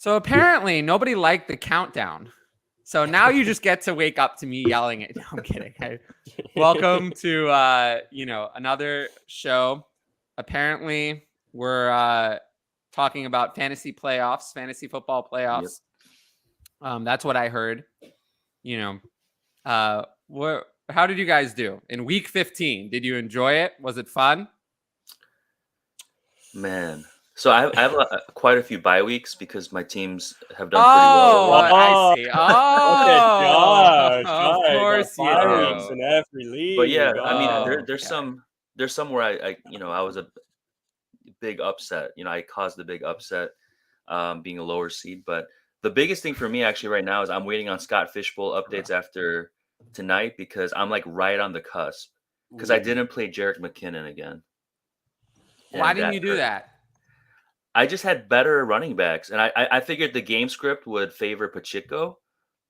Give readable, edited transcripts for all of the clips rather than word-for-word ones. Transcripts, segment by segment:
So apparently nobody liked the countdown. So now you just get to wake up to me yelling at. No, I'm kidding. Welcome to another show. Apparently we're talking about fantasy football playoffs. Yep. That's what I heard. How did you guys do in week 15? Did you enjoy it? Was it fun? Man. So I have quite a few bye weeks because my teams have done pretty well. I see. Of course you do. In every league. But yeah, I mean, there's some where I was a big upset. I caused the big upset, being a lower seed. But the biggest thing for me actually right now is I'm waiting on Scott Fishbowl updates after tonight because I'm like right on the cusp because I didn't play Jerick McKinnon again. Why didn't you do that? I just had better running backs, and I figured the game script would favor Pacheco,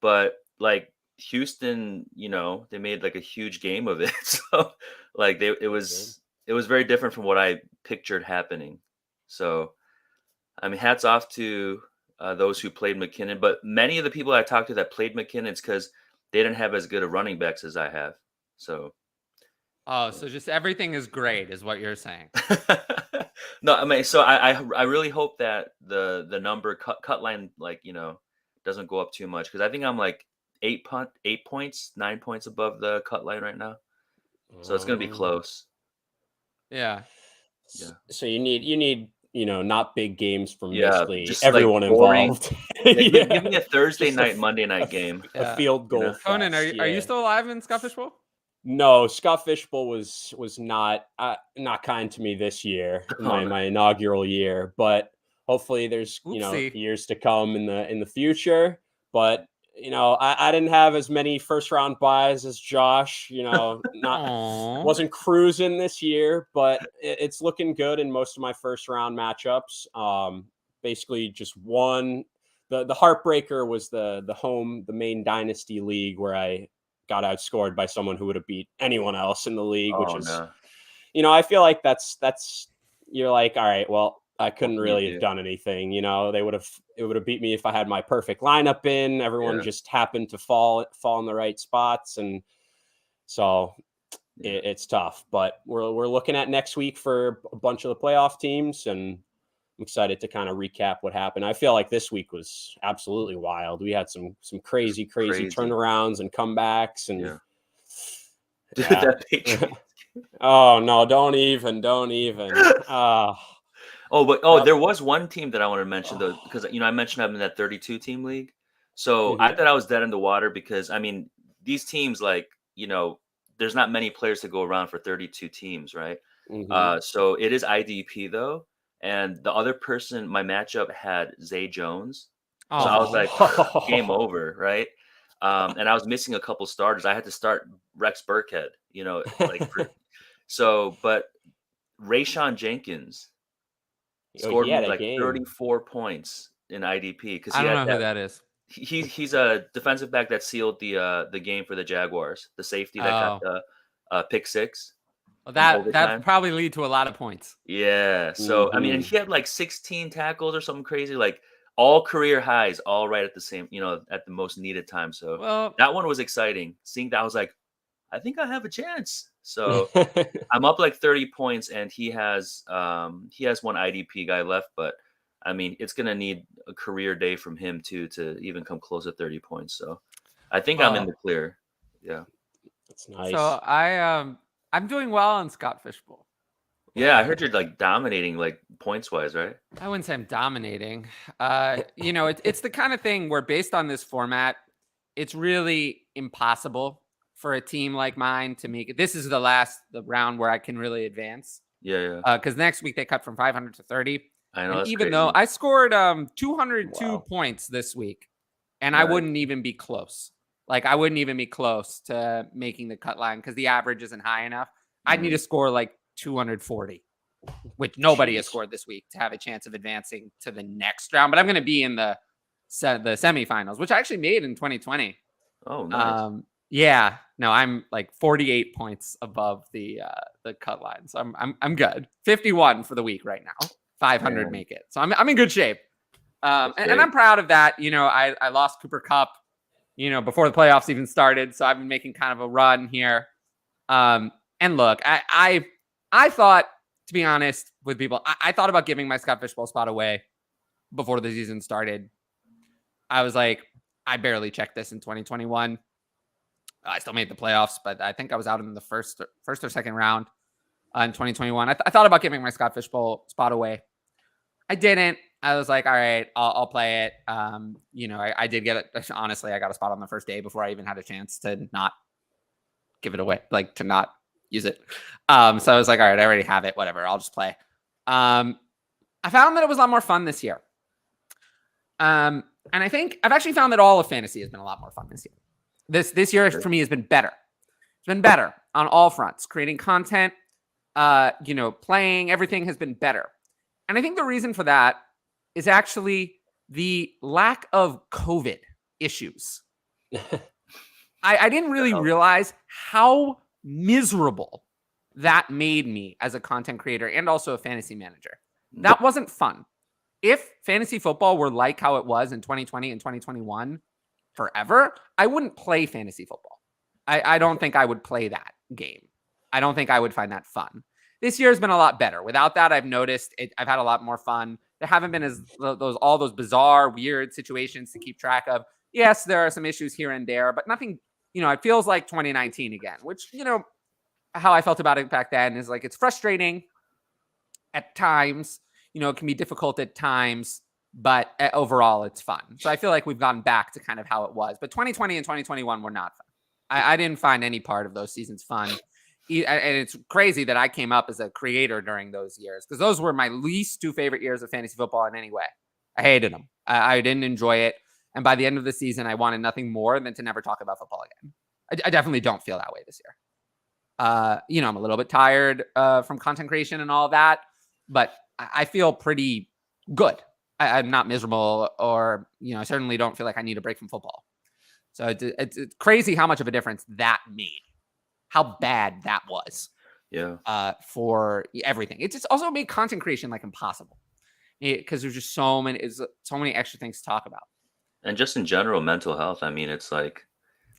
but like Houston, they made like a huge game of it. So like it was very different from what I pictured happening. So I mean, hats off to those who played McKinnon, but many of the people I talked to that played McKinnon, it's because they didn't have as good of running backs as I have. So. Oh, so just everything is great, is what you're saying. No, I mean, so I really hope that the number cut line doesn't go up too much because I think I'm like 9 points above the cut line right now, so it's gonna be close. Yeah. So you need not big games from basically just everyone involved. Give me a Thursday night, Monday night game, a field goal. Conan, are you still alive in Scott Fishbowl? No, Scott Fishbowl was not kind to me this year, my inaugural year. But hopefully, there's years to come in the future. But I didn't have as many first round buys as Josh. Wasn't cruising this year, but it's looking good in most of my first round matchups. Basically, just one. The heartbreaker was the main Dynasty league where I got outscored by someone who would have beat anyone else in the league, which is, I feel like that's you're like, all right, well, I couldn't really have done anything. It would have beat me if I had my perfect lineup in. Everyone just happened to fall in the right spots, and so it's tough. But we're looking at next week for a bunch of the playoff teams, and I'm excited to kind of recap what happened. I feel like this week was absolutely wild. We had some crazy turnarounds and comebacks, and oh no, don't even. There was one team that I wanted to mention though, because I mentioned I'm in that 32 team league. So I thought I was dead in the water because I mean these teams there's not many players to go around for 32 teams, right? So it is IDP though. And the other person, my matchup had Zay Jones. So I was like, game over, right? And I was missing a couple starters. I had to start Rex Burkhead, but Rayshon Jenkins scored me like 34 points in IDP. Because I don't know who that is. He's a defensive back that sealed the game for the Jaguars, the safety that got the pick six. Well, that probably lead to a lot of points. Yeah. So, I mean, and he had like 16 tackles or something crazy, like all career highs, all right at the same, at the most needed time. So that one was exciting. Seeing that, I was like, I think I have a chance. So I'm up like 30 points and he has one IDP guy left, but I mean, it's going to need a career day from him too, to even come close to 30 points. So I think I'm in the clear. Yeah. That's nice. So I'm doing well on Scott Fishbowl. Yeah, I heard you're like dominating like points wise, right? I wouldn't say I'm dominating. It's the kind of thing where based on this format, it's really impossible for a team like mine to make it. This is the round where I can really advance. Yeah. Because next week they cut from 500 to 30. I know. Even though I scored 202 points this week, and I wouldn't even be close. Like, I wouldn't even be close to making the cut line because the average isn't high enough. I'd need to score like 240, which nobody has scored this week to have a chance of advancing to the next round. But I'm going to be in the semifinals, which I actually made in 2020. Oh, nice. Yeah. No, I'm like 48 points above the cut line. So I'm good. 51 for the week right now. 500 make it. So I'm in good shape. And I'm proud of that. I lost Cooper Kupp, before the playoffs even started. So I've been making kind of a run here. And look, I thought, to be honest with people, I thought about giving my Scott Fishbowl spot away before the season started. I was like, I barely checked this in 2021. I still made the playoffs, but I think I was out in the first or second round in 2021. I thought about giving my Scott Fishbowl spot away. I didn't. I was like, all right, I'll play it. I did get it. Honestly, I got a spot on the first day before I even had a chance to not give it away, like to not use it. So I was like, all right, I already have it. Whatever, I'll just play. I found that it was a lot more fun this year. And I think I've actually found that all of fantasy has been a lot more fun this year. This year for me has been better. It's been better on all fronts. Creating content, playing, everything has been better. And I think the reason for that is actually the lack of COVID issues. I didn't really realize how miserable that made me as a content creator and also a fantasy manager. That wasn't fun. If fantasy football were like how it was in 2020 and 2021 forever, I wouldn't play fantasy football. I don't think I would play that game. I don't think I would find that fun. This year has been a lot better. Without that, I've noticed I've had a lot more fun. There haven't been all those bizarre, weird situations to keep track of. Yes, there are some issues here and there, but nothing, it feels like 2019 again, which, how I felt about it back then is like, it's frustrating at times, it can be difficult at times, but overall it's fun. So I feel like we've gotten back to kind of how it was, but 2020 and 2021 were not fun. I didn't find any part of those seasons fun. And it's crazy that I came up as a creator during those years because those were my least two favorite years of fantasy football in any way. I hated them. I didn't enjoy it. And by the end of the season, I wanted nothing more than to never talk about football again. I definitely don't feel that way this year. I'm a little bit tired from content creation and all that, but I feel pretty good. I'm not miserable or, I certainly don't feel like I need a break from football. So it's crazy how much of a difference that made. How bad that was. Yeah. For everything. It just also made content creation like impossible because there's just so many extra things to talk about. And just in general, mental health. I mean, it's like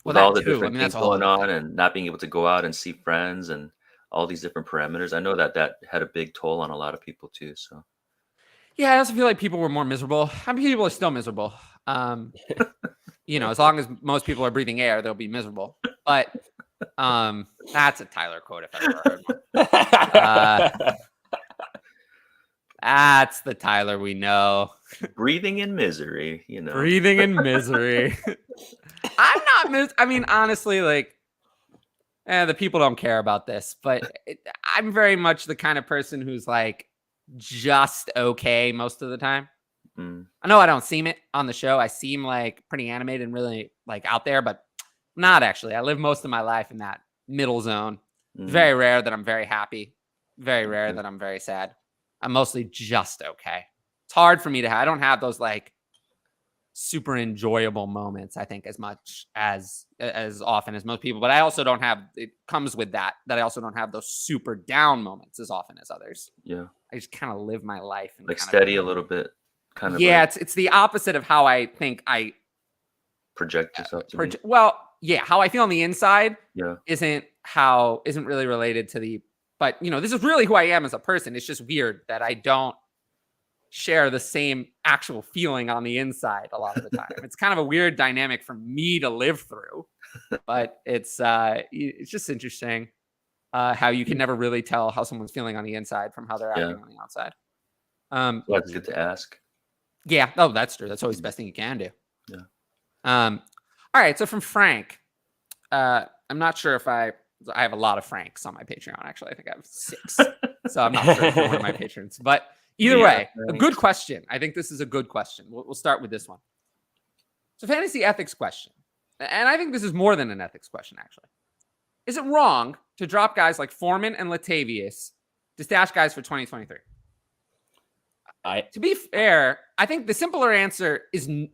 with all the different things going on and not being able to go out and see friends and all these different parameters. I know that had a big toll on a lot of people too. So. Yeah, I also feel like people were more miserable. I mean, people are still miserable. As long as most people are breathing air, they'll be miserable. But that's a Tyler quote if I've ever heard one. That's the Tyler we know. Breathing in misery, Breathing in misery. I'm not I mean, honestly, like, the people don't care about this, but I'm very much the kind of person who's like just okay most of the time. I know I don't seem it on the show. I seem like pretty animated and really like out there, but not actually. I live most of my life in that middle zone. Very rare that I'm very happy. Very rare that I'm very sad. I'm mostly just okay. It's hard for me to have. I don't have those like super enjoyable moments, I think, as much as often as most people. But I also don't have, it comes with that I also don't have those super down moments as often as others. Yeah. I just kind of live my life. And like steady a little bit. Kind of. Yeah, it's the opposite of how I think I project yourself to be. Well, yeah, how I feel on the inside isn't isn't really related to the, but this is really who I am as a person. It's just weird that I don't share the same actual feeling on the inside a lot of the time. It's kind of a weird dynamic for me to live through, but it's just interesting how you can never really tell how someone's feeling on the inside from how they're acting on the outside. That's good to ask. Yeah. Oh, that's true. That's always the best thing you can do. Yeah. All right. So from Frank, I'm not sure if I have a lot of Franks on my Patreon. Actually, I think I have 6. So I'm not sure if you're one of my patrons, but either way, a good question. I think this is a good question. We'll start with this one. So fantasy ethics question. And I think this is more than an ethics question, actually. Is it wrong to drop guys like Foreman and Latavius to stash guys for 2023? To be fair, I think the simpler answer is, this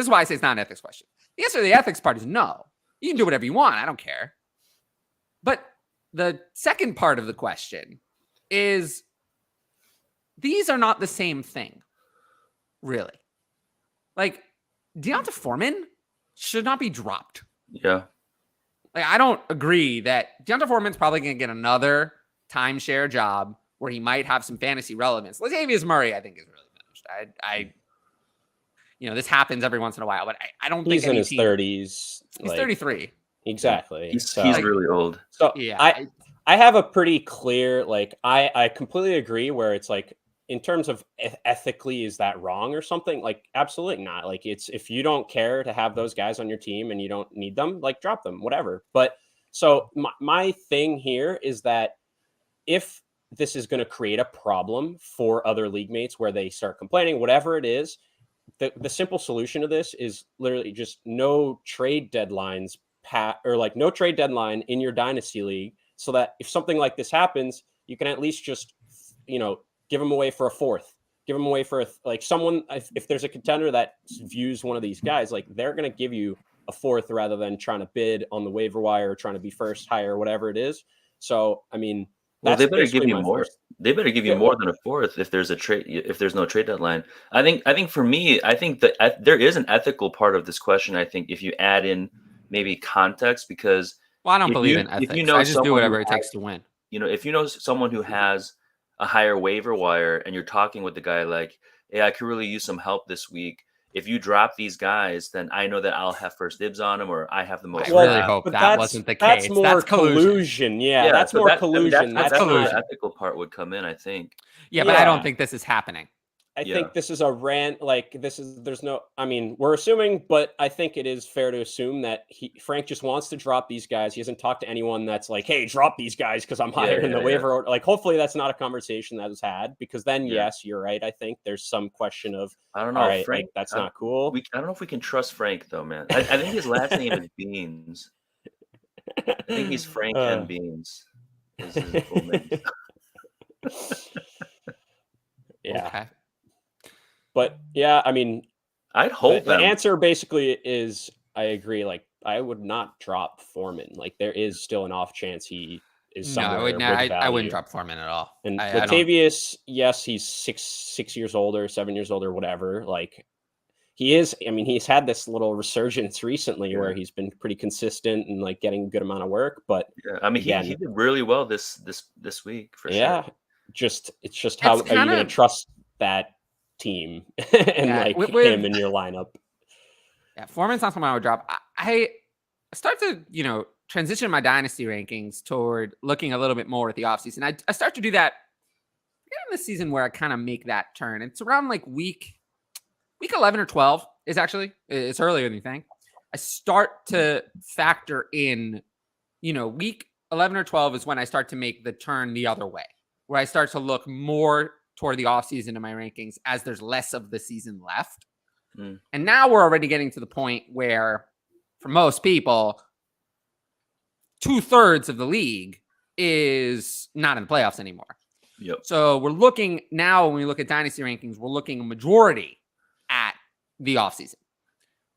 is why I say it's not an ethics question. The answer to the ethics part is no. You can do whatever you want. I don't care. But the second part of the question is, these are not the same thing, really. like Deonta Foreman should not be dropped. Yeah. Like, I don't agree that Deonta Foreman's probably going to get another timeshare job where he might have some fantasy relevance. Latavius Murray, I think, is really finished. This happens every once in a while, but I don't think he's in his team, 30s. He's 33. Exactly. He's really old. So yeah, I have a pretty clear, like, I completely agree where it's like, in terms of ethically, is that wrong or something? Like, absolutely not. Like, it's, if you don't care to have those guys on your team and you don't need them, like, drop them, whatever. But so my thing here is that if this is going to create a problem for other league mates where they start complaining, whatever it is, the simple solution to this is literally just no trade deadlines no trade deadline in your dynasty league, so that if something like this happens, you can at least just, give them away for a fourth, give them away for someone, if there's a contender that views one of these guys, like, they're going to give you a fourth rather than trying to bid on the waiver wire or trying to be first hire, whatever it is. So, I mean, well, they better give you more. They better give you more than a fourth if there's no trade deadline. I think for me, I think that there is an ethical part of this question. I think if you add in maybe context, because I don't believe in ethics. I just do whatever it takes to win. If you know someone who has a higher waiver wire and you're talking with the guy like, hey, I could really use some help this week. If you drop these guys, then I know that I'll have first dibs on them, or I have the most. I really hope that wasn't the case. That's more collusion. Yeah, that's more collusion. That's where the ethical part would come in, I think. Yeah, but I don't think this is happening. I think this is a rant. Like, we're assuming, but I think it is fair to assume that Frank just wants to drop these guys. He hasn't talked to anyone that's like, hey, drop these guys because I'm higher in the waiver. Like, hopefully that's not a conversation that is had, because then, yes, you're right. I think there's some question of, I don't know, all right, Frank, like, that's not cool. I don't know if we can trust Frank, though, man. I think his last name is Beans. I think he's Frank and Beans. Is his full name. Yeah. Okay. But yeah, I mean, I'd hope the answer basically is, I agree. Like, I would not drop Foreman. Like, there is still an off chance he is somewhere. No, I wouldn't drop Foreman at all. And Latavius, yes, he's 6 years older, 7 years older, whatever. Like, he is. I mean, he's had this little resurgence recently where he's been pretty consistent and like getting a good amount of work. But I mean, he did really well this week for sure. Yeah, it's just how are you going to trust that team and him in your lineup? Yeah, Foreman's not someone I would drop. I start to transition my dynasty rankings toward looking a little bit more at the offseason. I start to do that in the season where I kind of make that turn. It's around like week 11 or 12 it's earlier than you think. I start to factor in, week 11 or 12 is when I start to make the turn the other way, where I start to look more toward the offseason in my rankings as there's less of the season left. And now we're already getting to the point where, for most people, 2/3 of the league is not in the playoffs anymore. Yep. So we're looking now, when we look at dynasty rankings, we're looking a majority at the offseason,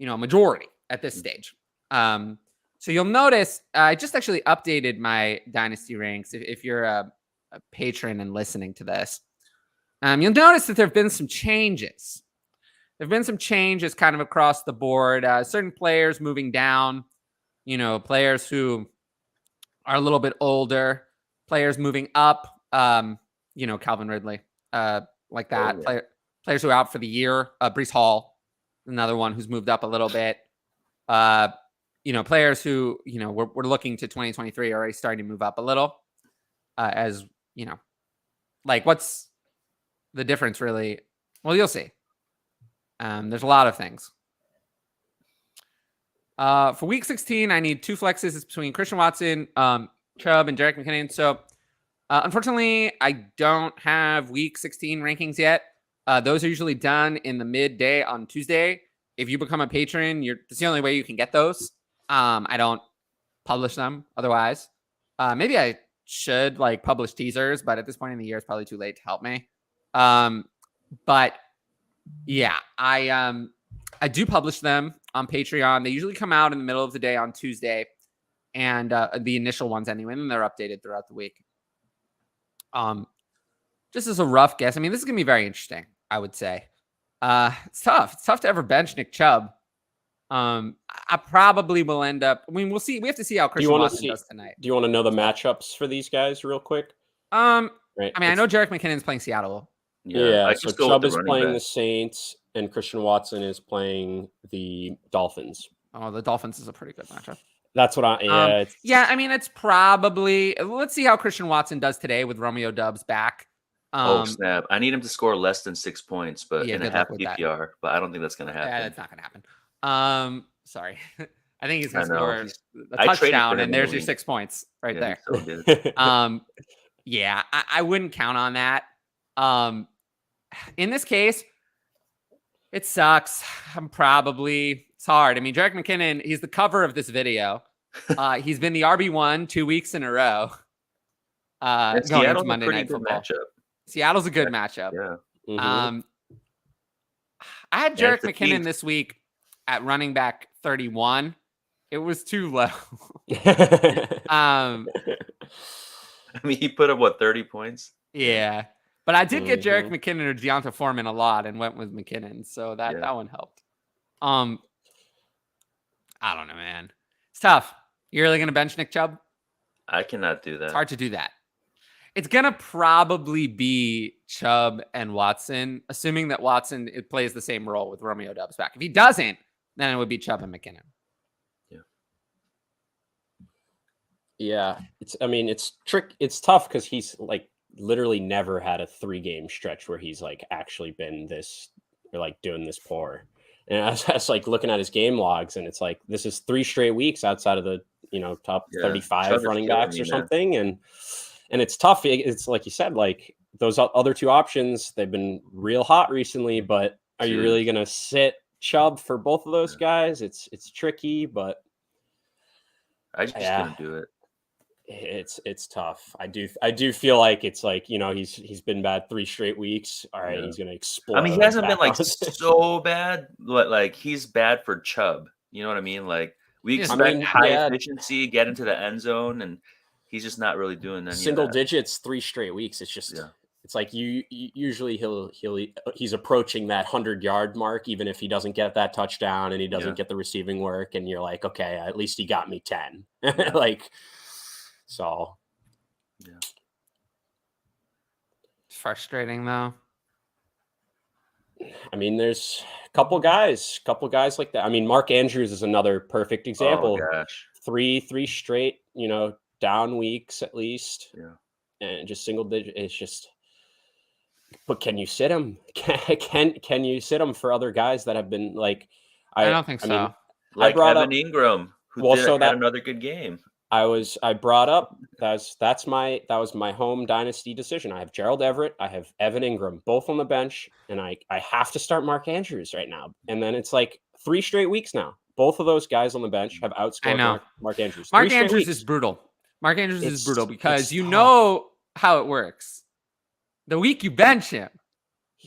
a majority at this stage. So you'll notice I just actually updated my dynasty ranks. If you're a patron and listening to this, you'll notice that there have been some changes. There have been some changes kind of across the board. Certain players moving down, players who are a little bit older, players moving up, Calvin Ridley, like that. Oh, yeah. Players who are out for the year. Breece Hall, another one who's moved up a little bit. Players who, we're looking to 2023 are already starting to move up a little. What's the difference really? Well, you'll see. There's a lot of things. For week 16, I need 2 flexes. It's between Christian Watson, Chubb, and Jerick McKinnon. So, unfortunately, I don't have week 16 rankings yet. Those are usually done in the midday on Tuesday. If you become a patron, it's the only way you can get those. I don't publish them otherwise. Maybe I should publish teasers, but at this point in the year, it's probably too late to help me. But yeah, I do publish them on Patreon. They usually come out in the middle of the day on Tuesday, and the initial ones anyway, and then they're updated throughout the week. Just as a rough guess, I mean, this is gonna be very interesting, I would say. It's tough. It's tough to ever bench Nick Chubb. I probably will end up. I mean, we'll see. We have to see how Christian Watson does tonight. Do you want to know the matchups for these guys real quick? Right. I mean, I know Jerick McKinnon's playing Seattle. Yeah. So Chubb is playing the Saints, and Christian Watson is playing the Dolphins. Oh, the Dolphins is a pretty good matchup. That's what I. Yeah. I mean, it's probably. Let's see how Christian Watson does today with Romeo Doubs back. Oh snap! I need him to score less than 6 points, but in a half PPR. But I don't think that's going to happen. Yeah, that's not going to happen. Sorry. I think he's going to score a touchdown, and there's your 6 points right there. So good. Yeah, I wouldn't count on that. In this case, it sucks. It's hard. I mean, Jerick McKinnon, he's the cover of this video. He's been the RB1 2 weeks in a row. Going into Monday Night Football. Seattle's a good matchup. Yeah. Mm-hmm. I had Jerick McKinnon this week at running back 31. It was too low. I mean, he put up 30 points? Yeah. But I did get Jerick McKinnon or Deonta Foreman a lot and went with McKinnon. So that one helped. I don't know, man. It's tough. You're really going to bench Nick Chubb? I cannot do that. It's hard to do that. It's going to probably be Chubb and Watson, assuming that Watson plays the same role with Romeo Doubs back. If he doesn't, then it would be Chubb and McKinnon. Yeah. It's tough because he's like literally never had a 3-game stretch where he's like actually been this or like doing this poor. And I was like looking at his game logs, and it's like this is 3 straight weeks outside of the top 35 running backs or something, and it's tough. It's like you said, like those other 2 options, they've been real hot recently. But are you really gonna sit Chubb for both of those guys? It's tricky, but I just couldn't do it. It's tough. I do feel like it's like, he's been bad 3 straight weeks. All right, he's gonna explode. I mean, he hasn't been like so bad, but like he's bad for Chubb. You know what I mean? Like we expect high efficiency, get into the end zone, and he's just not really doing that. Single digits 3 straight weeks. It's just it's like usually he's approaching that 100-yard mark, even if he doesn't get that touchdown and he doesn't get the receiving work, and you're like, okay, at least he got me 10. Like. So, it's frustrating though. I mean, there's a couple guys like that. I mean, Mark Andrews is another perfect example. Oh gosh, 3 straight, down weeks at least. Yeah, and just single digit. It's just. But can you sit him? Can you sit him for other guys that have been like? I don't think so. Mean, like Evan Ingram, who had another good game. I brought up that was my home dynasty decision. I have Gerald Everett, I have Evan Ingram, both on the bench, and I have to start Mark Andrews right now. And then it's like 3 straight weeks now. Both of those guys on the bench have outscored Mark Andrews. Mark Andrews is brutal. Mark Andrews is brutal because you know how it works. The week you bench him,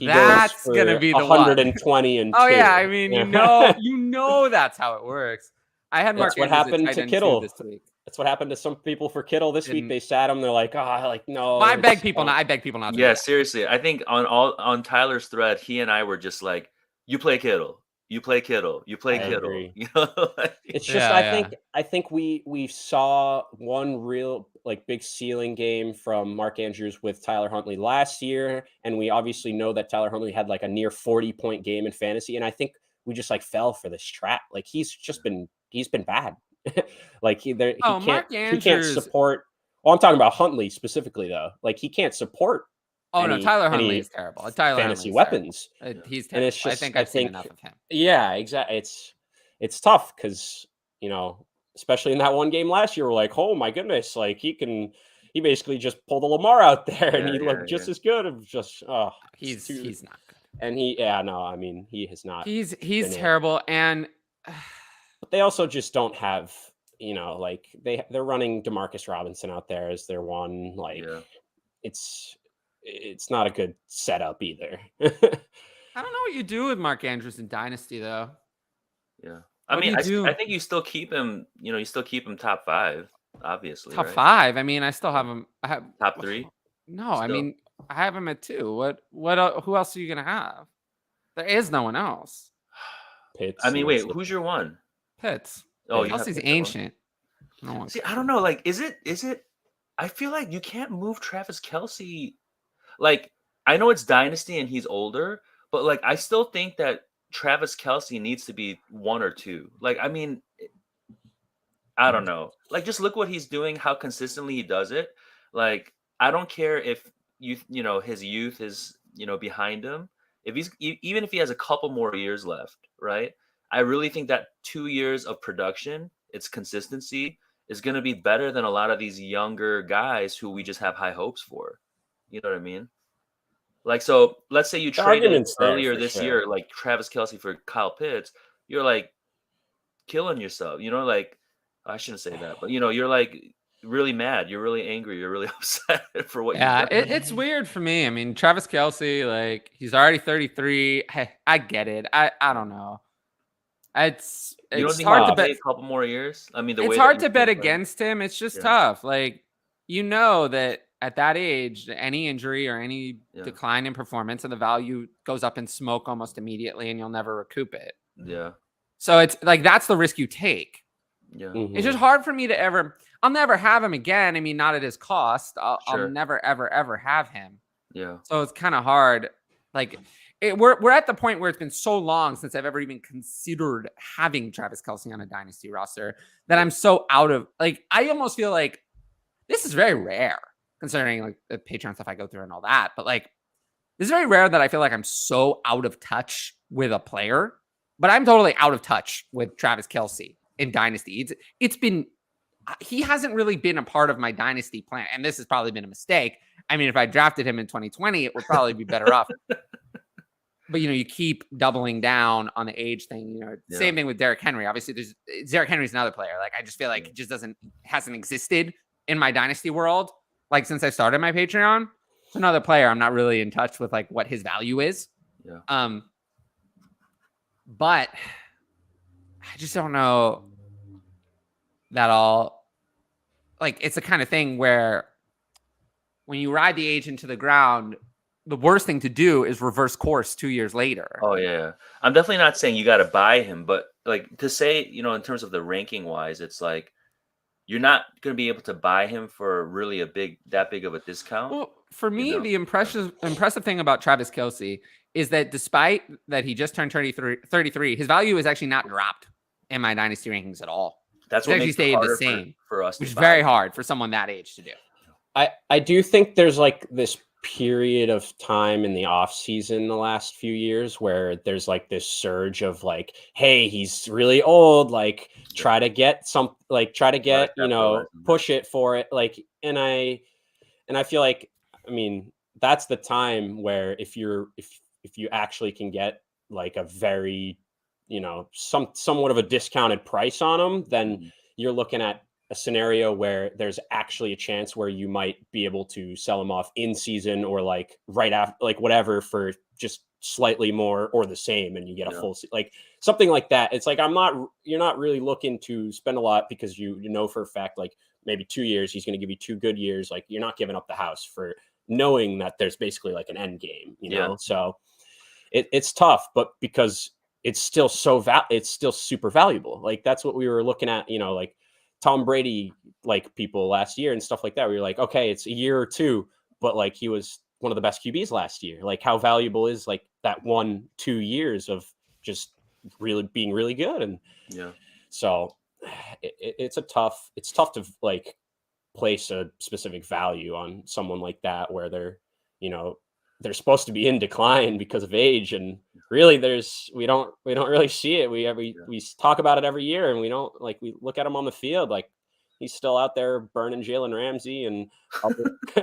that's gonna be the 120 and 2. Oh yeah, I mean you know that's how it works. I had Mark Andrews. What happened to Kittle this week. That's what happened to some people for Kittle this week. They sat him. They're like, no. I beg people not to. Yeah, seriously. I think on Tyler's thread, he and I were just like, "You play Kittle. You play Kittle. You play Kittle." Agree. Like, it's just I think we saw one real like big ceiling game from Mark Andrews with Tyler Huntley last year, and we obviously know that Tyler Huntley had like a near 40-point game in fantasy, and I think we just like fell for this trap. Like he's been bad. Like he can't support. Well, I'm talking about Huntley specifically though. Like he can't support. Tyler Huntley is terrible. Fantasy weapons. He's terrible. It's just, I've seen enough of him. Yeah, exactly. It's tough because especially in that one game last year, we're like, oh my goodness, like he basically just pulled a Lamar out there and he looked just as good. Of just he's not good. And he has not. He's terrible and. But they also just don't have, like they're running DeMarcus Robinson out there as their one. Like it's not a good setup either. I don't know what you do with Mark Andrews in Dynasty though. Yeah, I think you still keep him. You still keep him top 5, obviously. Top 5. I mean, I still have him. I have top 3. No, still. I mean, I have him at 2. What? Who else are you gonna have? There is no one else. Pitts. I mean, wait, who's your one? Pitts. Oh, Kelsey's ancient. See, I don't know. Like, is it? I feel like you can't move Travis Kelce. Like, I know it's Dynasty and he's older, but like, I still think that Travis Kelce needs to be 1 or 2. Like, I mean, I don't know. Like, just look what he's doing, how consistently he does it. Like, I don't care if his youth is behind him. If even if he has a couple more years left, right? I really think that 2 years of production, its consistency, is going to be better than a lot of these younger guys who we just have high hopes for. You know what I mean? Like, so let's say you traded earlier this year, like Travis Kelce for Kyle Pitts, you're like killing yourself. Like, I shouldn't say that, but you're like really mad. You're really angry. You're really upset for what you've done. It's weird for me. I mean, Travis Kelce, like, he's already 33. I get it. I don't know. It's hard to bet a couple more years. I mean, it's hard to bet against him. It's just tough. Like, that at that age, any injury or any decline in performance and the value goes up in smoke almost immediately, and you'll never recoup it. Yeah. So it's like that's the risk you take. Yeah. Mm-hmm. It's just hard for me to I'll never have him again. I mean, not at his cost. I'll never, ever, ever have him. Yeah. So it's kind of hard. Like, we're at the point where it's been so long since I've ever even considered having Travis Kelce on a dynasty roster that I'm so out of, like, I almost feel like this is very rare considering like the Patreon stuff I go through and all that. But like, this is very rare that I feel like I'm so out of touch with a player, but I'm totally out of touch with Travis Kelce in dynasty. He hasn't really been a part of my dynasty plan. And this has probably been a mistake. I mean, if I drafted him in 2020, it would probably be better off. But, you keep doubling down on the age thing. Same thing with Derrick Henry. Obviously, Derrick Henry's another player. Like, I just feel like it just hasn't existed in my dynasty world. Like, since I started my Patreon, it's another player. I'm not really in touch with like what his value is. Yeah. But I just don't know that all. Like, it's the kind of thing where when you ride the age into the ground, the worst thing to do is reverse course 2 years later. Oh yeah. I'm definitely not saying you got to buy him, but like to say, in terms of the ranking wise, it's like you're not going to be able to buy him for really that big of a discount. Well, for me, the impressive thing about Travis Kelce is that despite that he just turned 33, his value is actually not dropped in my dynasty rankings at all. That's what makes it the same for us, which is very hard for someone that age to do. I do think there's like this period of time in the off season the last few years where there's like this surge of like, hey, he's really old, like try to get push it for it, like, and I feel like, I mean, that's the time where if you actually can get like a very somewhat of a discounted price on them, then you're looking at a scenario where there's actually a chance where you might be able to sell them off in season or like right after, like whatever, for just slightly more or the same, and you get a full like something like that. It's like you're not really looking to spend a lot because you know for a fact like maybe 2 years he's going to give you 2 good years. Like, you're not giving up the house for knowing that there's basically like an end game, So it's tough, but because it's still it's still super valuable. Like, that's what we were looking at, like Tom Brady, like people last year and stuff like that. We were like, okay, it's a year or two, but like he was one of the best QBs last year. Like, how valuable is like that 1-2 years of just really being really good? And so it's tough to like place a specific value on someone like that where they're supposed to be in decline because of age, and really we don't really see it. We talk about it every year, and we look at him on the field, like he's still out there burning Jalen Ramsey and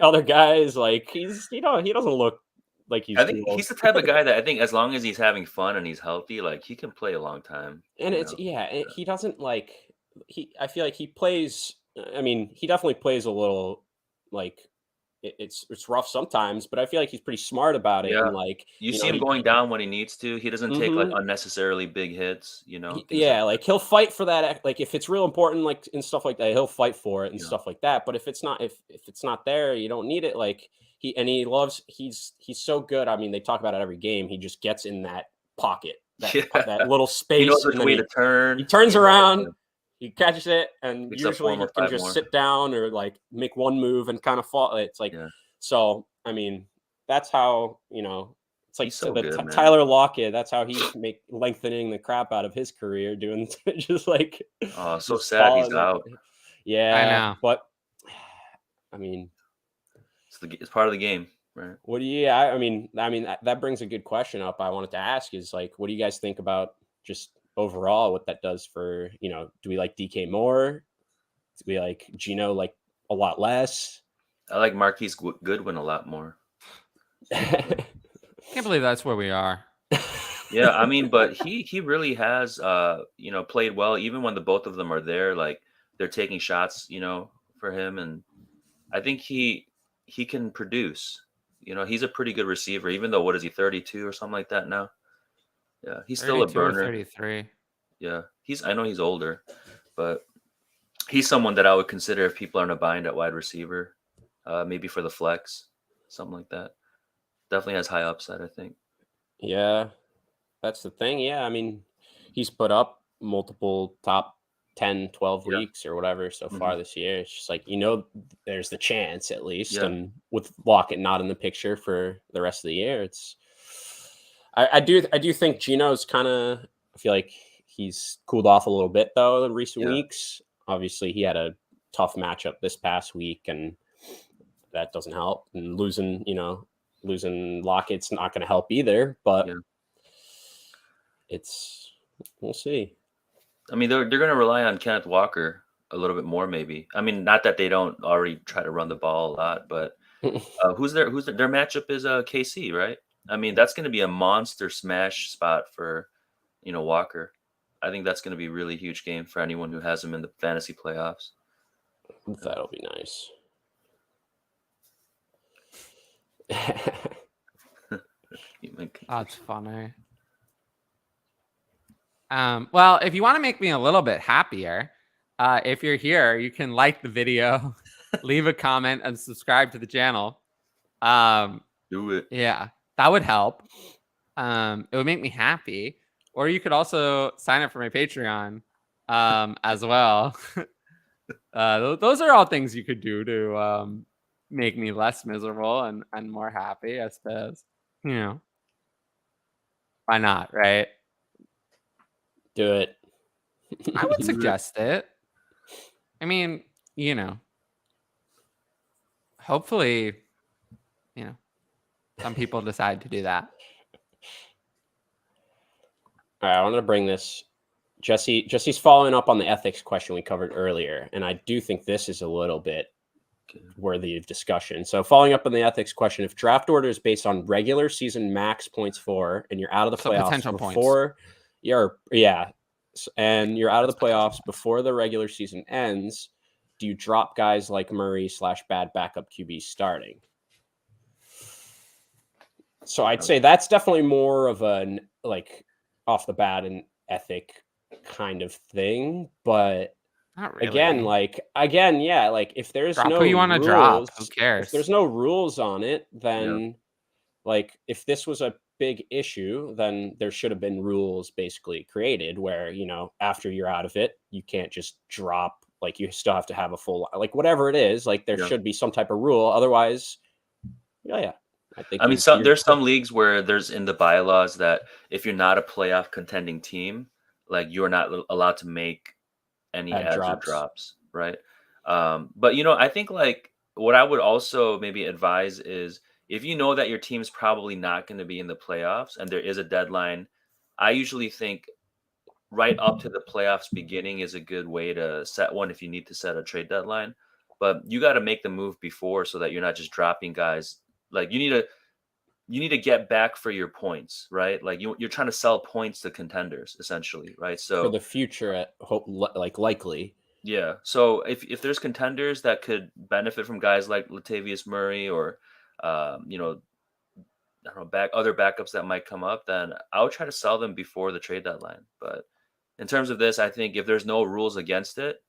other guys. Like, he doesn't look like he's. I think he's the type of guy that I think as long as he's having fun and he's healthy, like he can play a long time. And he doesn't like I feel like he plays. I mean, he definitely plays a little like. It's rough sometimes, but I feel like he's pretty smart about it. Yeah. And like you see him going down when he needs to. He doesn't take like unnecessarily big hits, like he'll fight for that. Like, if it's real important, like, and stuff like that, he'll fight for it and stuff like that. But if it's not there, you don't need it. Like, he's so good. I mean, they talk about it every game. He just gets in that pocket, that little space. He knows which and then way to turn. He turns around, he catches it, and usually he can just more. sit down or like make one move and kind of fall. It's like, so, I mean, that's how, it's like so good, Tyler Lockett. That's how he's lengthening the crap out of his career, doing just like. Oh, so sad he's out. Yeah, I know. But I mean, it's part of the game, right? What do you? I mean, that brings a good question up. I wanted to ask is like, what do you guys think about just overall what that does for, do we like DK more? Do we like Geno like a lot less? I like Marquise Goodwin a lot more. Can't believe that's where we are. Yeah, I mean, but he really has played well even when the both of them are there. Like they're taking shots, for him, and I think he can produce. He's a pretty good receiver, even though what is he 32 or something like that now? Yeah, he's still a burner. 33. Yeah, I know he's older, but he's someone that I would consider if people are in a bind at wide receiver, maybe for the flex, something like that. Definitely has high upside, I think. Yeah, that's the thing. Yeah, I mean, he's put up multiple top 10, 12 weeks or whatever so far this year. It's just like, there's the chance at least. Yeah. And with Lockett not in the picture for the rest of the year, I do think Geno's kind of, I feel like he's cooled off a little bit though in recent weeks. Obviously he had a tough matchup this past week and that doesn't help, and losing Lockett's not going to help either, but we'll see. I mean, they're going to rely on Kenneth Walker a little bit more, maybe. I mean, not that they don't already try to run the ball a lot, but who's their matchup is KC, right? I mean, that's going to be a monster smash spot for, Walker. I think that's going to be a really huge game for anyone who has him in the fantasy playoffs. That'll be nice. That's funny. Well, if you want to make me a little bit happier, if you're here, you can like the video, leave a comment, and subscribe to the channel. Do it. Yeah, that would help. It would make me happy. Or you could also sign up for my Patreon as well. Those are all things you could do to make me less miserable and more happy, I suppose. Why not, right? Do it. I would suggest it. I mean, hopefully, some people decide to do that. All right, I want to bring this. Jesse's following up on the ethics question we covered earlier, and I do think this is a little bit worthy of discussion. So following up on the ethics question, if draft order is based on regular season max points for, and you're out of the playoffs before, and you're out of the playoffs before the regular season ends, do you drop guys like Murray / bad backup QB starting? So I'd say that's definitely more of an like off the bat an ethic kind of thing, but not really. Like if there's drop no who you want to drop, who cares? If there's no rules on it, then like if this was a big issue, then there should have been rules basically created where, after you're out of it, you can't just drop, like you still have to have a full, like whatever it is, like there should be some type of rule. Otherwise, I mean, there's some leagues where there's in the bylaws that if you're not a playoff contending team, like you're not allowed to make any adds or drops, right? But I think like what I would also maybe advise is if you know that your team's probably not going to be in the playoffs and there is a deadline, I usually think right up to the playoffs beginning is a good way to set one if you need to set a trade deadline. But you got to make the move before so that you're not just dropping guys. Like you need to get back for your points, right? Like you're trying to sell points to contenders essentially, right? So for the future, likely. Yeah. So if there's contenders that could benefit from guys like Latavius Murray or I don't know, other backups that might come up, then I would try to sell them before the trade deadline. But in terms of this, I think if there's no rules against it,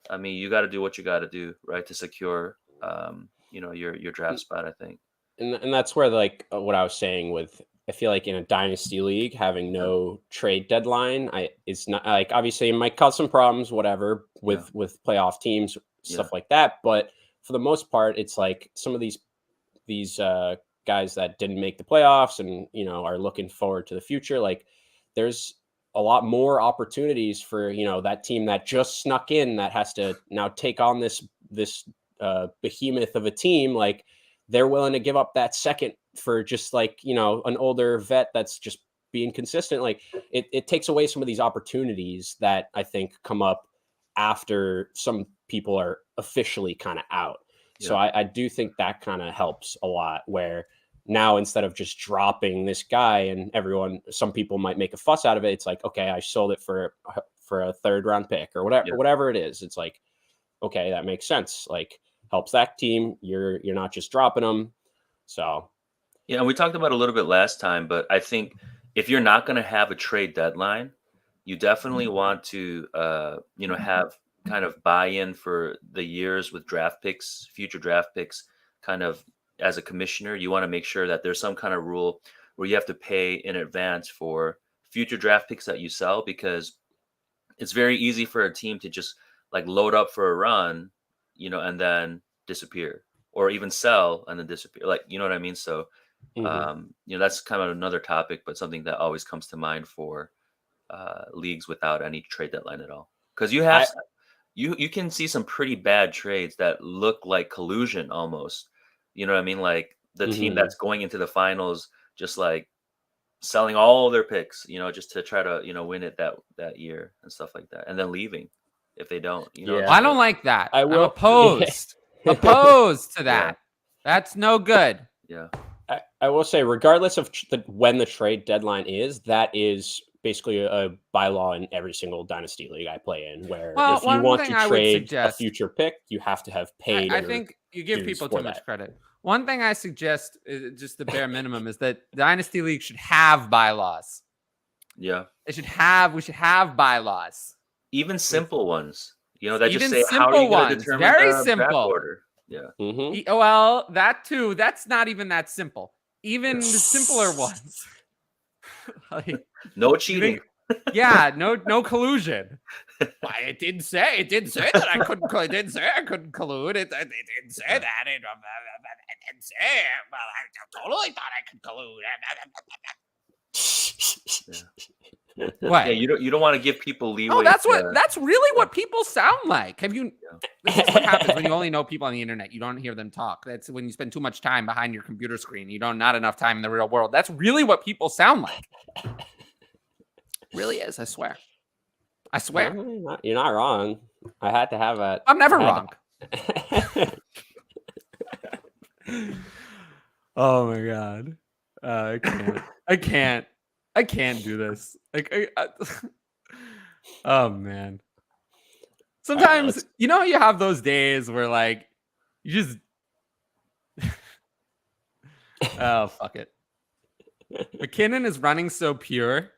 I mean, you got to do what you got to do, right, to secure your draft spot, I think. And that's where like what I was saying with I feel like in a dynasty league, having no trade deadline, it's not like, obviously it might cause some problems, whatever, with playoff teams, stuff like that. But for the most part, it's like some of these guys that didn't make the playoffs and, you know, are looking forward to the future. Like, there's a lot more opportunities for, you know, that team that just snuck in that has to now take on this behemoth of a team. Like, they're willing to give up that second for just, like, you know, an older vet that's just being consistent. Like, it takes away some of these opportunities that I think come up after some people are officially kind of out. So I do think that kind of helps a lot, where now instead of just dropping this guy and some people might make a fuss out of it. It's like, okay, I sold it for a third round pick or whatever it is. It's like, okay, that makes sense. Like, helps that team. You're not just dropping them. So yeah, and we talked about it a little bit last time, but I think if you're not going to have a trade deadline, you definitely want to have kind of buy-in for the years with draft picks, future draft picks. Kind of, as a commissioner, you want to make sure that there's some kind of rule where you have to pay in advance for future draft picks that you sell, because it's very easy for a team to just like load up for a run, and then disappear, or even sell and then disappear. Like, you know what I mean? So, that's kind of another topic, but something that always comes to mind for leagues without any trade deadline at all. Because you can see some pretty bad trades that look like collusion almost. You know what I mean? Like the team that's going into the finals, just like selling all their picks, just to try to, win it that year and stuff like that, and then leaving if they don't. I don't like that. I'm opposed. Yeah. Opposed to that. That's no good. Yeah. I will say, regardless of when the trade deadline is, that is basically a bylaw in every single dynasty league I play in, where if you want to trade a future pick, you have to have paid. I think you give people too much credit. One thing I suggest, just the bare minimum, is that dynasty league should have bylaws. Yeah. We should have bylaws. Even simple ones. That just say how are you going to determine very the simple draft order. Yeah. Well, that too. That's not even that simple. Even the simpler ones. Like, no cheating. No collusion. It didn't say that I couldn't. It didn't say I couldn't collude. It didn't say that. It didn't say. Well, I totally thought I could collude. What? Yeah, you don't want to give people leeway. Oh, that's really what people sound like. This is what happens when you only know people on the internet. You don't hear them talk. That's when you spend too much time behind your computer screen. You don't not enough time in the real world. That's really what people sound like. Really is. I swear. You're not wrong. I had to have a. I'm never wrong. Oh my god. I can't do this. Like, oh man. Sometimes you have those days where like you just oh fuck it. McKinnon is running so pure.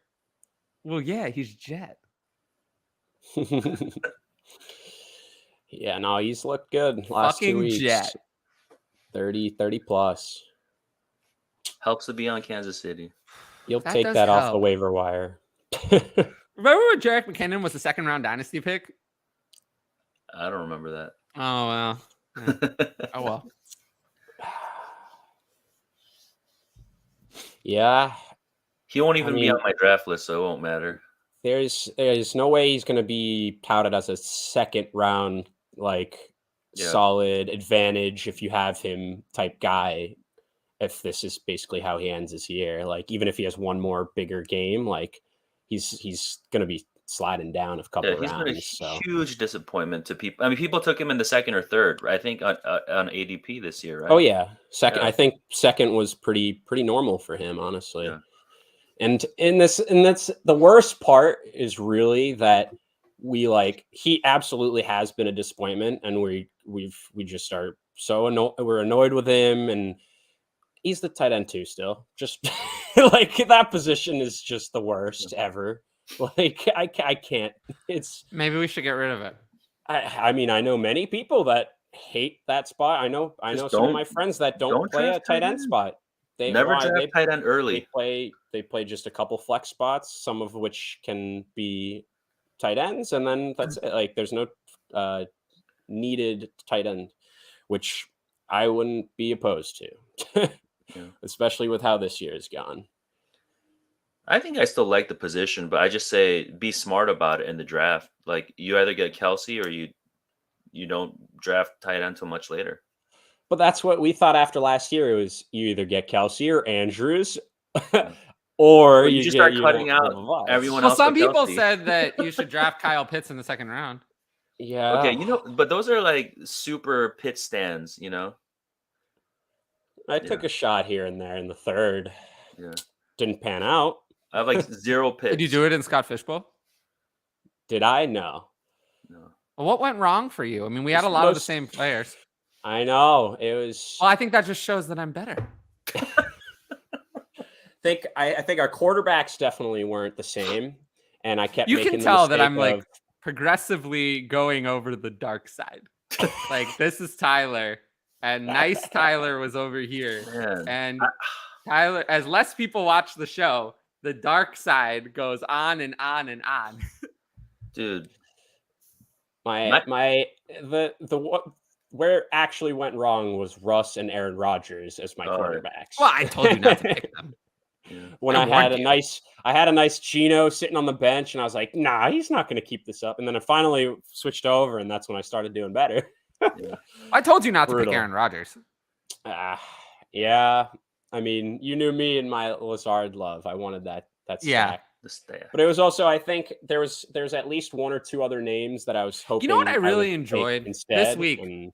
Well, yeah, he's Jet. Yeah, no, he's looked good last fucking 2 weeks. Jet. 30 plus. Helps to be on Kansas City. You'll take that off the waiver wire. Remember when Jerick McKinnon was the second round dynasty pick? I don't remember that. Oh well. Yeah. Oh well. Yeah. He won't even be on my draft list, so it won't matter. There's no way he's going to be touted as a second round, solid advantage if you have him type guy. If this is basically how he ends his year, like even if he has one more bigger game, like he's going to be sliding down a couple of rounds. He's been a huge disappointment to people. I mean, people took him in the second or third, I think, on ADP this year, right? Oh yeah, second. Yeah. I think second was pretty normal for him, honestly. Yeah. And that's the worst part is really that he absolutely has been a disappointment, and we just are so we're annoyed with him, and he's the tight end too still. Just like that position is just the worst ever. Like I can't. It's maybe we should get rid of it. I mean, I know many people that hate that spot. I know some of my friends that don't play a tight end spot. Never draft tight end early. They play just a couple flex spots, some of which can be tight ends, and then that's it. Like there's no needed tight end, which I wouldn't be opposed to, especially with how this year has gone. I think I still like the position, but I just say be smart about it in the draft. Like you either get Kelsey or you don't draft tight end until much later. But that's what we thought after last year. It was you either get Kelsey or Andrews, or you just start cutting out everyone else. Well, some people said that you should draft Kyle Pitts in the second round. Yeah. Okay, but those are like super pit stands, I took a shot here and there in the third. Yeah. Didn't pan out. I have like 0 pits. Did you do it in Scott Fishbowl? Did I? No. Well, what went wrong for you? I mean, we had a lot of the same players. I know. It was. Well, I think that just shows that I'm better. I think our quarterbacks definitely weren't the same, and I kept. You can tell that I'm like progressively going over to the dark side. Like this is Tyler, and nice Tyler was over here, and Tyler. As less people watch the show, the dark side goes on and on and on. Dude, where it actually went wrong was Russ and Aaron Rodgers as my quarterbacks. Well, I told you not to pick them. When I had a nice Gino sitting on the bench, and I was like, nah, he's not going to keep this up. And then I finally switched over, and that's when I started doing better. I told you not to pick Aaron Rodgers. Yeah. I mean, you knew me and my Lazard love. I wanted that stack. But it was also, I think there's at least one or two other names that I was hoping. You know what I really enjoyed this week?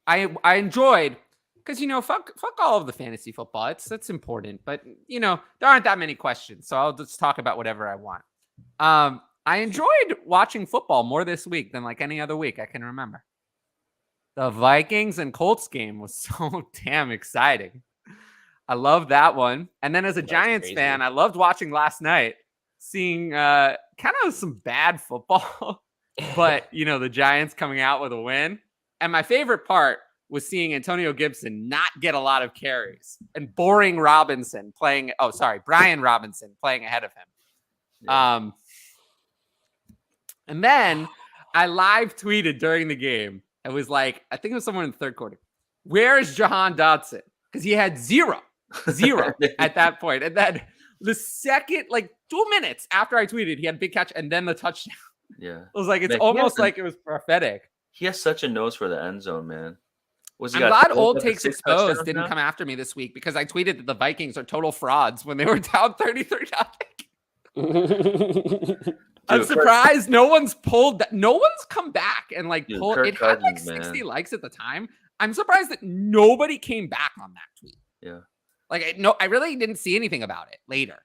I enjoyed because fuck all of the fantasy football. It's important, but there aren't that many questions, so I'll just talk about whatever I want. I enjoyed watching football more this week than like any other week I can remember. The Vikings and Colts game was so damn exciting. I love that one. And then as a Giants fan, I loved watching last night, seeing kind of some bad football, but the Giants coming out with a win. And my favorite part was seeing Antonio Gibson not get a lot of carries and Brian Robinson playing ahead of him. Yeah. And then I live tweeted during the game. It was like, I think it was someone in the third quarter. Where is Jahan Dotson? Because he had zero at that point. And then the second, 2 minutes after I tweeted, he had a big catch and then the touchdown. Yeah. I was like, it's almost like it was prophetic. He has such a nose for the end zone, man. I'm glad Old Takes Exposed didn't come after me this week because I tweeted that the Vikings are total frauds when they were down 33-0. I'm surprised no one's pulled that. No one's come back and pulled. It had 60 likes at the time. I'm surprised that nobody came back on that tweet. Yeah. I really didn't see anything about it later.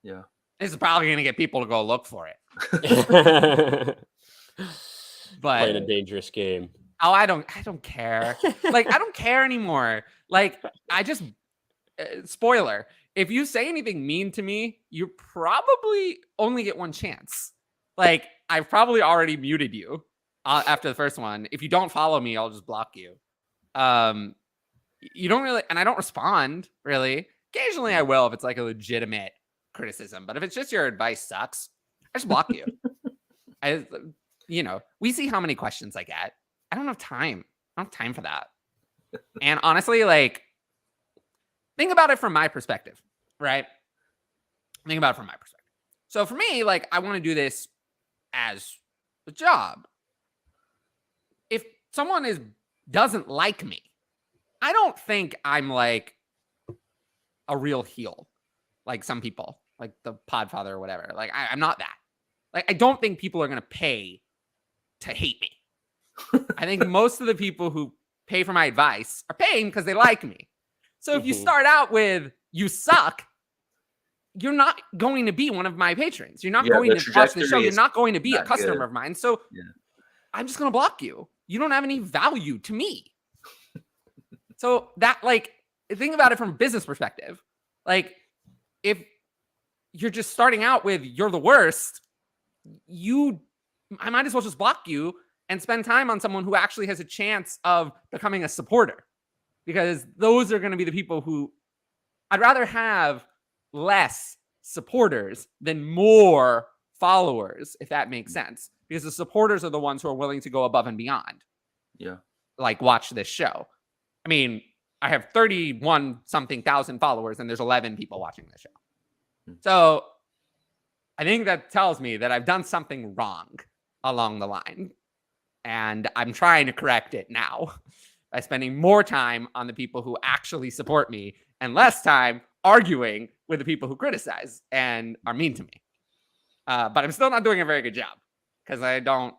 Yeah. This is probably going to get people to go look for it. But playing a dangerous game. Oh, I don't care. I don't care anymore. I just spoiler. If you say anything mean to me, you probably only get one chance. I've probably already muted you after the first one. If you don't follow me, I'll just block you. You don't really, and I don't respond really. Occasionally I will if it's a legitimate criticism, but if it's just your advice sucks, I just block you. We see how many questions I get. I don't have time. I don't have time for that. And honestly, think about it from my perspective, right? Think about it from my perspective. So for me, I want to do this as a job. If someone doesn't like me, I don't think I'm a real heel, like some people, like the Podfather or whatever. I'm not that. I don't think people are going to pay to hate me. I think most of the people who pay for my advice are paying because they like me. So if you start out with "you suck," you're not going to be one of my patrons. You're not going to watch the show. You're not going to be a customer of mine. So I'm just going to block you. You don't have any value to me. So that, think about it from a business perspective. If you're just starting out with "you're the worst," I might as well just block you and spend time on someone who actually has a chance of becoming a supporter, because those are going to be the people who I'd rather have less supporters than more followers, if that makes sense, because the supporters are the ones who are willing to go above and beyond. Yeah. Like, watch this show. I mean, I have 31 something thousand followers and there's 11 people watching this show. So I think that tells me that I've done something wrong along the line. And I'm trying to correct it now by spending more time on the people who actually support me and less time arguing with the people who criticize and are mean to me. But I'm still not doing a very good job because I don't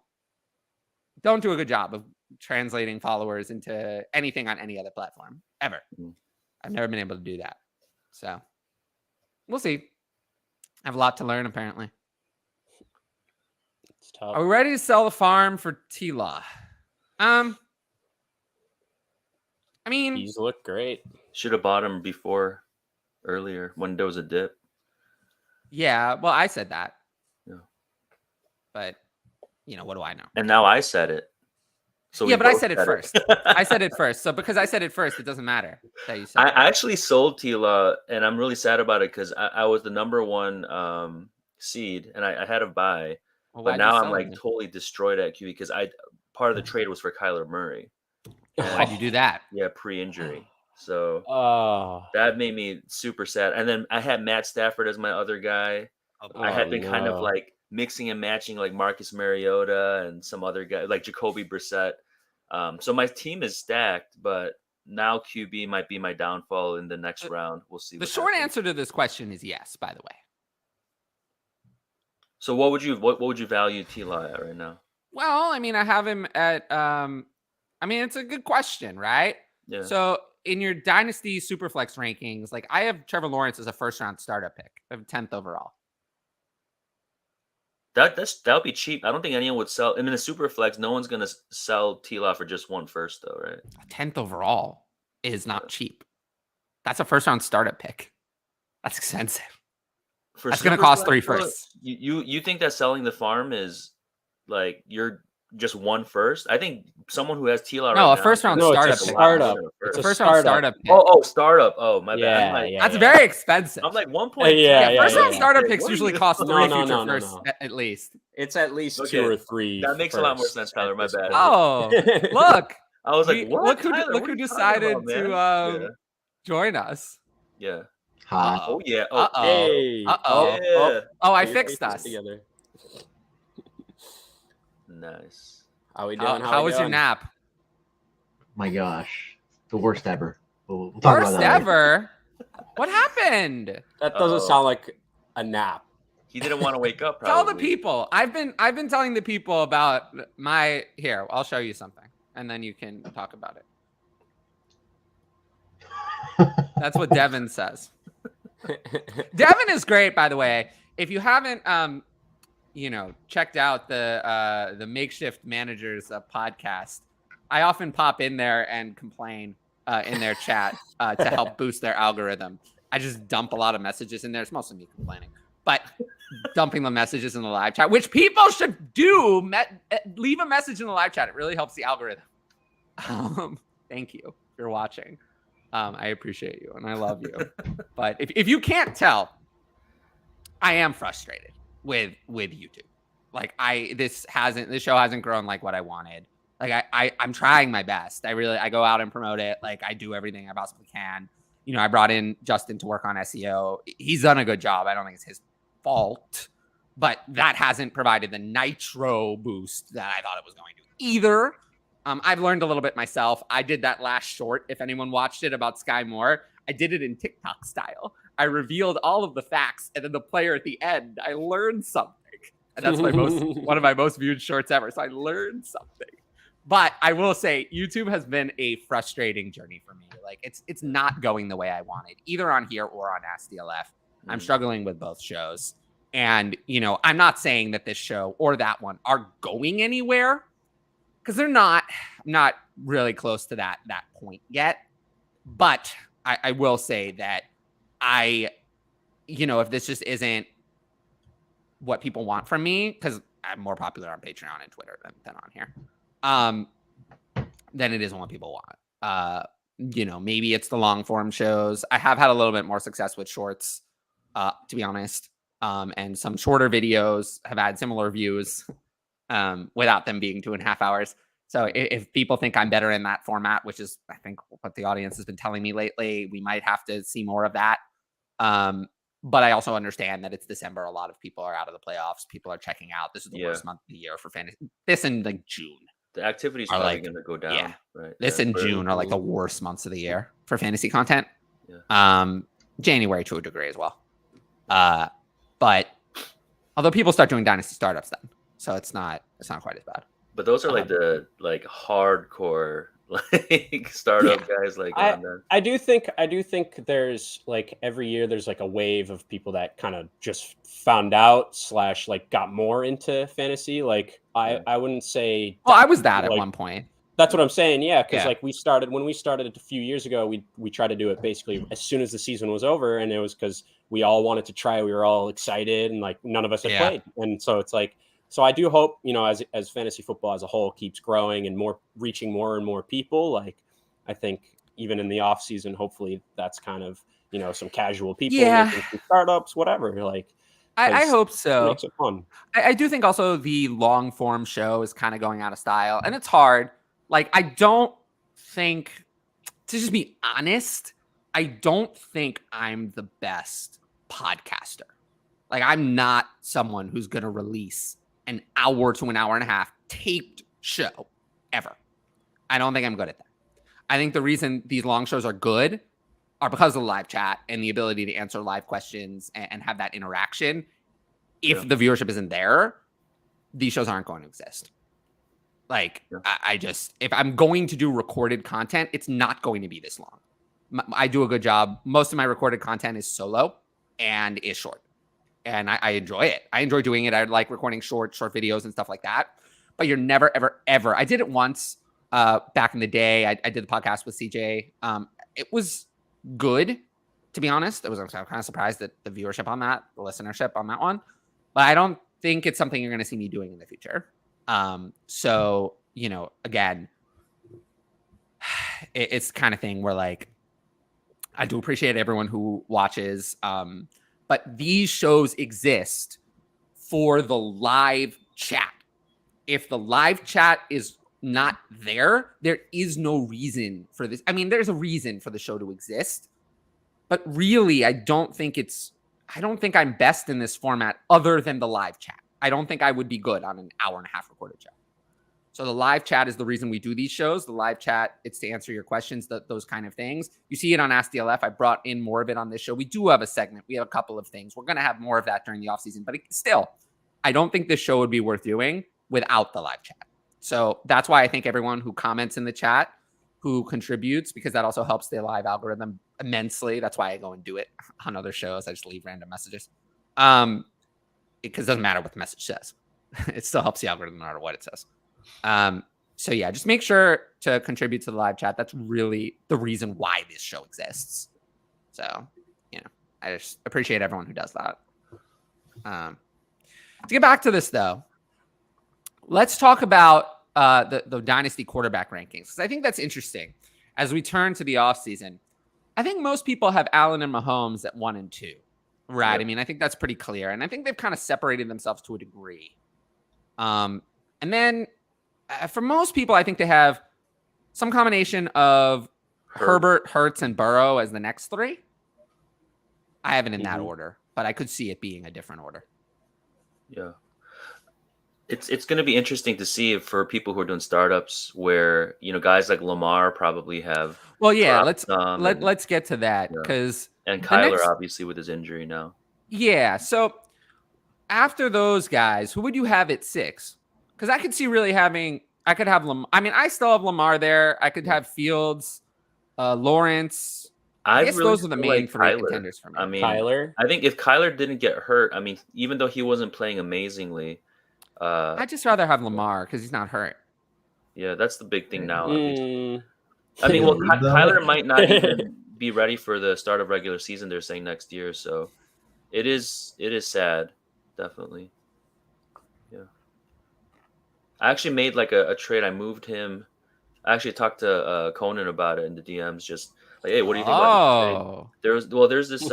do a good job of translating followers into anything on any other platform ever. I've never been able to do that. So we'll see. I have a lot to learn, apparently. It's tough. Are we ready to sell the farm for T-Law? I mean, He's looked great. Should have bought him earlier when there was a dip. Yeah, well, I said that. Yeah. But, what do I know? And now I said it. So yeah, but I said it first. I said it first. So because I said it first, it doesn't matter that you said it. I actually sold Tila, and I'm really sad about it because I was the number one seed, and I had a buy. Well, but now I'm like totally destroyed at QB because part of the trade was for Kyler Murray. Why'd you do that? Yeah, pre-injury. So that made me super sad. And then I had Matt Stafford as my other guy. I had been kind of like mixing and matching like Marcus Mariota and some other guy like Jacoby Brissett. So my team is stacked, but now QB might be my downfall in the next round. We'll see. The short answer to this question is yes, by the way. So what would you value T-Law at right now? Well, I mean, I have him at it's a good question, right? Yeah. So in your Dynasty Superflex rankings, like I have Trevor Lawrence as a first-round startup pick. I have 10th overall. That'll be cheap. I don't think anyone would sell. I mean, the Superflex, no one's gonna sell T-Law for just one first, though, right? 10th overall is not cheap. That's a first-round startup pick. That's expensive. That's going to cost 3 firsts. You think that selling the farm is like you're just one first? I think someone who has T-Law a first-round startup pick. It's a first-round startup pick. Oh, startup. Oh, my bad. That's very expensive. I'm like 1. First-round startup picks usually cost 3 future firsts at least. It's at least 2 or 3. That makes a lot more sense, Tyler. My bad. Oh, look. I was like, what? Look who decided to join us. Yeah. Hi. Oh yeah. Hey. Oh, I fixed us. Together. Nice. How we doing? How was your nap? My gosh, the worst ever. We'll talk worst about that ever. What happened? That doesn't sound like a nap. He didn't want to wake up. Probably. Tell the people. I've been telling the people about my. Here, I'll show you something, and then you can talk about it. That's what Devin says. Devin is great, by the way. If you haven't, checked out the Makeshift Managers podcast, I often pop in there and complain in their chat to help boost their algorithm. I just dump a lot of messages in there. It's mostly me complaining, but dumping the messages in the live chat, which people should do. Leave a message in the live chat. It really helps the algorithm. Thank you if you're watching. I appreciate you and I love you. But if you can't tell, I am frustrated with YouTube. Like this show hasn't grown like what I wanted. Like I'm trying my best. I go out and promote it. Like I do everything I possibly can. I brought in Justin to work on SEO. He's done a good job. I don't think it's his fault, but that hasn't provided the nitro boost that I thought it was going to either. I've learned a little bit myself. I did that last short. If anyone watched it about Sky Moore, I did it in TikTok style. I revealed all of the facts, and then the player at the end, I learned something. And that's one of my most viewed shorts ever. So I learned something. But I will say, YouTube has been a frustrating journey for me. Like it's not going the way I wanted, either on here or on AskDLF. I'm struggling with both shows. And, I'm not saying that this show or that one are going anywhere. Because they're not really close to that point yet. But I will say that if this just isn't what people want from me, because I'm more popular on Patreon and Twitter than on here, then it isn't what people want. maybe it's the long form shows. I have had a little bit more success with shorts, to be honest. And some shorter videos have had similar views without them being 2.5 hours. So if people think I'm better in that format, which is, I think, what the audience has been telling me lately, we might have to see more of that. But I also understand that it's December. A lot of people are out of the playoffs. People are checking out. This is the worst month of the year for fantasy. This in like June. The activity is probably going to go down. Yeah. Right. This and June are like the worst months of the year for fantasy content. Yeah. January to a degree as well. But although people start doing Dynasty startups then, so it's not quite as bad. But those are like the hardcore startup guys I do think there's like every year there's like a wave of people that kind of just found out / like got more into fantasy. Like I wouldn't say I was that at one point. That's what I'm saying. Yeah, because like when we started it a few years ago, we tried to do it basically as soon as the season was over, and it was because we all wanted to try. We were all excited, and like none of us had played, and so it's like. So I do hope, as fantasy football as a whole keeps growing and reaching more and more people, like I think even in the off season, hopefully that's kind of, some casual people making some startups, whatever. Like I hope so. It makes it fun. I do think also the long form show is kind of going out of style, and it's hard. Like, I don't think, to just be honest, I don't think I'm the best podcaster. Like, I'm not someone who's going to release an hour to an hour and a half taped show ever. I don't think I'm good at that. I think the reason these long shows are good are because of the live chat and the ability to answer live questions and have that interaction. If the viewership isn't there, these shows aren't going to exist. Like, if I'm going to do recorded content, it's not going to be this long. I do a good job. Most of my recorded content is solo and is short. And I enjoy it. I enjoy doing it. I like recording short videos and stuff like that. But you're never, ever, ever. I did it once back in the day. I did the podcast with CJ. It was good, to be honest. I was kind of surprised at the viewership on that, the listenership on that one. But I don't think it's something you're going to see me doing in the future. So, again, it's the kind of thing where, like, I do appreciate everyone who watches. But these shows exist for the live chat. If the live chat is not there, there is no reason for this. I mean, there's a reason for the show to exist. But really, I don't think I'm best in this format other than the live chat. I don't think I would be good on an hour and a half recorded show. So the live chat is the reason we do these shows. The live chat, it's to answer your questions, those kind of things. You see it on Ask DLF. I brought in more of it on this show. We do have a segment. We have a couple of things. We're going to have more of that during the offseason. But still, I don't think this show would be worth doing without the live chat. So that's why I think everyone who comments in the chat, who contributes, because that also helps the live algorithm immensely. That's why I go and do it on other shows. I just leave random messages. Because it doesn't matter what the message says. It still helps the algorithm no matter what it says. So yeah, just make sure to contribute to the live chat. That's really the reason why this show exists. So, I just appreciate everyone who does that. To get back to this though, let's talk about the Dynasty quarterback rankings, because I think that's interesting as we turn to the offseason. I think most people have Allen and Mahomes at 1 and 2, right? Yep. I mean, I think that's pretty clear, and I think they've kind of separated themselves to a degree. And then for most people, I think they have some combination of Herbert, Hurts, and Burrow as the next 3. I have it in that order, but I could see it being a different order. Yeah. It's going to be interesting to see if for people who are doing startups where, guys like Lamar probably have. Well, yeah, let's get to that because. And Kyler, obviously, with his injury now. Yeah. So after those guys, who would you have at 6? Because I could see really I could have Lamar. I mean, I still have Lamar there. I could have Fields, Lawrence. I guess those are the main 3 contenders for me. I mean, Kyler. I think if Kyler didn't get hurt, I mean, even though he wasn't playing amazingly, I'd just rather have Lamar because he's not hurt. Yeah, that's the big thing now. I mean, well, Kyler might not even be ready for the start of regular season. They're saying next year, so it is sad, definitely. Yeah, I actually made like a trade. I moved him I actually talked to Conan about it in the DMs. Just like, hey, what do you think about this trade? Oh, There's this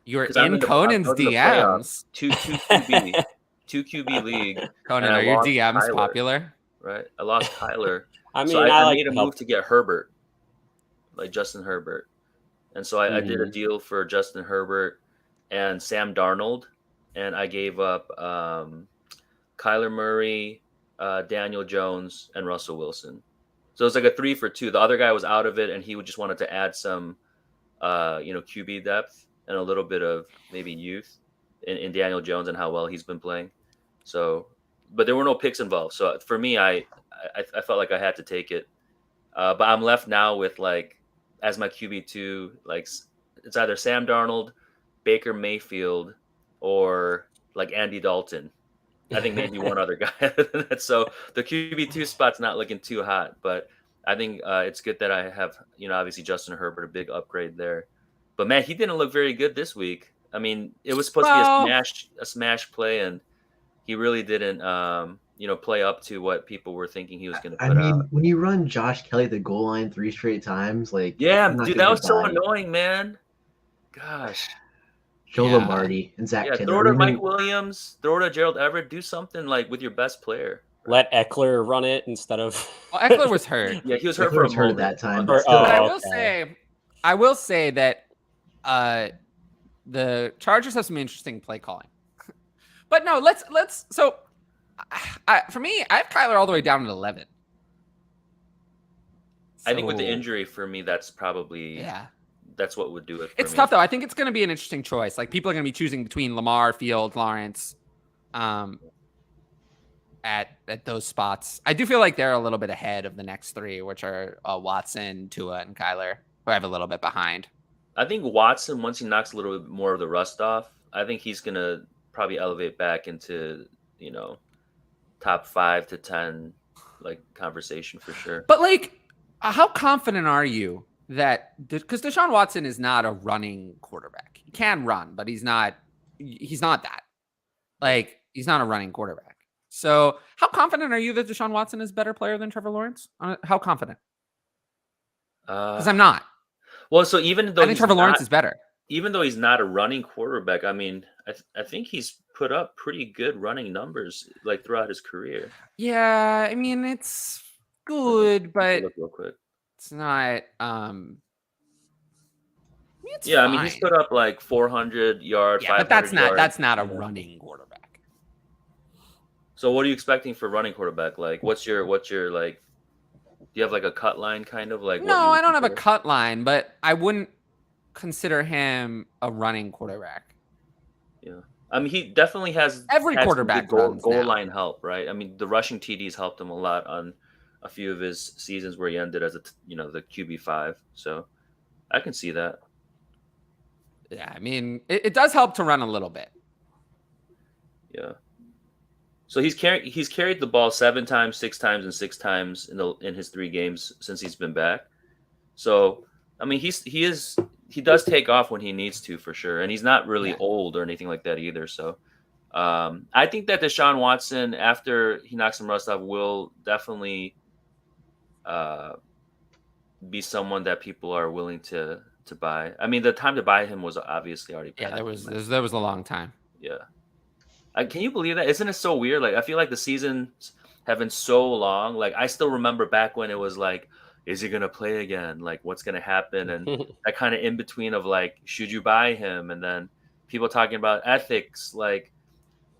you're because in I Conan's was in the playoffs, DMs. two QB league, and Conan, I are your lost DMs Kyler. popular? Right, I lost Kyler, I so mean, I I like made a to move help. to get Herbert, like Justin Herbert, and so I did a Mhm. deal for Justin Herbert and Sam Darnold, and I gave up Kyler Murray, Daniel Jones, and Russell Wilson. So it's like a 3 for 2. The other guy was out of it, and he would just wanted to add some, QB depth and a little bit of maybe youth in Daniel Jones and how well he's been playing. So, but there were no picks involved. So for me, I felt like I had to take it. But I'm left now with like as my QB2, like it's either Sam Darnold, Baker Mayfield, or like Andy Dalton. I think maybe one other guy. So the QB2 spot's not looking too hot, but I think it's good that I have, obviously Justin Herbert, a big upgrade there. But man, he didn't look very good this week. I mean, it was supposed to be Well, a smash play, and he really didn't, play up to what people were thinking he was going to I put out. mean, when you run Josh Kelly the goal line 3 straight times, like Yeah, I'm not dude, gonna that get was so by. annoying, man. Gosh. Joe Yeah. Lombardi and Zach Yeah, Taylor. throw it to Mike Williams, throw it to Gerald Everett, do something like with your best player. Let Eckler run it instead of. Well, Eckler was hurt. Yeah, he was hurt Eckler for a was hurt at moment. that time, Or- but still. But I oh, will okay. say that the Chargers have some interesting play calling. But no, let's so for me, I have Kyler all the way down at 11. I think with the So, injury for me, that's probably that's what would do it. It's me. tough though. I think it's going to be an interesting choice. Like people are going to be choosing between Lamar, Fields, Lawrence, at those spots. I do feel like they're a little bit ahead of the next three, which are Watson, Tua, and Kyler, who I have a little bit behind. I think Watson, once he knocks a little bit more of the rust off, I think he's gonna probably elevate back into top 5 to 10 like conversation for sure. But like, how confident are you that because Deshaun Watson is not a running quarterback? He can run, but he's not that. Like, he's not a running quarterback. So how confident are you that Deshaun Watson is a better player than Trevor Lawrence? How confident? Because I'm not. Well, so even though I think Trevor Lawrence is better. Even though he's not a running quarterback, I mean, I think he's put up pretty good running numbers like throughout his career. Yeah, I mean, it's good, but look real quick. It's not. It's yeah, fine. I mean, he's put up like 400 yards. Yeah, but that's not a running quarterback. So, what are you expecting for running quarterback? Like, what's your like? Do you have like a cut line kind of like? No, I don't have a cut line, but I wouldn't consider him a running quarterback. Yeah, I mean, he definitely has every quarterback goal line help, right? I mean, the rushing TDs helped him a lot on a few of his seasons where he ended as the QB5. So I can see that. Yeah, I mean, it does help to run a little bit. Yeah. So he's carried the ball 7 times, 6 times, and 6 times in his 3 games since he's been back. So I mean, he does take off when he needs to for sure, and he's not really old or anything like that either. So I think that Deshaun Watson, after he knocks some rust off, will definitely be someone that people are willing to buy. I mean, the time to buy him was obviously already passed. Yeah, there was a long time. Yeah. Can you believe that? Isn't it so weird? Like, I feel like the seasons have been so long. Like, I still remember back when it was like, is he going to play again? Like, what's going to happen? And that kind of in between of like, should you buy him? And then people talking about ethics, like,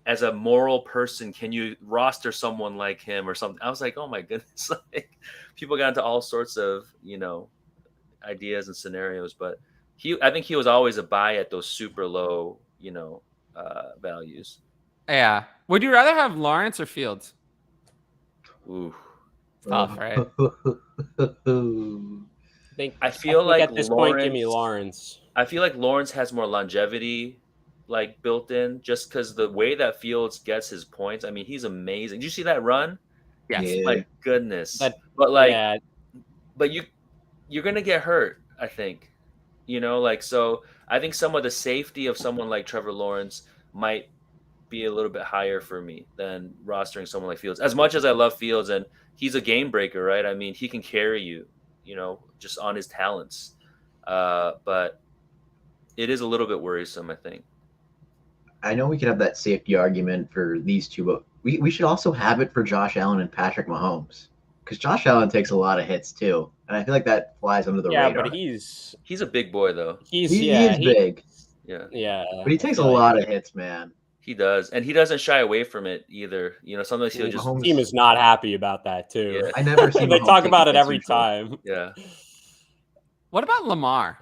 as a moral person, can you roster someone like him or something? I was like, oh my goodness. Like, people got into all sorts of, ideas and scenarios. But I think he was always a buy at those super low, values. Yeah. Would you rather have Lawrence or Fields? Ooh. It's tough, right? I feel like at this point, give me Lawrence. I feel like Lawrence has more longevity, like built in, just because the way that Fields gets his points. I mean, he's amazing. Did you see that run? Yes. Yeah. My goodness. But you're gonna get hurt. I think, so I think some of the safety of someone like Trevor Lawrence might be a little bit higher for me than rostering someone like Fields. As much as I love Fields, and he's a game breaker, right? I mean, he can carry you, just on his talents. But it is a little bit worrisome, I think. I know we could have that safety argument for these two, but we should also have it for Josh Allen and Patrick Mahomes, because Josh Allen takes a lot of hits too, and I feel like that flies under the radar. Yeah, but he's a big boy though. He is big. Yeah. But he takes a lot of hits, man. He does, and he doesn't shy away from it either. Sometimes he'll just. Mahomes' team is not happy about that too. Yeah. I never seen. They talk about it every time. Yeah. What about Lamar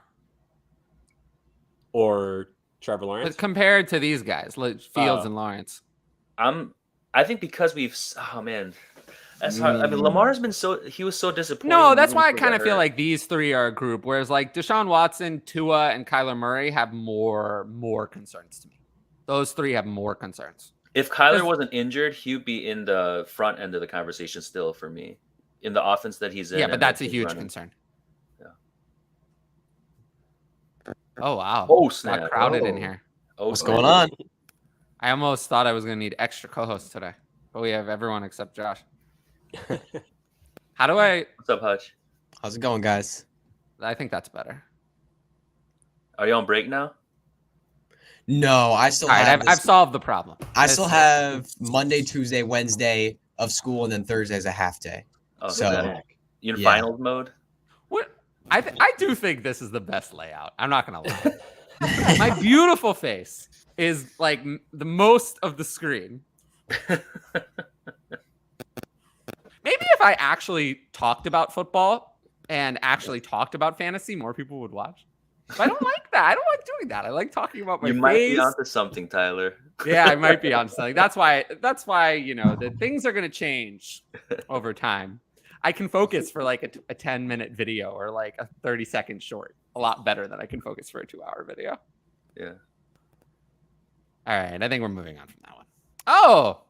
or Trevor Lawrence compared to these guys, like Fields and Lawrence? I think because that's hard. I mean, Lamar's been he was so disappointing. No, that's why I kind of feel like these three are a group, whereas like Deshaun Watson, Tua, and Kyler Murray have more concerns to me. Those three have more concerns. If Kyler wasn't injured, he'd be in the front end of the conversation still for me, in the offense that he's in. Yeah, but that's a huge concern. Yeah. Oh wow! Oh snap! Got crowded in here. Oh, what's going on? I almost thought I was going to need extra co-hosts today, but we have everyone except Josh. How do I? What's up, Hutch? How's it going, guys? I think that's better. Are you on break now? No, I still have. I've solved the problem. I still have Monday, Tuesday, Wednesday of school, and then Thursday is a half day. Oh, so you in finals mode? What? I do think this is the best layout. I'm not gonna lie. My beautiful face is like the most of the screen. Maybe if I actually talked about football and actually talked about fantasy, more people would watch. But I don't like that. I don't like doing that. I like talking about my face. You might be onto something, Tyler. Yeah, I might be onto something. That's why the things are going to change over time. I can focus for like a 10-minute video or like a 30-second short a lot better than I can focus for a 2-hour video. Yeah. All right. I think we're moving on from that one. Oh,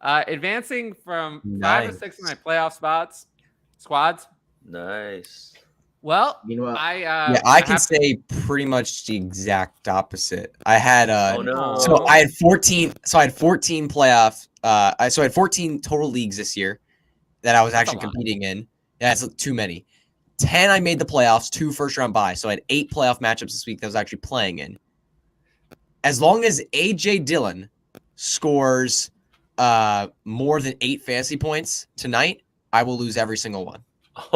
advancing from 5 to 6 of my playoff squads. Nice. Well, I can say pretty much the exact opposite. I had so I had 14 playoff so I had 14 total leagues this year that I was actually competing in. Yeah, that's too many. 10 I made the playoffs, 2 first round bye. So I had 8 playoff matchups this week that I was actually playing in. As long as AJ Dillon scores more than 8 fantasy points tonight, I will lose every single one.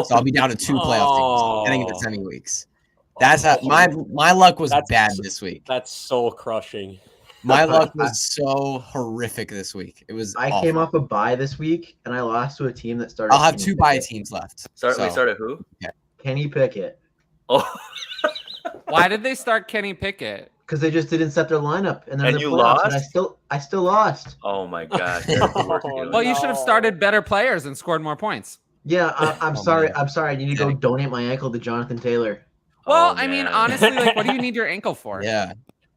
So I'll be down to 2 playoff teams getting into semi weeks. That's how my luck was bad this week. That's soul crushing. My luck was so horrific this week. It was. I came off a bye this week and I lost to a team that started. I'll have 2 bye teams left. We started who? Yeah. Kenny Pickett. Oh. Why did they start Kenny Pickett? Because they just didn't set their lineup, and then you lost. And I still lost. Oh my god! Well, you should have started better players and scored more points. Yeah, I'm sorry. I'm sorry. I need to go donate my ankle to Jonathan Taylor. Well, I mean, honestly, like, what do you need your ankle for? Yeah.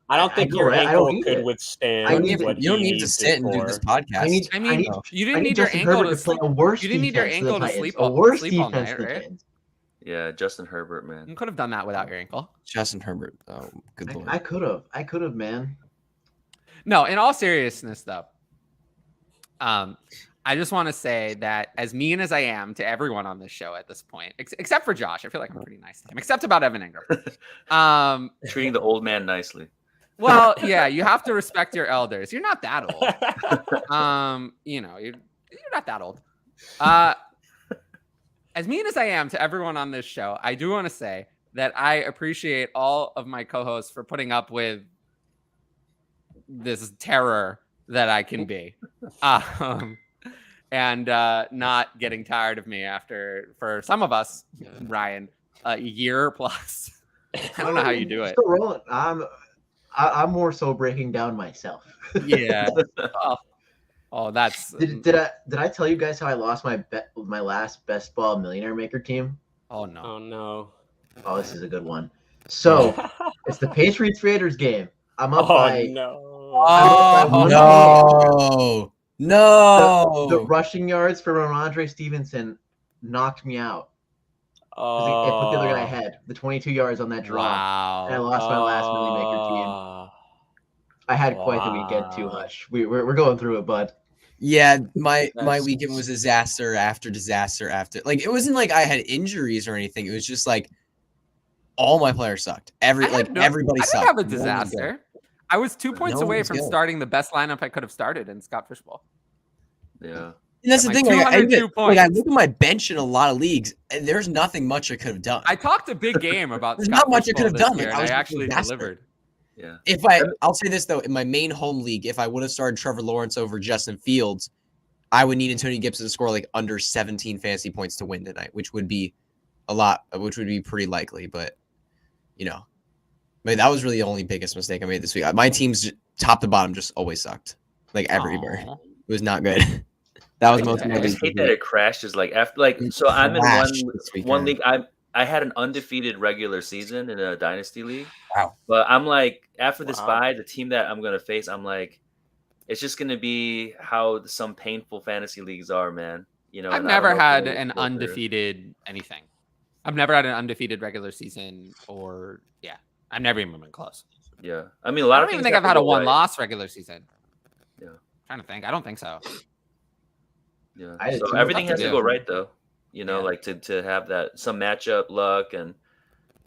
I don't think your ankle could withstand. You don't need to sit and do this podcast. I mean, you didn't need your ankle to sleep. You didn't need your ankle to sleep all night, right? Yeah, Justin Herbert, man. You could have done that without your ankle. Justin Herbert. Oh, good lord. I could have, man. No, in all seriousness, though, I just want to say that as mean as I am to everyone on this show at this point, except for Josh, I feel like I'm pretty nice to him, except about Evan Ingram. Treating the old man nicely. Well, yeah, you have to respect your elders. You're not that old. You're not that old. As mean as I am to everyone on this show, I do want to say that I appreciate all of my co-hosts for putting up with this terror that I can be. And not getting tired of me after, for some of us, Ryan, a year plus. I don't know how you do it. Still rolling. I'm more so breaking down myself. Yeah. That's. Did I tell you guys how I lost my last Best Ball Millionaire Maker team? Oh no. Oh no. Oh, this is a good one. So it's the Patriots Raiders game. I'm up by. No. The rushing yards for Ramondre Stevenson knocked me out. It put the other guy ahead. The 22 yards on that draw. Wow. And I lost my last Millie Maker team. I had quite the weekend too, Hutch. We're going through it, bud. Yeah, my weekend was disaster after disaster after. Like, it wasn't like I had injuries or anything. It was just like all my players sucked. Everybody I sucked. didn't have a disaster. I was 2 points away from good. starting the best lineup I could have started in Scott Fishbowl. Yeah. And that's the thing. 202 points. I look at my bench in a lot of leagues, and there's nothing much I could have done. I talked a big game about There's Scott not much I Fishbowl could have done. this year, Like, and I actually disaster. delivered. Yeah. I'll say this though, in my main home league, if I would have started Trevor Lawrence over Justin Fields, I would need Antonio Gibson to score like under 17 fantasy points to win tonight, which would be pretty likely. But that was really the only biggest mistake I made this week. My team's top to bottom just always sucked, like everywhere. Aww. It was not good. That was most of my I just hate that it crashes so I'm in one league. I had an undefeated regular season in a dynasty league. Wow. But I'm like, after this bye, the team that I'm gonna face, I'm like, it's just gonna be how some painful fantasy leagues are, man. I've never had an undefeated anything. I've never had an undefeated regular season, I've never even been close. Yeah, I mean, I don't even think I've had a one-loss regular season. Yeah, I'm trying to think. I don't think so. Yeah, so everything has to go right though. Like to have that some matchup luck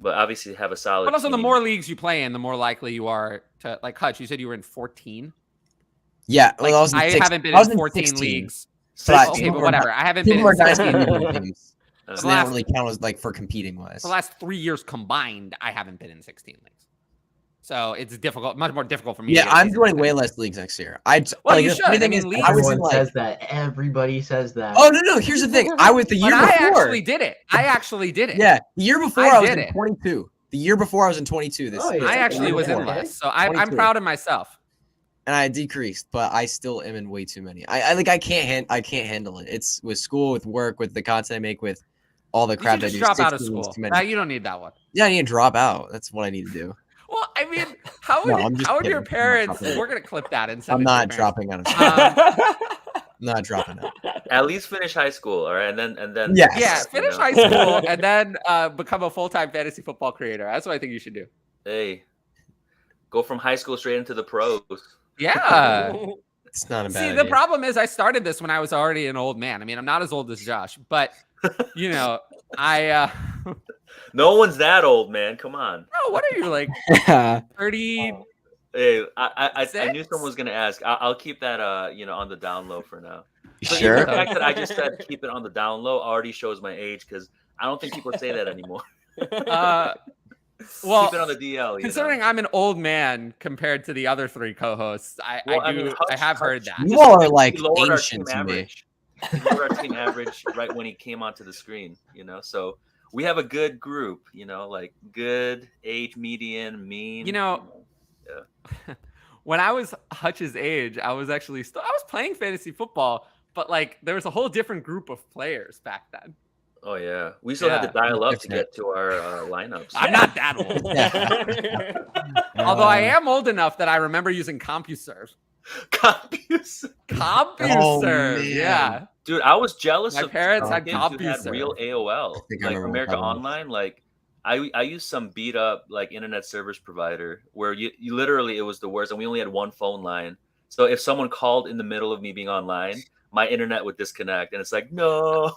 but obviously have a solid. But also, team. the more leagues you play in, the more likely you are to like Hutch. You said you were in 14. Yeah, well, I haven't been in 14 leagues. Okay, but whatever. I haven't been in 16 leagues. So they don't really count as like for competing wise. For the last 3 years combined, I haven't been in 16 leagues. So it's difficult, much more difficult for me. Yeah, I'm doing way less leagues next year. You should. Everyone says that. Everybody says that. Oh no! Here's the thing. I actually did it. I actually did it. Yeah, the year before I was in 22. The year before I was in 22. I actually was in less, so I'm proud of myself. And I decreased, but I still am in way too many. I can't handle it. It's with school, with work, with the content I make, with all the crap that I do. Drop out of school. You don't need that one. Yeah, I need to drop out. That's what I need to do. Well, I mean, how would your parents? We're gonna clip that and send I'm not dropping out of school. I'm not dropping out. At least finish high school, all right, and then yes. Finish high school and then become a full-time fantasy football creator. That's what I think you should do. Hey, go from high school straight into the pros. Yeah. It's not a bad idea. The problem is I started this when I was already an old man. I mean, I'm not as old as Josh, but I no one's that old, man. Come on. No, what are you, like 30? Hey, I knew someone was gonna ask. I'll keep that on the down low for now. So sure. The fact that I just said keep it on the down low already shows my age, because I don't think people say that anymore. Well, keep it on the DL. Considering I'm an old man compared to the other three co-hosts, I have heard that. You all are like ancient to me. He lowered our team average right when he came onto the screen. So we have a good group. Like good age median, mean. Yeah. When I was Hutch's age, I was playing fantasy football, but like there was a whole different group of players back then. Oh yeah, we still had to dial up to get to our lineups. I'm not that old. Although I am old enough that I remember using CompuServe. CompuServe, yeah. Dude, I was jealous. My parents had CompuServe. Had real AOL, like America Online. Like I used some beat up like internet service provider where you literally, it was the worst, and we only had one phone line. So if someone called in the middle of me being online, my internet would disconnect, and it's like, no.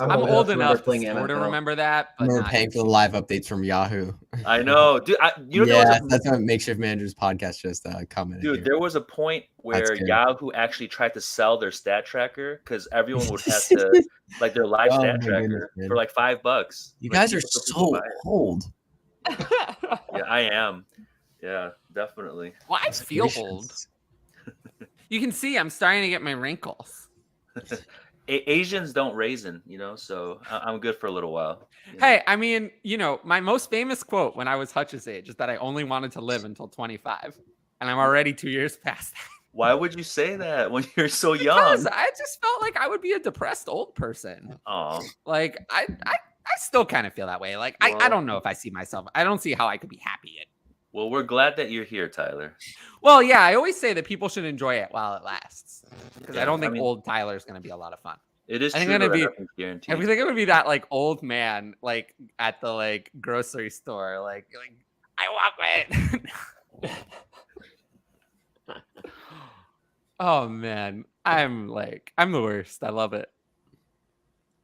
I'm old enough to sort of remember that. But we're paying for the live updates from Yahoo. I know, dude. That's what Makeshift Manager's podcast just commented. Dude, there was a point where Yahoo actually tried to sell their stat tracker because everyone would have to like their live stat tracker for like $5. You guys are so old. Yeah, I am. Yeah, definitely. Well, I feel old. You can see I'm starting to get my wrinkles. Asians don't raisin, so I'm good for a little while. Hey, I mean, my most famous quote when I was Hutch's age is that I only wanted to live until 25, and I'm already 2 years past that. Why would you say that when you're so young? Because I just felt like I would be a depressed old person. Oh, like I still kind of feel that way. Like I don't know if I see myself. I don't see how I could be happy yet. Well, we're glad that you're here, Tyler. Well, yeah, I always say that people should enjoy it while it lasts, because I don't think old Tyler is going to be a lot of fun. It is. I think true. I think it would be that like old man, like at the like grocery store, like I want it. Oh man, I'm the worst. I love it.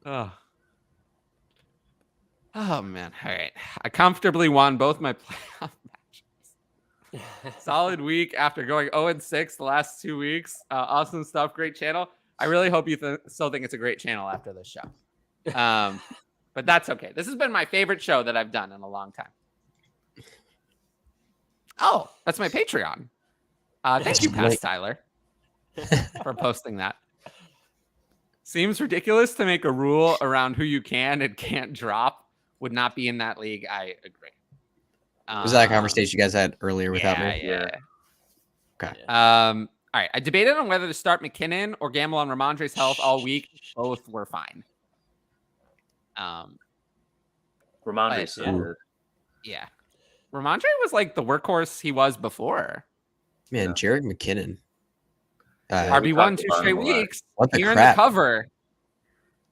Oh man. All right, I comfortably won both my playoff matches. Solid week after going 0-6 the last 2 weeks. Awesome stuff. Great channel. I really hope you still think it's a great channel after this show. But that's okay. This has been my favorite show that I've done in a long time. Oh, that's my Patreon. Thank you, Past Tyler, for posting that. Seems ridiculous to make a rule around who you can and can't drop. Would not be in that league. I agree. Was that a conversation you guys had earlier without me? Yeah. Okay. All right. I debated on whether to start McKinnon or gamble on Ramondre's health all week. Both were fine. Ramondre's so good. Yeah. Ramondre was like the workhorse he was before. Man, Jared McKinnon. RB1 2 straight weeks. What the You're crap? in the cover.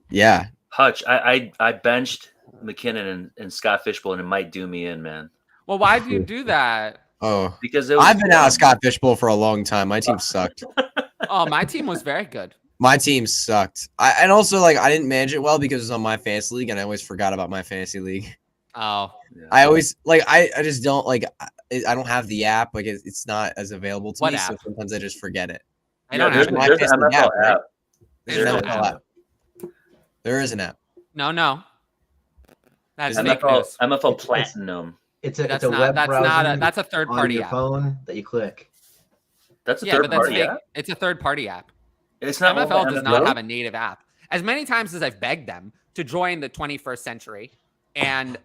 Yeah. Hutch, I benched McKinnon and Scott Fishbowl, and it might do me in, man. Well, why do you do that? Oh, because I've been out of Scott Fishbowl for a long time. My team sucked. Oh, my team was very good. My team sucked. And also, like, I didn't manage it well because it was on my fantasy league, and I always forgot about my fantasy league. Oh, yeah. I always I just don't I don't have the app. Like, it's not as available to me. App? So sometimes I just forget it. I don't have there's an MFL app. There's no app. There is an app. No. That's MFL, fake news. MFL Platinum. It's a That's web not. browser That's a third on party your app. phone that you click. That's a Yeah, third but that's party fake. app. It's a third party app. It's not MFL does not MFL? have a native app. As many times as I've begged them to join the 21st century and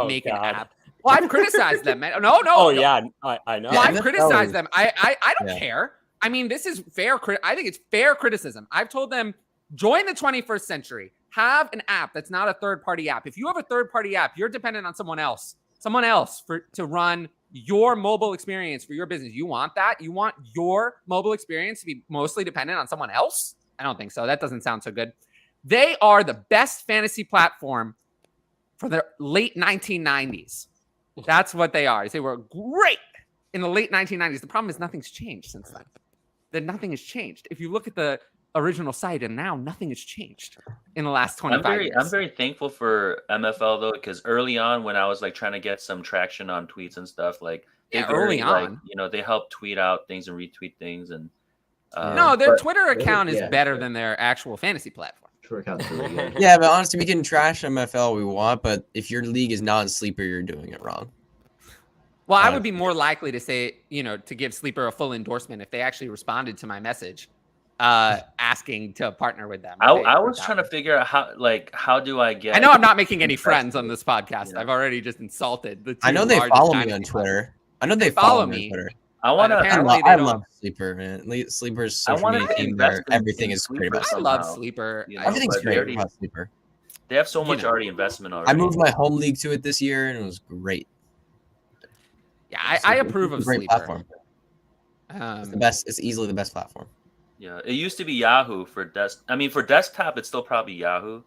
make an app. Well, I've criticized them, man. No. Oh yeah, I know. Well, I've criticized them. I don't Yeah. care. I mean, this is fair. I think it's fair criticism. I've told them, join the 21st century. Have an app that's not a third-party app. If you have a third-party app, you're dependent on someone else to run your mobile experience for your business. You want that? You want your mobile experience to be mostly dependent on someone else? I don't think so. That doesn't sound so good. They are the best fantasy platform for the late 1990s. That's what they are. They were great in the late 1990s. The problem is nothing's changed since then. Nothing has changed. If you look at the original site and now nothing has changed in the last 25 years. I'm very thankful for MFL though, because early on when I was like trying to get some traction on tweets and stuff, like early on, they help tweet out things and retweet things and no, their Twitter account is better than their actual fantasy platform. Twitter account's really good. Yeah, but honestly, we can trash MFL we want, but if your league is non-sleeper, you're doing it wrong. Well, I would be more likely to say, to give Sleeper a full endorsement if they actually responded to my message asking to partner with them. I was trying to figure out how do I get. I know I'm not making any friends on this podcast. Yeah. I've already just insulted the two. I know they follow me on Twitter. I know they follow me on Twitter. I want to. I love Sleeper, man. Sleeper's social media team where everything is great about. I love Sleeper. Everything's great about Sleeper. They have so much already investment already. I moved my home league to it this year, and it was great. Yeah, I approve of Sleeper. Platform. It's the best. It's easily the best platform. Yeah, it used to be Yahoo for for desktop, it's still probably Yahoo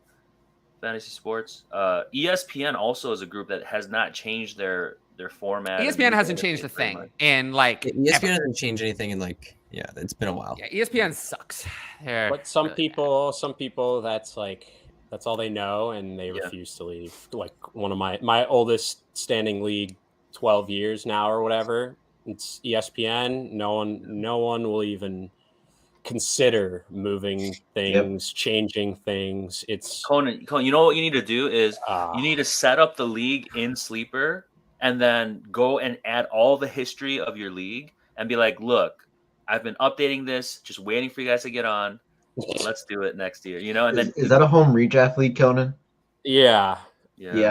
Fantasy Sports. ESPN also is a group that has not changed their format. ESPN hasn't changed a thing, and ESPN hasn't changed anything in it's been a while. Yeah, ESPN sucks. But some people, that's all they know, and they refuse to leave. Like one of my oldest standing league, 12 years now or whatever. It's ESPN. No one will even consider moving things, changing things. It's Conan, you know what you need to do is you need to set up the league in Sleeper and then go and add all the history of your league and be like, look, I've been updating this, just waiting for you guys to get on. Let's do it next year, And then is that a home redraft league, Conan? Yeah,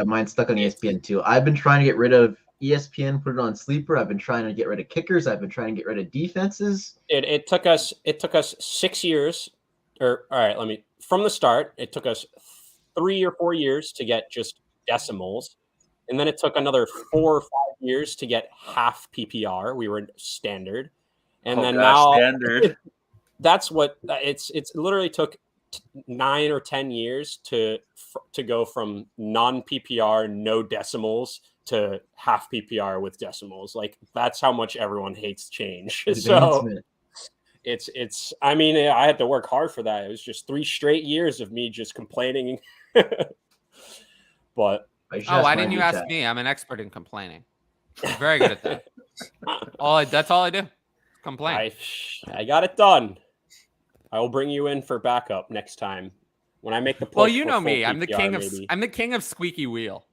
mine's stuck on ESPN too. I've been trying to get rid of ESPN, put it on Sleeper. I've been trying to get rid of kickers. I've been trying to get rid of defenses. It took us 6 years, from the start, it took us 3 or 4 years to get just decimals. And then it took another 4 or 5 years to get half PPR. We were standard. And now standard. That's what it's literally took 9 or 10 years to go from non PPR, no decimals to half PPR with decimals. Like that's how much everyone hates change. So it's I mean, I had to work hard for that. It was just 3 straight years of me just complaining. But why didn't you ask me? I'm an expert in complaining. I'm very good at that. That's all I do. Complain. I got it done. I will bring you in for backup next time when I make the push. Well, you know me. PPR, I'm the king of squeaky wheel.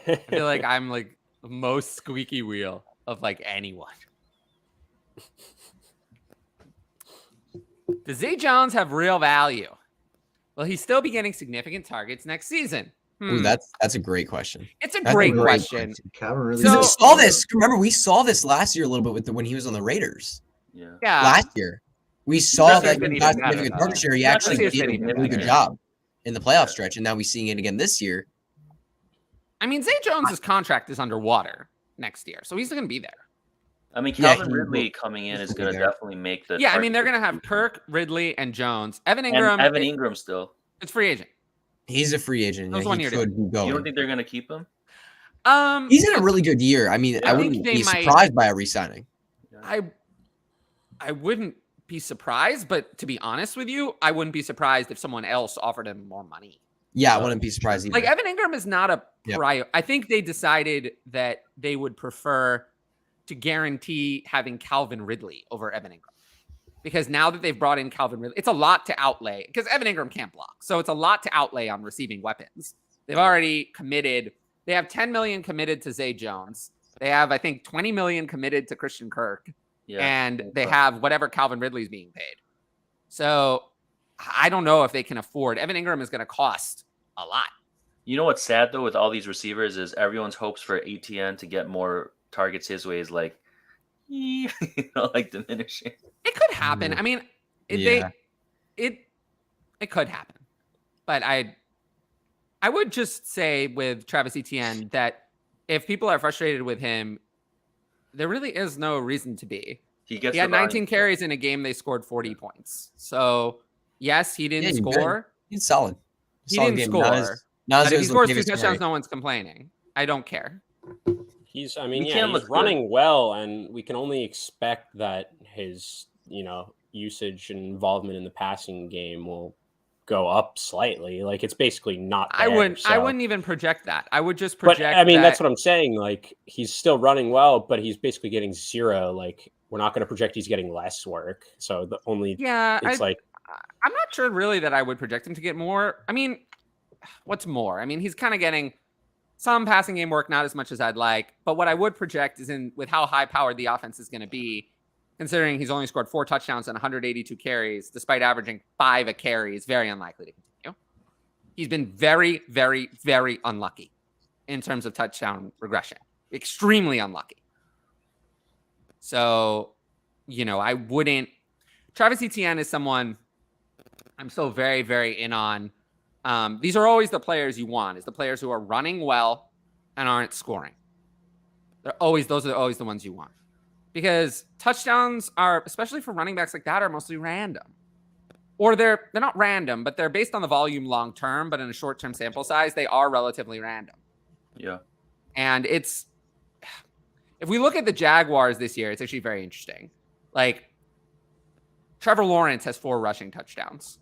I feel like I'm like the most squeaky wheel of like anyone. Does Zay Jones have real value? Will he still be getting significant targets next season? Ooh, that's a great question. It's a great question. Really we saw this. Remember, we saw this last year a little bit with when he was on the Raiders. Yeah. Last year, we saw that he got significant target share. He actually did a really good job in the playoff stretch, and now we're seeing it again this year. I mean, Zay Jones's contract is underwater next year, so he's going to be there. I mean, Calvin Ridley coming in is going to definitely make the. Yeah, I mean, they're going to have Kirk, Ridley, and Jones. Evan Ingram still. It's free agent. He's a free agent. He could be going. You don't think they're going to keep him? He's in a really good year. I mean, I wouldn't be surprised by a re-signing. I wouldn't be surprised, but to be honest with you, I wouldn't be surprised if someone else offered him more money. Yeah, I wouldn't be surprised either. Like Evan Ingram is not a prior. I think they decided that they would prefer to guarantee having Calvin Ridley over Evan Ingram. Because now that they've brought in Calvin Ridley, it's a lot to outlay because Evan Ingram can't block. So it's a lot to outlay on receiving weapons. They've already committed. They have 10 million committed to Zay Jones. They have, I think, 20 million committed to Christian Kirk. And they have whatever Calvin Ridley's being paid. So I don't know if they can afford. Evan Ingram is going to cost a lot. You know what's sad, though, with all these receivers is everyone's hopes for ATN to get more targets his way is like, like diminishing. It could happen. I mean, it could happen. But I would just say with Travis Etienne that if people are frustrated with him, there really is no reason to be. He had 19 carries in a game. They scored 40 points. So, yes, he didn't score. He's solid. He didn't score. But if he scores 2 touchdowns, no one's complaining. I don't care. He's running well, and we can only expect that his, usage and involvement in the passing game will go up slightly. Like it's basically not there, I wouldn't even project that. I would just project that's what I'm saying. Like he's still running well, but he's basically getting 0. Like we're not going to project he's getting less work. So I'm not sure really that I would project him to get more. I mean, what's more? I mean, he's kind of getting some passing game work, not as much as I'd like. But what I would project is with how high powered the offense is going to be, considering he's only scored 4 touchdowns and 182 carries, despite averaging 5 a carry, is very unlikely to continue. He's been very, very, very unlucky in terms of touchdown regression. Extremely unlucky. So, I wouldn't. Travis Etienne is someone I'm still very, very in on. These are always the players you want, is the players who are running well and aren't scoring. Those are always the ones you want. Because touchdowns are, especially for running backs like that, are mostly random. Or they're not random, but they're based on the volume long term, but in a short-term sample size, they are relatively random. Yeah. And if we look at the Jaguars this year, it's actually very interesting. Like, Trevor Lawrence has 4 rushing touchdowns,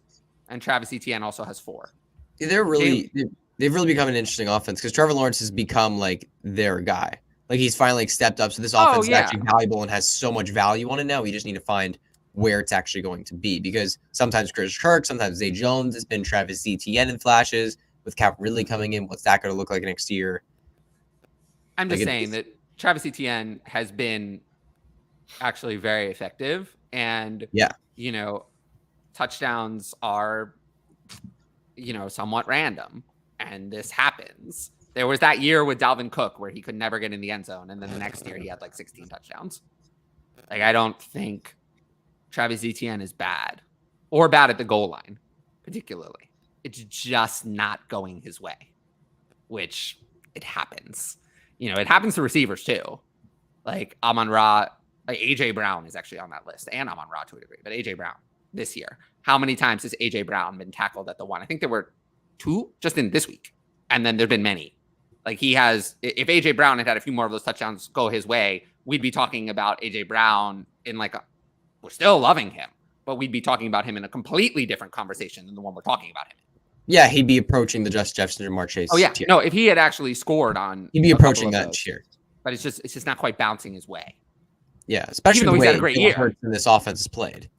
and Travis Etienne also has 4. They've really become an interesting offense because Trevor Lawrence has become like their guy. Like he's finally stepped up. So this offense is actually valuable and has so much value on it now. We just need to find where it's actually going to be because sometimes Chris Kirk, sometimes Zay Jones, it's been Travis Etienne in flashes with Calvin Ridley coming in. What's that going to look like next year? I'm just saying that Travis Etienne has been actually very effective and, touchdowns are, somewhat random and this happens. There was that year with Dalvin Cook where he could never get in the end zone. And then the next year he had like 16 touchdowns. Like, I don't think Travis Etienne is bad or bad at the goal line, particularly. It's just not going his way, which it happens. It happens to receivers too. Like Amon-Ra, like AJ Brown is actually on that list and Amon-Ra to a degree, but AJ Brown this year. How many times has AJ Brown been tackled at the 1? I think there were 2 just in this week. And then there've been many Like if AJ Brown had a few more of those touchdowns go his way, we'd be talking about AJ Brown in we're still loving him, but we'd be talking about him in a completely different conversation than the one we're talking about him in. Yeah, he'd be approaching the Justin Jefferson and Jamar Chase. Oh yeah, tier. no, if he had actually scored on, he'd be approaching that tier. But it's just not quite bouncing his way. Yeah, especially though the he's way had a great year. Hurts in this offense is played.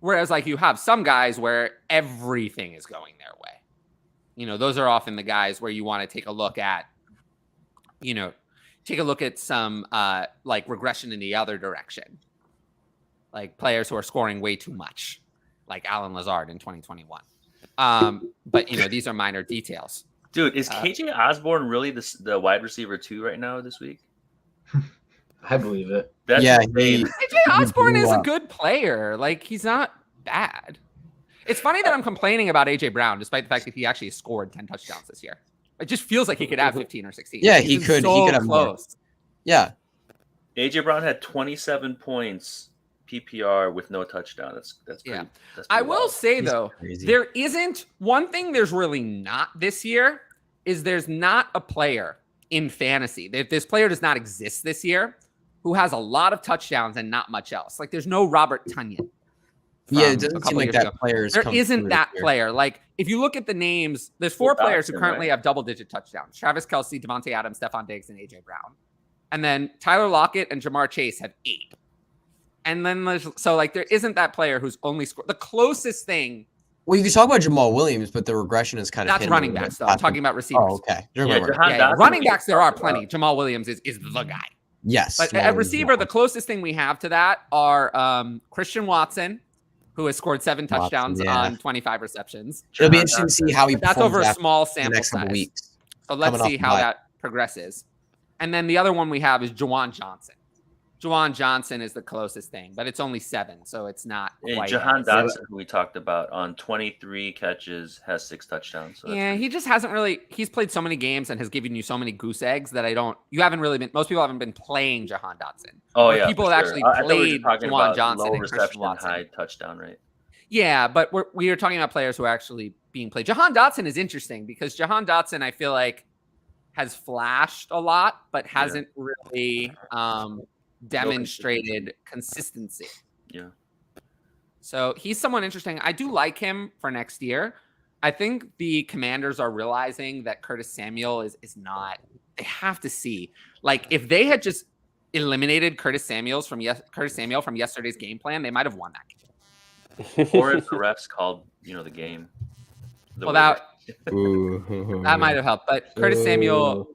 Whereas you have some guys where everything is going their way. Those are often the guys where you want to take a look at, some regression in the other direction. Like players who are scoring way too much, like Alan Lazard in 2021. But these are minor details. Dude, is KJ Osborne really the wide receiver 2 right now this week? I believe it. That's KJ Osborne is a good player. Like, he's not bad. It's funny that I'm complaining about AJ Brown, despite the fact that he actually scored 10 touchdowns this year. It just feels like he could have 15 or 16. Yeah, he could have close. More. Yeah. AJ Brown had 27 points PPR with no touchdown. That's pretty, that's I will say He's though, crazy. there isn't one thing there's really not this year is there's not a player in fantasy. This player does not exist this year who has a lot of touchdowns and not much else. Like there's no Robert Tonyan. Yeah, it doesn't seem like that player is. There isn't that player. Like if you look at the names, there's 4 players who currently have double-digit touchdowns: Travis Kelce, Devontae Adams, Stephon Diggs, and AJ Brown. And then Tyler Lockett and Jamar Chase have 8. And then there isn't that player who's only scored. The closest thing. Well, you can talk about Jamal Williams, but the regression is kind of. That's running backs, though. I'm talking about receivers. Oh, okay. Running backs, there are plenty. Jamal Williams is the guy. Yes. But at receiver, the closest thing we have to that are Christian Watson, who has scored 7 touchdowns on 25 receptions. It'll be interesting to see how he performs. That's over a small sample next couple size. Weeks. So let's see how that progresses. And then the other one we have is Juwan Johnson. Juwan Johnson is the closest thing, but it's only 7, so it's not quite. Jahan Dotson, who we talked about, on 23 catches, has 6 touchdowns. So he just hasn't really. He's played so many games and has given you so many goose eggs that you haven't really been. Most people haven't been playing Jahan Dotson. Oh yeah, people have actually played Juwan Johnson low and reception, Watson. high touchdown rate. Yeah, but we are talking about players who are actually being played. Jahan Dotson is interesting because Jahan Dotson, I feel like, has flashed a lot, but hasn't really demonstrated consistency. Yeah. So he's someone interesting. I do like him for next year. I think the Commanders are realizing that Curtis Samuel is not. They have to see, like, if they had just eliminated Curtis Samuel from yesterday's game plan, they might have won that game. Or if the refs called, the game. That might have helped. But Curtis Samuel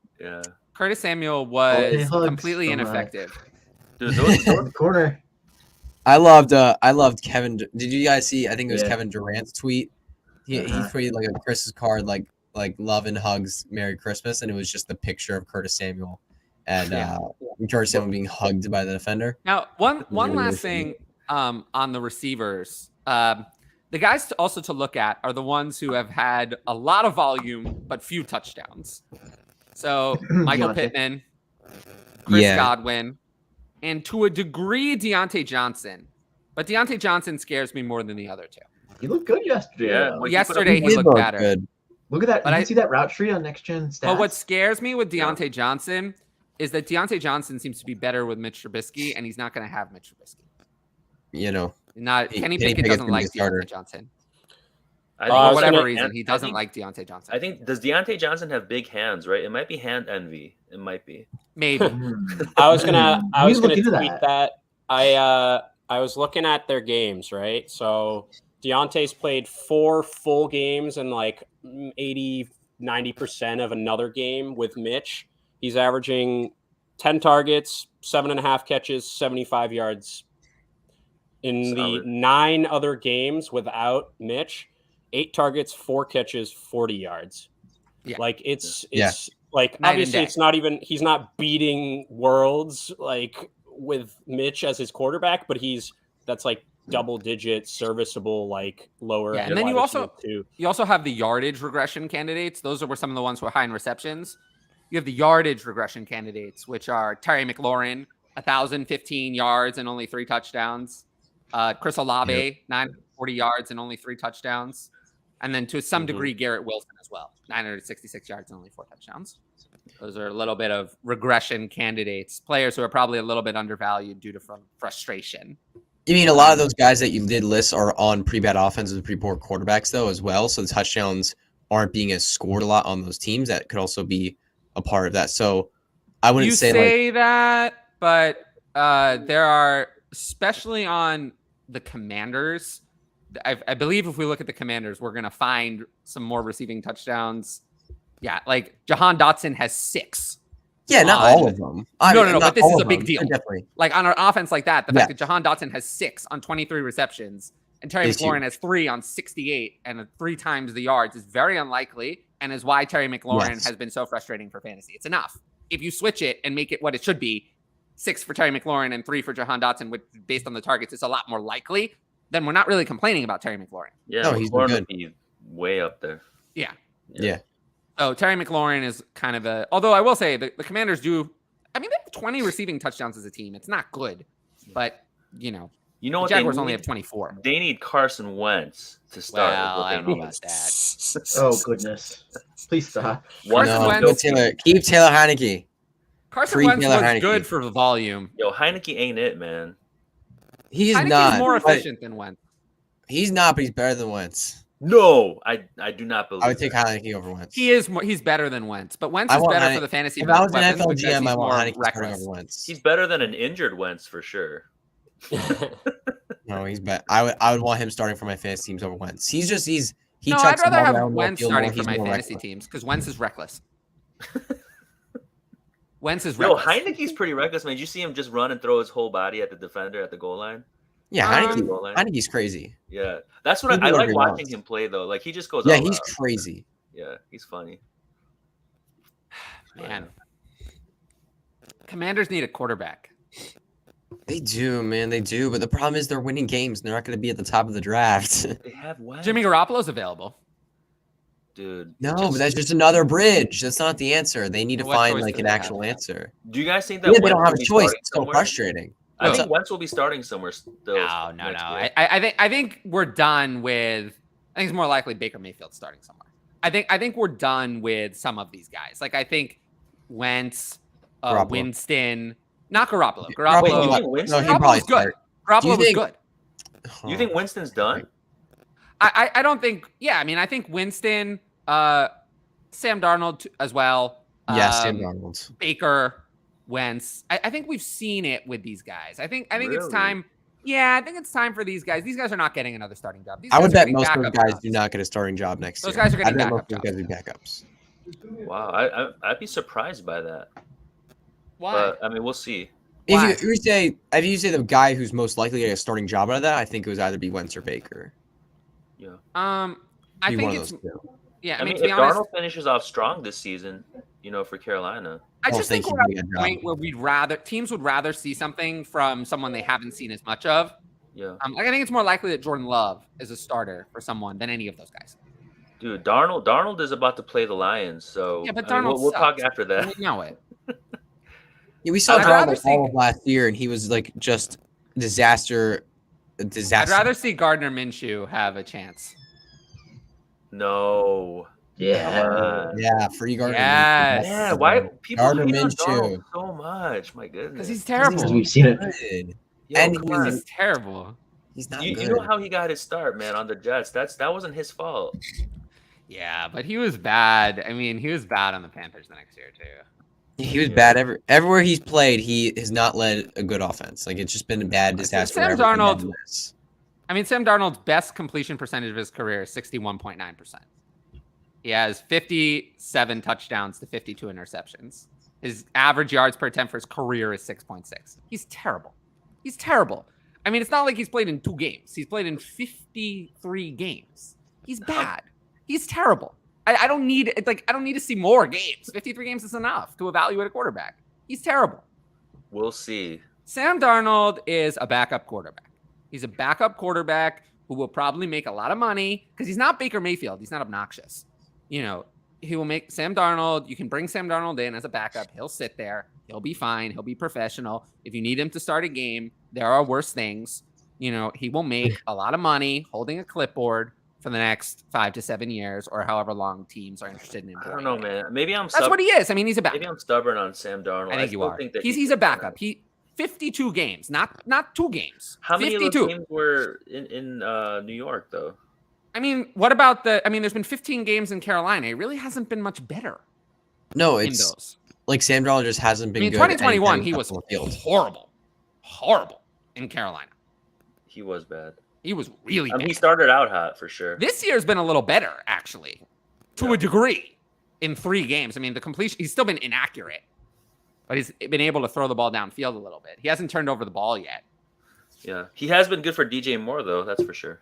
was completely ineffective. Dude, those corner. I loved Kevin. Did you guys see? I think it was Kevin Durant's tweet. He tweeted like a Christmas card, like love and hugs, Merry Christmas, and it was just the picture of Curtis Samuel and Curtis Samuel being hugged by the defender. Now, one last thing on the receivers. The guys also to look at are the ones who have had a lot of volume but few touchdowns. So Michael Pittman, Chris Godwin, and to a degree Deontay Johnson. But Deontay Johnson scares me more than the other 2. He looked good yesterday. Yeah, yesterday he looked better. Good. Look at that. Did you see that route tree on Next Gen Stats? But what scares me with Deontay Johnson is that Deontay Johnson seems to be better with Mitch Trubisky, and he's not going to have Mitch Trubisky. Kenny Pickett doesn't like Deontay Johnson. For whatever reason, he doesn't like Deontay Johnson. I think, does Deontay Johnson have big hands, right? It might be hand envy. It might be. Maybe. I was gonna tweet that. I was looking at their games, right? So Deontay's played 4 full games and like 80-90% of another game with Mitch. He's averaging 10 targets, 7.5 catches, 75 yards. In the 9 other games without Mitch, 8 targets, 4 catches, 40 yards. Yeah. Like it's like obviously it's not even, he's not beating worlds like with Mitch as his quarterback, but that's like double digit serviceable, like lower. Yeah, and then you also have the yardage regression candidates. Those were some of the ones who are high in receptions. You have the yardage regression candidates, which are Terry McLaurin, 1,015 yards and only 3 touchdowns. Chris Olave, 940 yards and only 3 touchdowns. And then to some degree, Garrett Wilson as well. 966 yards and only 4 touchdowns. Those are a little bit of regression candidates, players who are probably a little bit undervalued due to frustration. You mean a lot of those guys that you did list are on pretty bad offenses and pretty poor quarterbacks, though, as well. So the touchdowns aren't being as scored a lot on those teams. That could also be a part of that. So I wouldn't say that, but there are, especially on the Commanders. I believe if we look at the Commanders, we're going to find some more receiving touchdowns. Yeah, like Jahan Dotson has 6. Yeah, not all of them. No, but this is a big deal. Definitely. Like on an offense like that, the fact that Jahan Dotson has 6 on 23 receptions and Terry McLaurin has 3 on 68 and 3 times the yards is very unlikely, and is why Terry McLaurin has been so frustrating for fantasy. It's enough. If you switch it and make it what it should be, 6 for Terry McLaurin and 3 for Jahan Dotson, which based on the targets, it's a lot more likely, then we're not really complaining about Terry McLaurin. Yeah, he's good. He's way up there. Yeah. Oh, Terry McLaurin is kind of although I will say the Commanders do, I mean, they have 20 receiving touchdowns as a team. It's not good, but the what Jaguars only have 24. They need Carson Wentz to start. Well, I don't know about that. Oh, goodness. Please stop. Keep Taylor Heineke. Carson Wentz was good for the volume. Yo, Heineke ain't it, man. He's more efficient than Wentz. He's not, but he's better than Wentz. No, I do not believe. I would take Heineke over Wentz. He's better than Wentz, but Wentz is better for the fantasy. If I was an NFL GM, I want Heineke starting over Wentz. He's better than an injured Wentz for sure. No, he's better. I would want him starting for my fantasy teams over Wentz. I'd rather have Wentz starting for my fantasy teams because Wentz is reckless. Wentz is reckless. Heineke's pretty reckless, man. Did you see him just run and throw his whole body at the defender at the goal line? Yeah, Heineke's crazy. Yeah, that's what I like watching him play though. Like he just goes. Yeah, he's crazy. Yeah, he's funny. Man, Commanders need a quarterback. They do, man. They do, but the problem is they're winning games. They're not going to be at the top of the draft. They have what? Jimmy Garoppolo's available. Dude, no, but that's just another bridge. That's not the answer. They need to find like an actual answer. Do you guys think that they don't have a choice? It's so frustrating. I think Wentz will be starting somewhere still. No. I think we're done with. I think it's more likely Baker Mayfield starting somewhere. I think we're done with some of these guys. Like I think Wentz, Winston, not Garoppolo. Garoppolo was good. Garoppolo was good. You think Winston's done? I don't think. Yeah, I mean, I think Winston, Sam Darnold as well. Sam Darnold, Baker. Wentz. I think we've seen it with these guys. I think it's time. Yeah, I think it's time for these guys. These guys are not getting another starting job. I would bet most of those guys do not get a starting job next year. Those guys are getting backups. Wow, I'd be surprised by that. Why? But, I mean, we'll see. If you say the guy who's most likely to get a starting job out of that, I think it would either be Wentz or Baker. Yeah. I think it's. Yeah, I mean, if Darnold finishes off strong this season, for Carolina. I just think we're at a point where teams would rather see something from someone they haven't seen as much of. Yeah. I think it's more likely that Jordan Love is a starter for someone than any of those guys. Dude, Darnold is about to play the Lions, so yeah, but Darnold we'll talk after that. We know it. Yeah, we saw Darnold all of last year, and he was like just disaster. I'd rather see Gardner Minshew have a chance. No. Yeah, free Gardner. Yes. Yeah, why people Gardner hate on Minshew Darnold so much? My goodness. Because he's terrible. Because we've seen it. He's terrible. He's not good. You know how he got his start, man, on the Jets. That wasn't his fault. Yeah, but he was bad. I mean, he was bad on the Panthers the next year too. He was bad everywhere he's played. He has not led a good offense. Like it's just been a bad disaster. Sam Darnold. I mean, Sam Darnold's best completion percentage of his career is 61.9%. He has 57 touchdowns to 52 interceptions. His average yards per attempt for his career is 6.6. He's terrible. I mean, it's not like he's played in 2 games. He's played in 53 games. He's bad. He's terrible. I don't need to see more games. 53 games is enough to evaluate a quarterback. He's terrible. We'll see. Sam Darnold is a backup quarterback. He's a backup quarterback who will probably make a lot of money because he's not Baker Mayfield. He's not obnoxious. He will make Sam Darnold. You can bring Sam Darnold in as a backup. He'll sit there. He'll be fine. He'll be professional. If you need him to start a game, there are worse things. He will make a lot of money holding a clipboard for the next 5 to 7 years, or however long teams are interested in him. I don't know, man. Maybe That's what he is. I mean, he's a backup. Maybe I'm stubborn on Sam Darnold. I think you still are. Think that he's a backup. 52 games, not 2 games. How many 52. of those games were in New York, though? I mean, what about there's been 15 games in Carolina. It really hasn't been much better. No, it's like Sam Darnold just hasn't been good. 2021, he was horrible in Carolina. He was bad. He was really bad. He started out hot for sure. This year's been a little better, actually, to a degree in 3 games. I mean, the completion, he's still been inaccurate, but he's been able to throw the ball downfield a little bit. He hasn't turned over the ball yet. Yeah. He has been good for DJ Moore, though. That's for sure.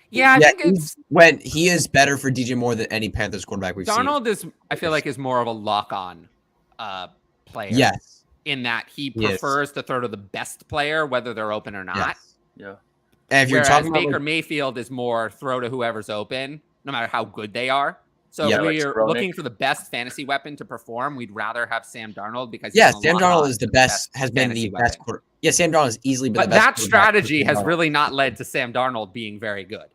Yeah, I think it's when he is better for DJ Moore than any Panthers quarterback we've seen. Darnold I feel like, is more of a lock-on player. Yes. In that he prefers to throw to the best player, whether they're open or not. Yes. Yeah. And if you're whereas talking Baker about Mayfield is more throw to whoever's open, no matter how good they are. So Yeah, if like we're Skronik. looking for the best fantasy weapon to perform, we'd rather have Sam Darnold because yeah, he's gonna Sam lock Darnold on is to the best, has been fantasy the best weapon. quarter. Yeah, Sam Darnold has easily been But the best. that quarterback strategy for has Darnold. really not led to Sam Darnold being very good.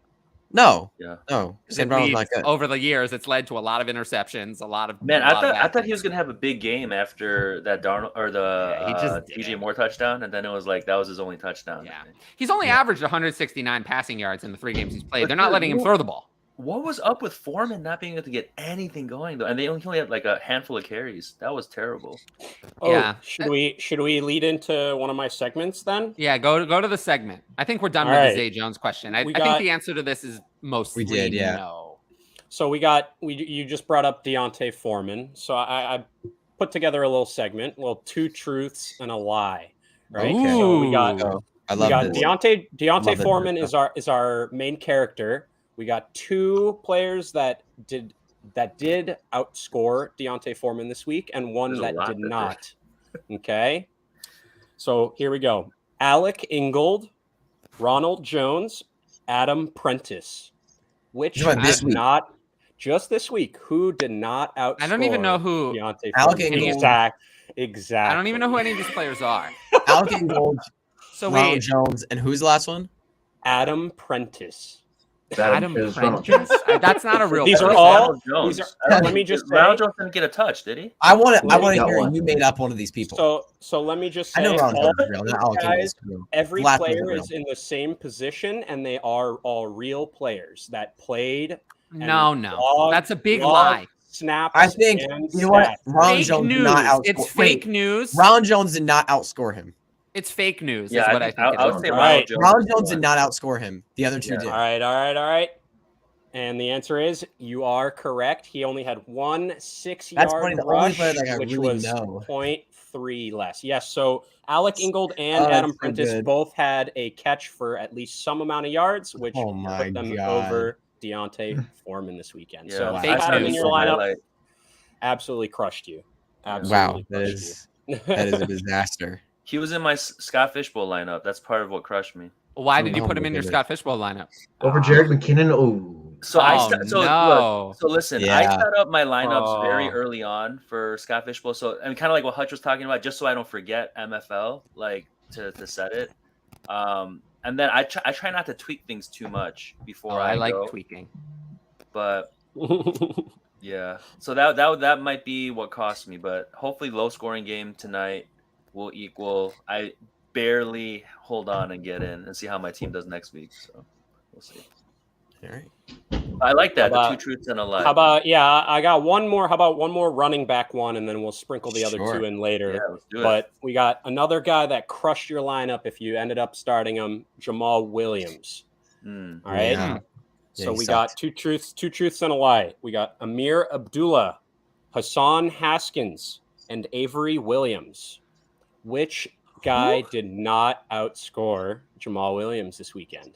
No. Yeah. No. Sam It Darnold's leads- not good. Over the years, it's led to a lot of interceptions, a lot of Man, a I lot of thought bad he was things. gonna have a big game after that Darnold or the Yeah, he just DJ didn't. Moore touchdown, and then it was like that was his only touchdown. Yeah, he's only averaged 169 passing yards in the 3 games he's played. But They're not dude, letting him what- throw the ball. What was up with Foreman not being able to get anything going though? And they only had like a handful of carries. That was terrible. Yeah. Should we lead into one of my segments then? Yeah, go to the segment. I think we're done All with right. the Zay Jones question. I We think got- the answer to this is mostly did, yeah. no. So you just brought up Deontay Foreman. So I put together a little segment, two truths and a lie. Right. So we got Ooh. I we love got this. Deontay Love it. Foreman is our main character. We got 2 players that did outscore Deontay Foreman this week, and one There's a that lot did that not. Okay. So here we go. Alec Ingold, Ronald Jones, Adam Prentice. Which Just about this did week. not just this week? Who did not outscore? I don't even know who. Deontay Alec Foreman? Ingold. Exactly. I don't even know who any of these players are. Alec Ingold, So Ronald wait, Jones, and who's the last one? Adam Prentice. Adam It was Ronald Prentice? That's not a real. These are person. all- Ronald Jones. these are- I don't let me think- just Ronald say- Jones didn't get a touch, did he? I want to Well, he got hear one. you made up one of these people. So let me just I say, know Ronald all Jones is real. Not Alec Ingold guys, is real. every Last one's player real. is in the same position, and they are all real players that played. No, logged- that's a big logged lie. Snaps. I think and you know what? stats. Ronald Fake Jones did news. not outscore. It's fake news. Ronald Jones did not outscore him. It's fake news. Yeah, is what I think. I it would is. say All Ronald right. Jones. Ronald Jones did not outscore him. The other 2 Yeah. did. All right. And the answer is you are correct. He only had 1 That's 6-yard funny, the only rush, player that I which really was know. 0.3 less. Yes, so Alec Ingold and Oh, that's Adam so Prentice good. both had a catch for at least some amount of yards, which Oh my put them God. over Deontay Foreman this weekend. Yeah, So wow. if you Fake had him in news. your lineup, Highlight. absolutely crushed you. Wow, Absolutely that crushed is you. that is a disaster. He was in my Scott Fishbowl lineup. That's part of what crushed me. Why did you Oh put him my in your goodness. Scott Fishbowl lineup? Over Jared McKinnon. Oh, So no. so listen, I Yeah. set up my lineups very Oh. early on for Scott Fishbowl. So and kind of like what Hutch was talking about, just so I don't forget MFL, like to set it. And then I try not to tweak things too much before I like go, tweaking. but yeah. So that might be what cost me, but hopefully low scoring game tonight will equal. I barely hold on and get in and see how my team does next week. So we'll see. All right. I like that. How about- the 2 truths and a lie. How about I got one more. How about one more running back one, and then we'll sprinkle the other Sure. 2 in later. Yeah, let's do it. But we got another guy that crushed your lineup if you ended up starting him, Jamal Williams. Mm. All right. Yeah. So he we sucked. got two truths and a lie. We got Amir Abdullah, Hassan Haskins, and Avery Williams. Which guy did not outscore Jamal Williams this weekend?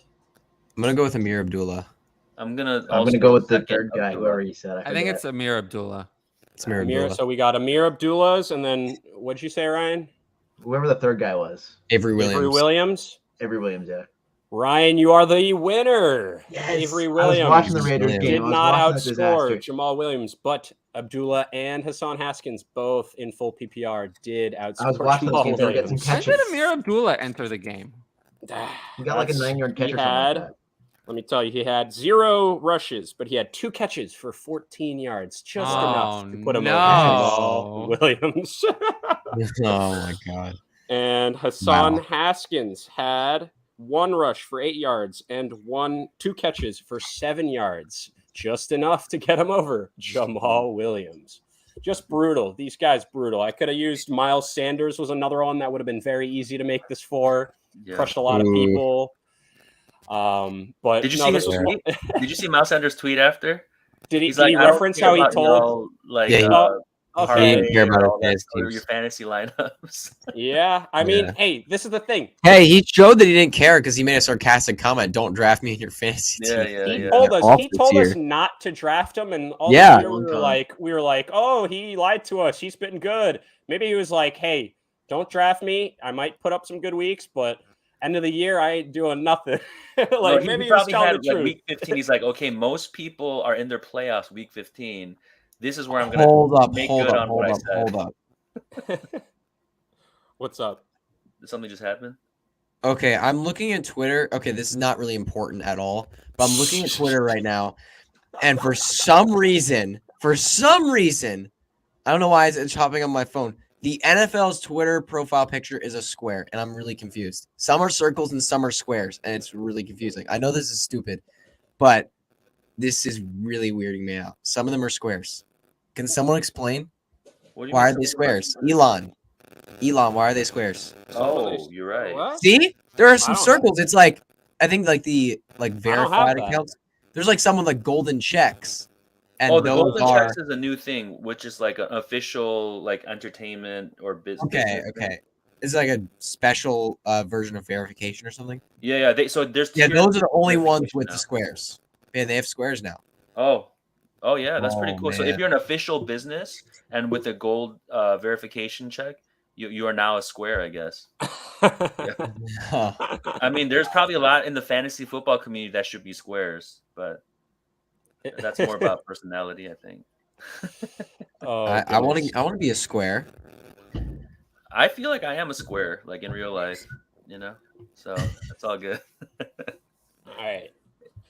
I'm gonna go with Amir Abdullah. I'm gonna go with the second third guy, Abdullah. whoever you said. I think it's Amir Abdullah. It's Amir Amir. Abdullah. So we got Amir Abdullah's, and then what'd you say, Ryan? whoever the third guy was. Avery Williams. Avery Williams. Avery Williams, yeah. Ryan, you are the winner. Yes, Avery I was Williams watching the Raiders Did game. did I was not watching that outscore disaster. Jamal Williams, but Abdullah and Hassan Haskins, both in full PPR, did outscore I was watching Jamal those games. I get some Williams. When catches. did Amir Abdullah enter the game? He got like a That's- 9-yard catch he or something had- like that. Let me tell you, he had 0 rushes, but he had 2 catches for 14 yards, just enough to put him over Jamal Williams. Oh my God. And Hassan Haskins had 1 rush for 8 yards and 2 catches for 7 yards, just enough to get him over Jamal Williams. Just brutal. These guys brutal. I could have used Miles Sanders was another one that would have been very easy to make this for. Crushed a lot of people. But did you see his tweet? Did you see Miles Sanders' tweet after? Did he reference how he told? He didn't care about your fantasy lineups. Yeah, I mean, hey, this is the thing. Hey, he showed that he didn't care because he made a sarcastic comment. Don't draft me in your fantasy team. He told us not to draft him, and all year we were like, oh, he lied to us. He's been good. Maybe he was like, hey, don't draft me. I might put up some good weeks, but end of the year, I ain't doing nothing. Maybe he was telling the truth. Week 15, he's like, okay, most people are in their playoffs week 15. This is where I'm going to make good on what I said. Hold up. What's up? Did something just happen? Okay, I'm looking at Twitter. Okay, this is not really important at all, but I'm looking at Twitter right now, and for some reason, I don't know why it's popping on my phone. The NFL's Twitter profile picture is a square, and I'm really confused. Some are circles and some are squares, and it's really confusing. I know this is stupid, but this is really weirding me out. Some of them are squares. Can someone explain? Why are they squares? Elon, why are they squares? Oh, you're right. What? See? There are some circles. It's like, I think like the verified accounts. There's like some with like golden checks. And the golden checks is a new thing, which is like an official like entertainment or business. Okay. It's like a special version of verification or something. Yeah. Those are the only ones with the squares. Yeah, they have squares now. Oh yeah, that's pretty cool. Man. So if you're an official business and with a gold verification check, you are now a square, I guess. Yeah. I mean, there's probably a lot in the fantasy football community that should be squares, but that's more about personality, I think. I want to be a square. I feel like I am a square, like in real life, So that's all good. All right.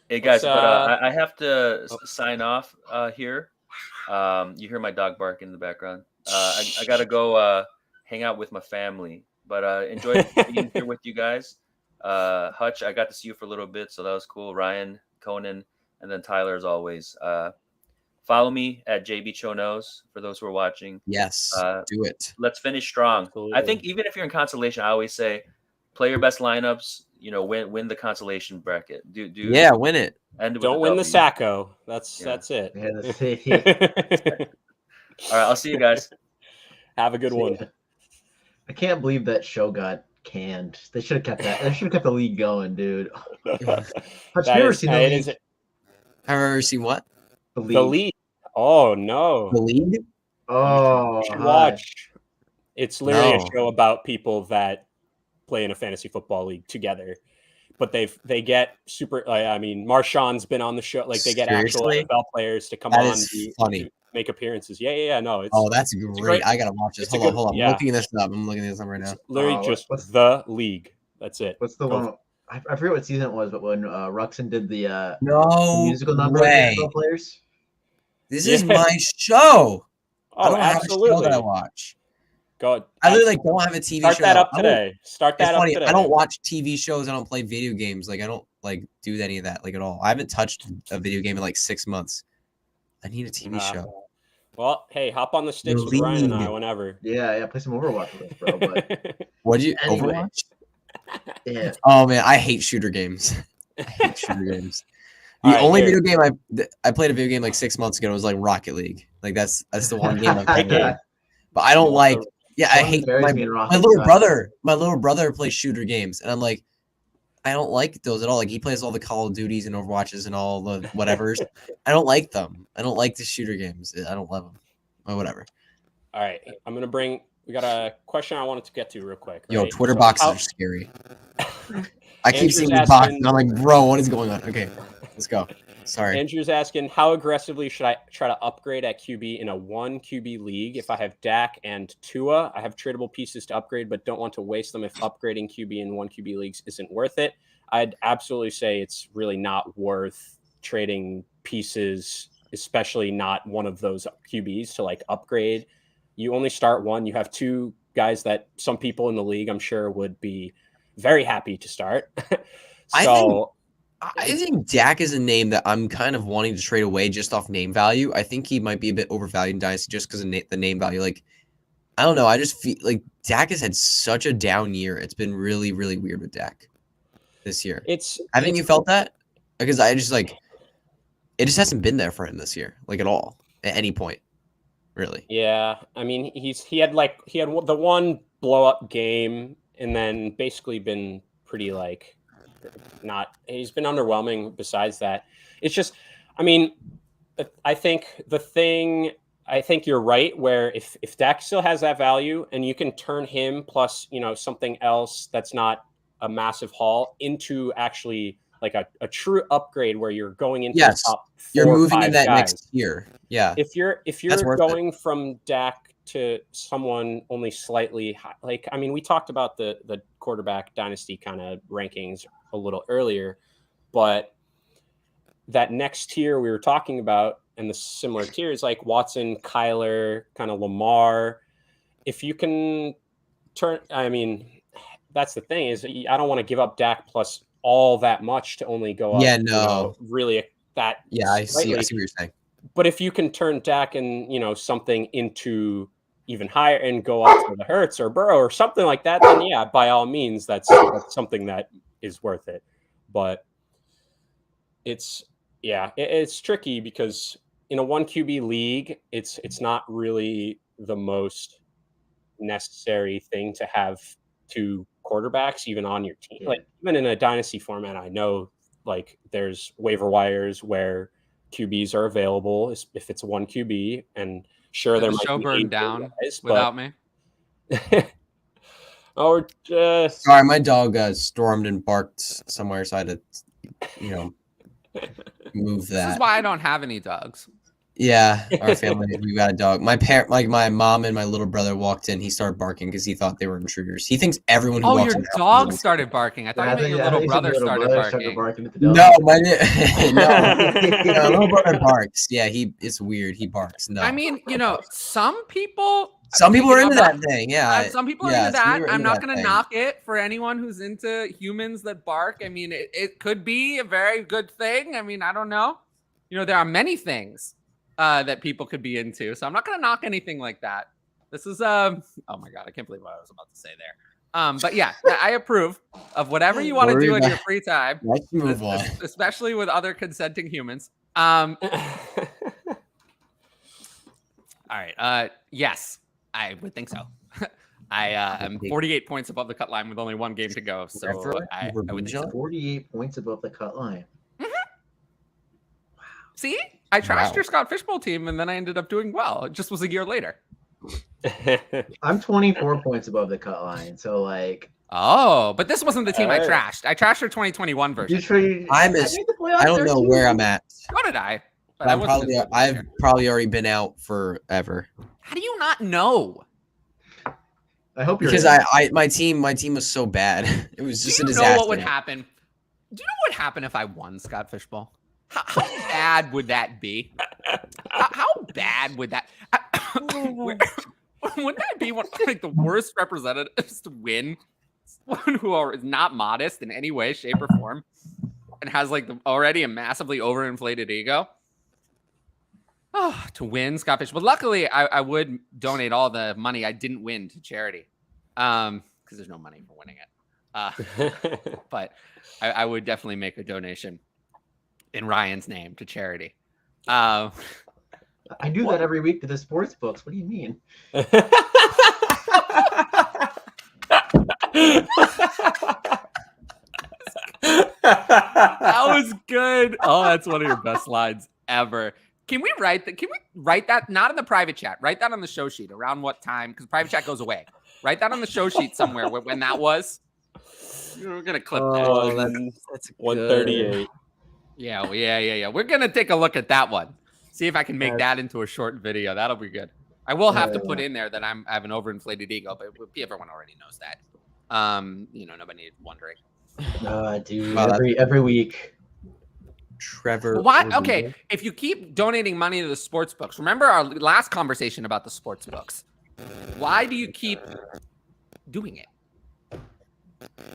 Hey guys, but I have to sign off here. You hear my dog bark in the background. I gotta go hang out with my family. But enjoy being here with you guys. Hutch, I got to see you for a little bit, so that was cool. Ryan, Conan, and then Tyler, as always. Follow me at JB Cho Knows for those who are watching. Yes, do it. Let's finish strong. Absolutely. I think even if you're in consolation, I always say play your best lineups. Win the consolation bracket. Win it. And don't win the Sacco. That's it. Yeah, all right, I'll see you guys. Have a good one. I can't believe that show got canned. They should have kept that. They should have kept the league going, dude. Have you ever seen the league? Have I ever seen what? The league. Oh no. The league? Oh, watch. It's literally a show about people that play in a fantasy football league together, but they get super. Marshawn's been on the show. Like they get actual NFL players to come on. Funny. Make appearances. Yeah. No, that's great. I gotta watch this. Hold on. I'm looking this up. I'm looking this up right now. It's literally just the league. That's it. What's the one? I forget what season it was, but when Ruxin did the musical number of NFL players. This is my show. I don't have a show that I watch. God, I literally don't have a TV show. Start that up today. I don't watch TV shows. I don't play video games. Like I don't do any of that at all. I haven't touched a video game in 6 months. I need a TV show. Well, hey, hop on the sticks with Ryan and I whenever. Yeah, play some Overwatch with us, bro. But what do you Overwatch? Yeah. Oh man, I hate shooter games. The only video game I played a video game 6 months ago was Rocket League. That's the one game I played. But I don't like. Yeah, I hate my little brother. My little brother plays shooter games, and I'm like, I don't like those at all. He plays all the Call of Duties and Overwatches and all the whatevers. I don't like them. I don't like the shooter games. I don't love them. Or whatever. All right, we got a question I wanted to get to real quick. Right? Yo, Twitter boxes are scary. I keep seeing these boxes, and I'm like, bro, what is going on? Okay, let's go. Sorry. Andrew's asking, how aggressively should I try to upgrade at QB in a 1 QB league? If I have Dak and Tua, I have tradable pieces to upgrade, but don't want to waste them if upgrading QB in 1 QB leagues isn't worth it. I'd absolutely say it's really not worth trading pieces, especially not one of those QBs to like upgrade. You only start one. You have two guys that some people in the league, I'm sure, would be very happy to start. I think Dak is a name that I'm kind of wanting to trade away just off name value. I think he might be a bit overvalued in Dynasty just because of the name value. Like, I don't know. I just feel like Dak has had such a down year. It's been really, really weird with Dak this year. Haven't you felt that? Because I just like it just hasn't been there for him this year, like at all, at any point, really. Yeah, I mean, he had the one blow up game, and then basically been pretty like he's been underwhelming besides that. It's just, I mean, I think you're right where if Dak still has that value and you can turn him plus, something else that's not a massive haul into actually like a true upgrade where you're going into the top 4 you're moving in that guys. next year. Yeah. If you're going from Dak to someone only slightly high, like, I mean, we talked about the quarterback dynasty kind of rankings a little earlier, but that next tier we were talking about and the similar tiers like Watson, Kyler, kind of Lamar, if you can I mean, that's the thing is I don't want to give up Dak plus all that much to only go up. Yeah, no. Really that. Yeah, I see what you're saying. But if you can turn Dak and, something into even higher and go up to the Hurts or Burrow or something like that, then yeah, by all means, that's something that is worth it. But it's tricky because in a 1 QB league, it's not really the most necessary thing to have 2 quarterbacks even on your team. Like even in a dynasty format, I know like there's waiver wires where QBs are available if it's 1 QB, and sure there might show be burned down guys, without me. Or just sorry, my dog stormed and barked somewhere, so I had to, move that. This is why I don't have any dogs. Yeah, our family, we got a dog. My mom and my little brother walked in. He started barking because he thought they were intruders. He thinks everyone who walks in. Oh, your dog started barking. I thought your little brother started barking. No, no, little brother barks. Yeah, it's weird. He barks. No, I mean, some people are into that thing. Yeah, some people are into that. I'm not going to knock it for anyone who's into humans that bark. I mean, it could be a very good thing. I mean, I don't know. There are many things that people could be into. So I'm not going to knock anything like that. This is, oh my God, I can't believe what I was about to say there. But yeah, I approve of whatever you want to do in your free time. Let's move on. Especially with other consenting humans. All right. Yes, I would think so. I am 48 points above the cut line with only 1 game to go. So I would think so. 48 points above the cut line. Mm-hmm. Wow. See? I trashed your Scott Fishbowl team, and then I ended up doing well. It just was a year later. I'm 24 points above the cut line, so like. Oh, but this wasn't the team I trashed. I trashed your 2021 version. I don't know where I'm at. So did I? But I've probably already been out forever. How do you not know? I hope you're because my team was so bad. It was just a disaster. Do you know what would happen? Do you know what happened if I won Scott Fishbowl? How bad would that be? How bad would that? Wouldn't that be one of like the worst representatives to win? One who is not modest in any way, shape, or form, and has like already a massively overinflated ego. Oh, to win Scott Fishbowl. But luckily, I would donate all the money I didn't win to charity, because there's no money for winning it. But I would definitely make a donation in Ryan's name to charity. I do that every week to the sports books. What do you mean? That was good. Oh, that's one of your best lines ever. Can we write that? Can we write that? Not in the private chat. Write that on the show sheet. Around what time? Because private chat goes away. Write that on the show sheet somewhere. When that was. We're gonna clip that. That's 138. Yeah. We're gonna take a look at that one. See if I can make that into a short video. That'll be good. I will have to put in there that I have an overinflated ego, but everyone already knows that. Nobody wondering. Dude, Wow, every week. Trevor. Why? Okay, if you keep donating money to the sports books, remember our last conversation about the sports books. Why do you keep doing it?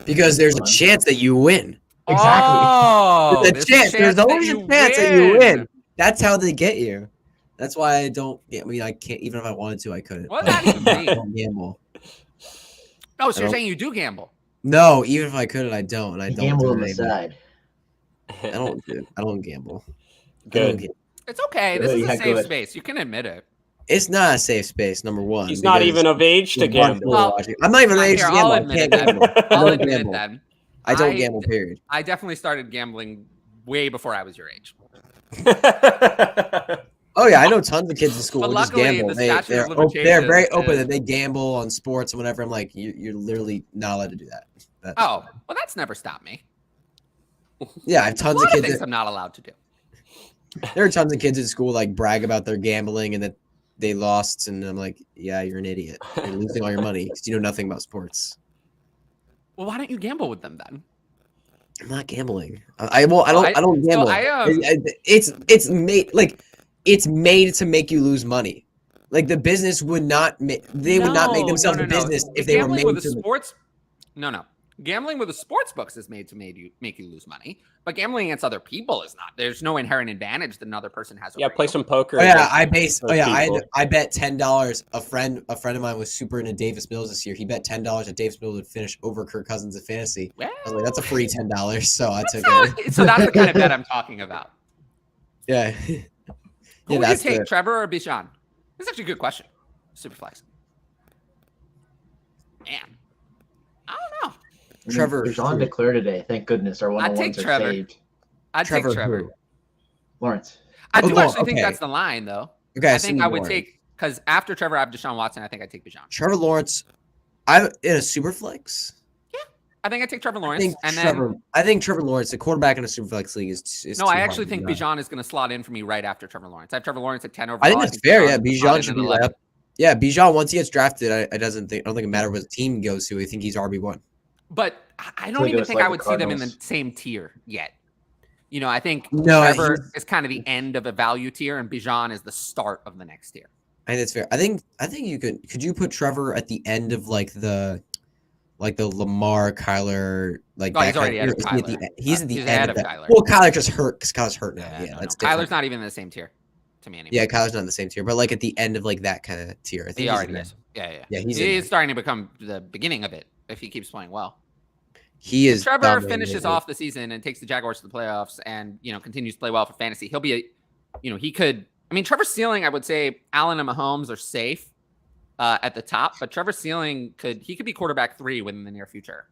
Because there's a chance that you win. Exactly. Oh, There's a chance. There's always a chance that you win. That's how they get you. That's why I don't. I mean, I can't. Even if I wanted to, I couldn't. What does that even mean? I don't gamble. Oh, so you're saying you do gamble? No, even if I couldn't, I don't. And I don't Gamble do on the it side. I don't gamble. Good. It's okay. This is a safe space. You can admit it. It's not a safe space. Number one, he's not even of age to gamble. Well, I'm not even of age to gamble. I'll I admit can't it then. gamble. I'll admit it then. I don't gamble. Period. I definitely started gambling way before I was your age. Oh yeah, I know tons of kids in school who just luckily, gamble. the statute of They're limitations very open is- that they gamble on sports and whatever. I'm like, you're literally not allowed to do that. Oh, well, that's never stopped me. Yeah, I have A tons lot of of kids. things I'm not allowed to do. There are tons of kids in school like brag about their gambling and that they lost, and I'm like, yeah, you're an idiot. You're losing all your money because you know nothing about sports. Well, why don't you gamble with them then? I'm not gambling. I don't gamble. It's made to make you lose money. Like the business would not make would not make themselves a business if they were made with to sports. No. Gambling with the sports books is made to make you lose money, but gambling against other people is not. There's no inherent advantage that another person has. Yeah, play some poker. Oh yeah, I bet $10. A friend of mine was super into Davis Mills this year. He bet $10 that Davis Mills would finish over Kirk Cousins in fantasy. Well, I was like, that's a free $10, so I took it. So that's the kind of bet I'm talking about. Yeah. Who would you take, Trevor or Bijan? That's actually a good question. Superflex. Man, I don't know. Trevor. Bijan declared today. Thank goodness our 101s are saved. I'd take Trevor. Lawrence. I do actually think that's the line, though. Okay, I think I would take, because after Trevor, I have Deshaun Watson. I think I'd take Bijan. Trevor Lawrence. I'm in a super flex. Yeah, I think I'd take Trevor Lawrence. I think Trevor Lawrence, the quarterback in a super flex league, is no, I actually think Bijan is going to slot in for me right after Trevor Lawrence. I have Trevor Lawrence at 10 overall. I think that's fair. Yeah, Bijan should be up. Yeah, Bijan, once he gets drafted, I don't think it matters what team goes to. I think he's RB1. But I don't even think I would see them in the same tier yet. You know, I think Trevor is kind of the end of a value tier, and Bijan is the start of the next tier. I think that's fair. I think you could you put Trevor at the end of like the Lamar, Kyler, like he's already ahead of Kyler. He's at the end of that. Kyler. Well, Kyler just hurt because Kyler's hurt now. Yeah, that's different. Kyler's not even in the same tier to me anymore. Yeah, Kyler's not in the same tier, but like at the end of like that kind of tier. I think he already is. Yeah. He's starting to become the beginning of it if he keeps playing well. He is. If Trevor finishes off the season and takes the Jaguars to the playoffs and, continues to play well for fantasy, he'll be he could. I mean, Trevor's ceiling, I would say Allen and Mahomes are safe at the top, but Trevor's ceiling could be quarterback 3 within the near future.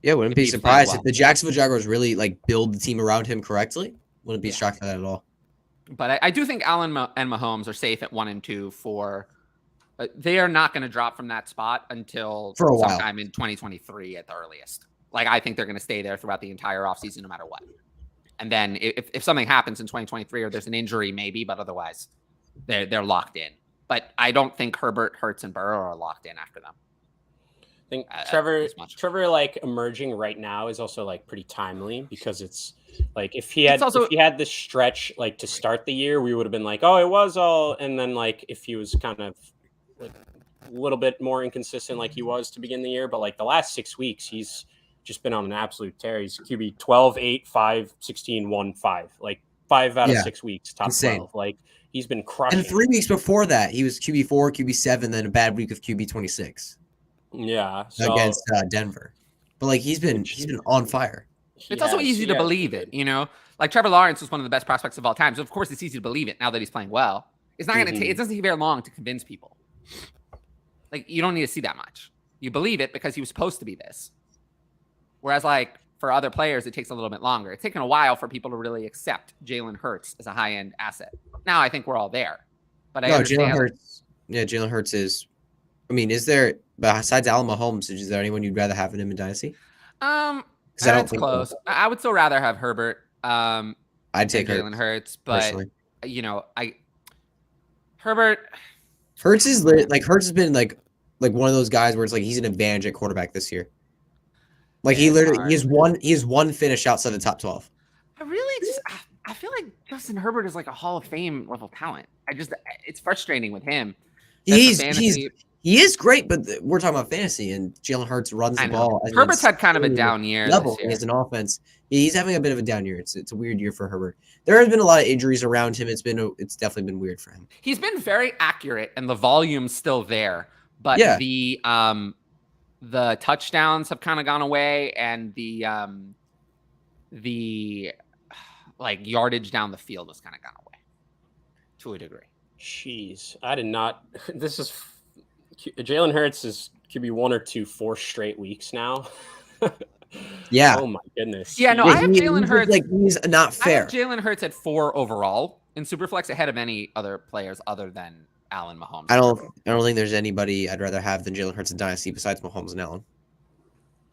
Yeah, wouldn't be surprised if the Jacksonville Jaguars really like build the team around him correctly. Wouldn't be shocked by that at all. But I do think Allen and Mahomes are safe at 1 and 2 for. They are not going to drop from that spot until sometime in 2023 at the earliest. Like, I think they're going to stay there throughout the entire offseason no matter what. And then if something happens in 2023 or there's an injury, maybe, but otherwise they're locked in. But I don't think Herbert, Hurts, and Burrow are locked in after them. I think Trevor like emerging right now is also like pretty timely because it's like if he had this stretch like to start the year, we would have been like, oh, it was all, and then like if he was kind of like a little bit more inconsistent like he was to begin the year, but like the last 6 weeks he's just been on an absolute tear. He's QB 12, 8, 5, 16, 1, 5. Like 5 out of 6 weeks, top 12. Like he's been crushing. And 3 weeks before that, he was QB 4, QB 7, then a bad week of QB 26. Yeah, against Denver. But like he's been on fire. It's also easy to believe it, Like Trevor Lawrence was one of the best prospects of all time. So of course it's easy to believe it now that he's playing well. It's not going to take. It doesn't take very long to convince people. Like you don't need to see that much. You believe it because he was supposed to be this. Whereas like for other players, it takes a little bit longer. It's taken a while for people to really accept Jalen Hurts as a high-end asset. Now I think we're all there. But I understand. Jalen Hurts is. I mean, is there besides Allen Mahomes? Is there anyone you'd rather have in him in Dynasty? I don't think close. I would still rather have Herbert. I'd take Jalen Hurts, but Herbert. Hurts has been like one of those guys where it's like he's an advantage at quarterback this year. Like he has one finish outside the top 12. I feel like Justin Herbert is like a Hall of Fame level talent. It's frustrating with him. He is great, but we're talking about fantasy, and Jalen Hurts runs the ball. Herbert's had kind of a down year level. This year. He has an offense. He's having a bit of a down year. It's a weird year for Herbert. There has been a lot of injuries around him. It's definitely been weird for him. He's been very accurate, and the volume's still there. But the touchdowns have kind of gone away, and the like yardage down the field has kind of gone away to a degree. Jeez, I did not. This is Jalen Hurts is QB1 or 2 4 straight weeks now. Yeah. Oh my goodness. Yeah. No, I have Jalen Hurts. Like he's not fair. I have Jalen Hurts at 4 overall in Superflex, ahead of any other players other than Allen Mahomes. I don't think there's anybody I'd rather have than Jalen Hurts in Dynasty besides Mahomes and Allen.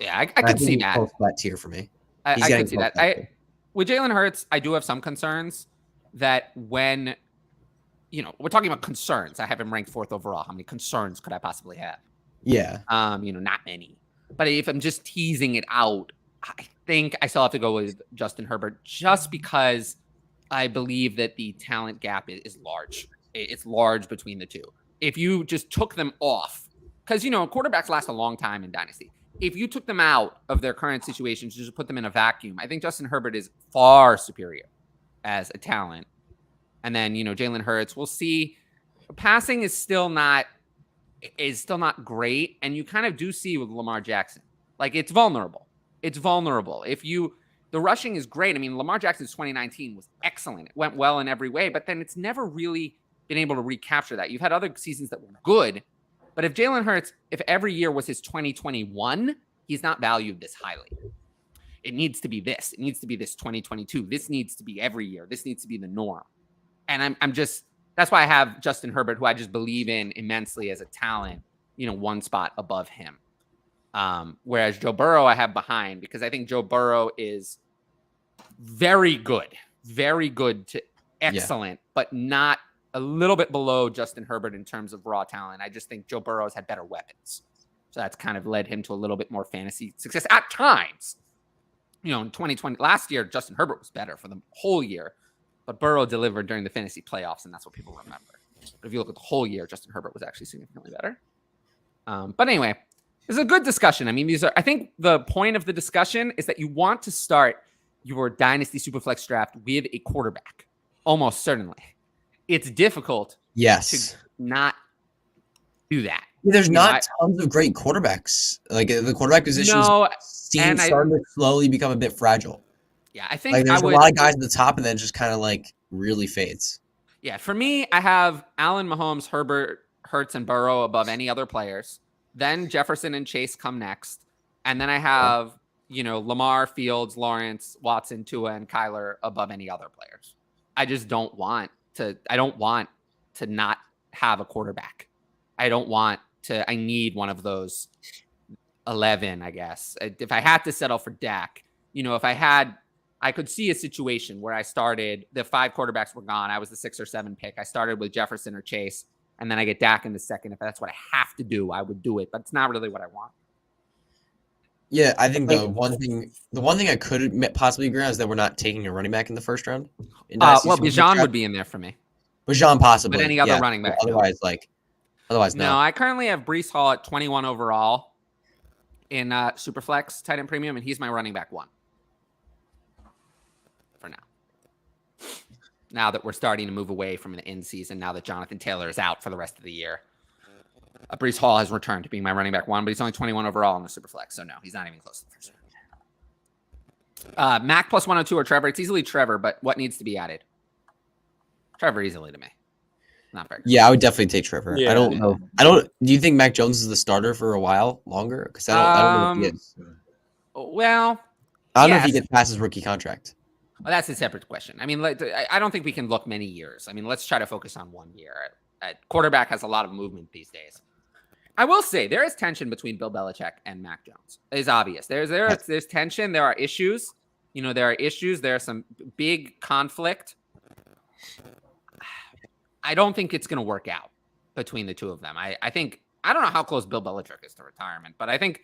Yeah, I could see that. Close to that tier for me. I could see that. With Jalen Hurts, I do have some concerns that when, we're talking about concerns. I have him ranked 4th overall. How many concerns could I possibly have? Yeah. Not many. But if I'm just teasing it out, I think I still have to go with Justin Herbert just because I believe that the talent gap is large. It's large between the two. If you just took them off, because, quarterbacks last a long time in Dynasty. If you took them out of their current situations, just put them in a vacuum, I think Justin Herbert is far superior as a talent. And then, Jalen Hurts, we'll see. Passing is still not great. And you kind of do see with Lamar Jackson, like it's vulnerable. The rushing is great. I mean, Lamar Jackson's 2019 was excellent. It went well in every way, but then it's never really been able to recapture that. You've had other seasons that were good, but if Jalen Hurts, if every year was his 2021, he's not valued this highly. It needs to be this. It needs to be this 2022. This needs to be every year. This needs to be the norm. And that's why I have Justin Herbert, who I just believe in immensely as a talent, one spot above him. Whereas Joe Burrow I have behind, because I think Joe Burrow is very good to excellent, but not a little bit below Justin Herbert in terms of raw talent. I just think Joe Burrow's had better weapons. So that's kind of led him to a little bit more fantasy success at times. In 2020, last year, Justin Herbert was better for the whole year, but Burrow delivered during the fantasy playoffs, and that's what people remember. But if you look at the whole year, Justin Herbert was actually significantly better. But anyway, it's a good discussion. I mean, I think the point of the discussion is that you want to start your Dynasty Superflex draft with a quarterback, almost certainly. It's difficult to not do that. There's not tons of great quarterbacks. Like the quarterback position seems starting to slowly become a bit fragile. Yeah, I think there's a lot of guys at the top, and then just kind of like really fades. Yeah, for me, I have Allen, Mahomes, Herbert, Hurts, and Burrow above any other players. Then Jefferson and Chase come next, and then I have Lamar, Fields, Lawrence, Watson, Tua, and Kyler above any other players. I just don't want to. I don't want to not have a quarterback. I need one of those 11, I guess. If I had to settle for Dak, I could see a situation where I started, the 5 quarterbacks were gone. I was the 6 or 7 pick. I started with Jefferson or Chase, and then I get Dak in the second. If that's what I have to do, I would do it, but it's not really what I want. Yeah, I think the one thing I could possibly agree on is that we're not taking a running back in the first round. Bijan would be in there for me. Bijan possibly. But any other running back. Otherwise, no. I currently have Breece Hall at 21 overall in Superflex tight end premium, and he's my running back 1 for now. Now that we're starting to move away from an in season, now that Jonathan Taylor is out for the rest of the year, Breece Hall has returned to being my running back 1, but he's only 21 overall in the Superflex, so no, he's not even close to the first round. Mac plus 102 or Trevor. It's easily Trevor, but what needs to be added? Trevor easily to me. Not very good. Yeah, I would definitely take Trevor. Yeah, I don't know. Do you think Mac Jones is the starter for a while longer? Because I don't know if he is. Well, I don't know if he gets past his rookie contract. Well, that's a separate question. I mean, I don't think we can look many years. I mean, let's try to focus on 1 year. Quarterback has a lot of movement these days. I will say there is tension between Bill Belichick and Mac Jones. It's obvious. There's tension. There are issues. There's some big conflict. I don't think it's going to work out between the two of them. I don't know how close Bill Belichick is to retirement, but I think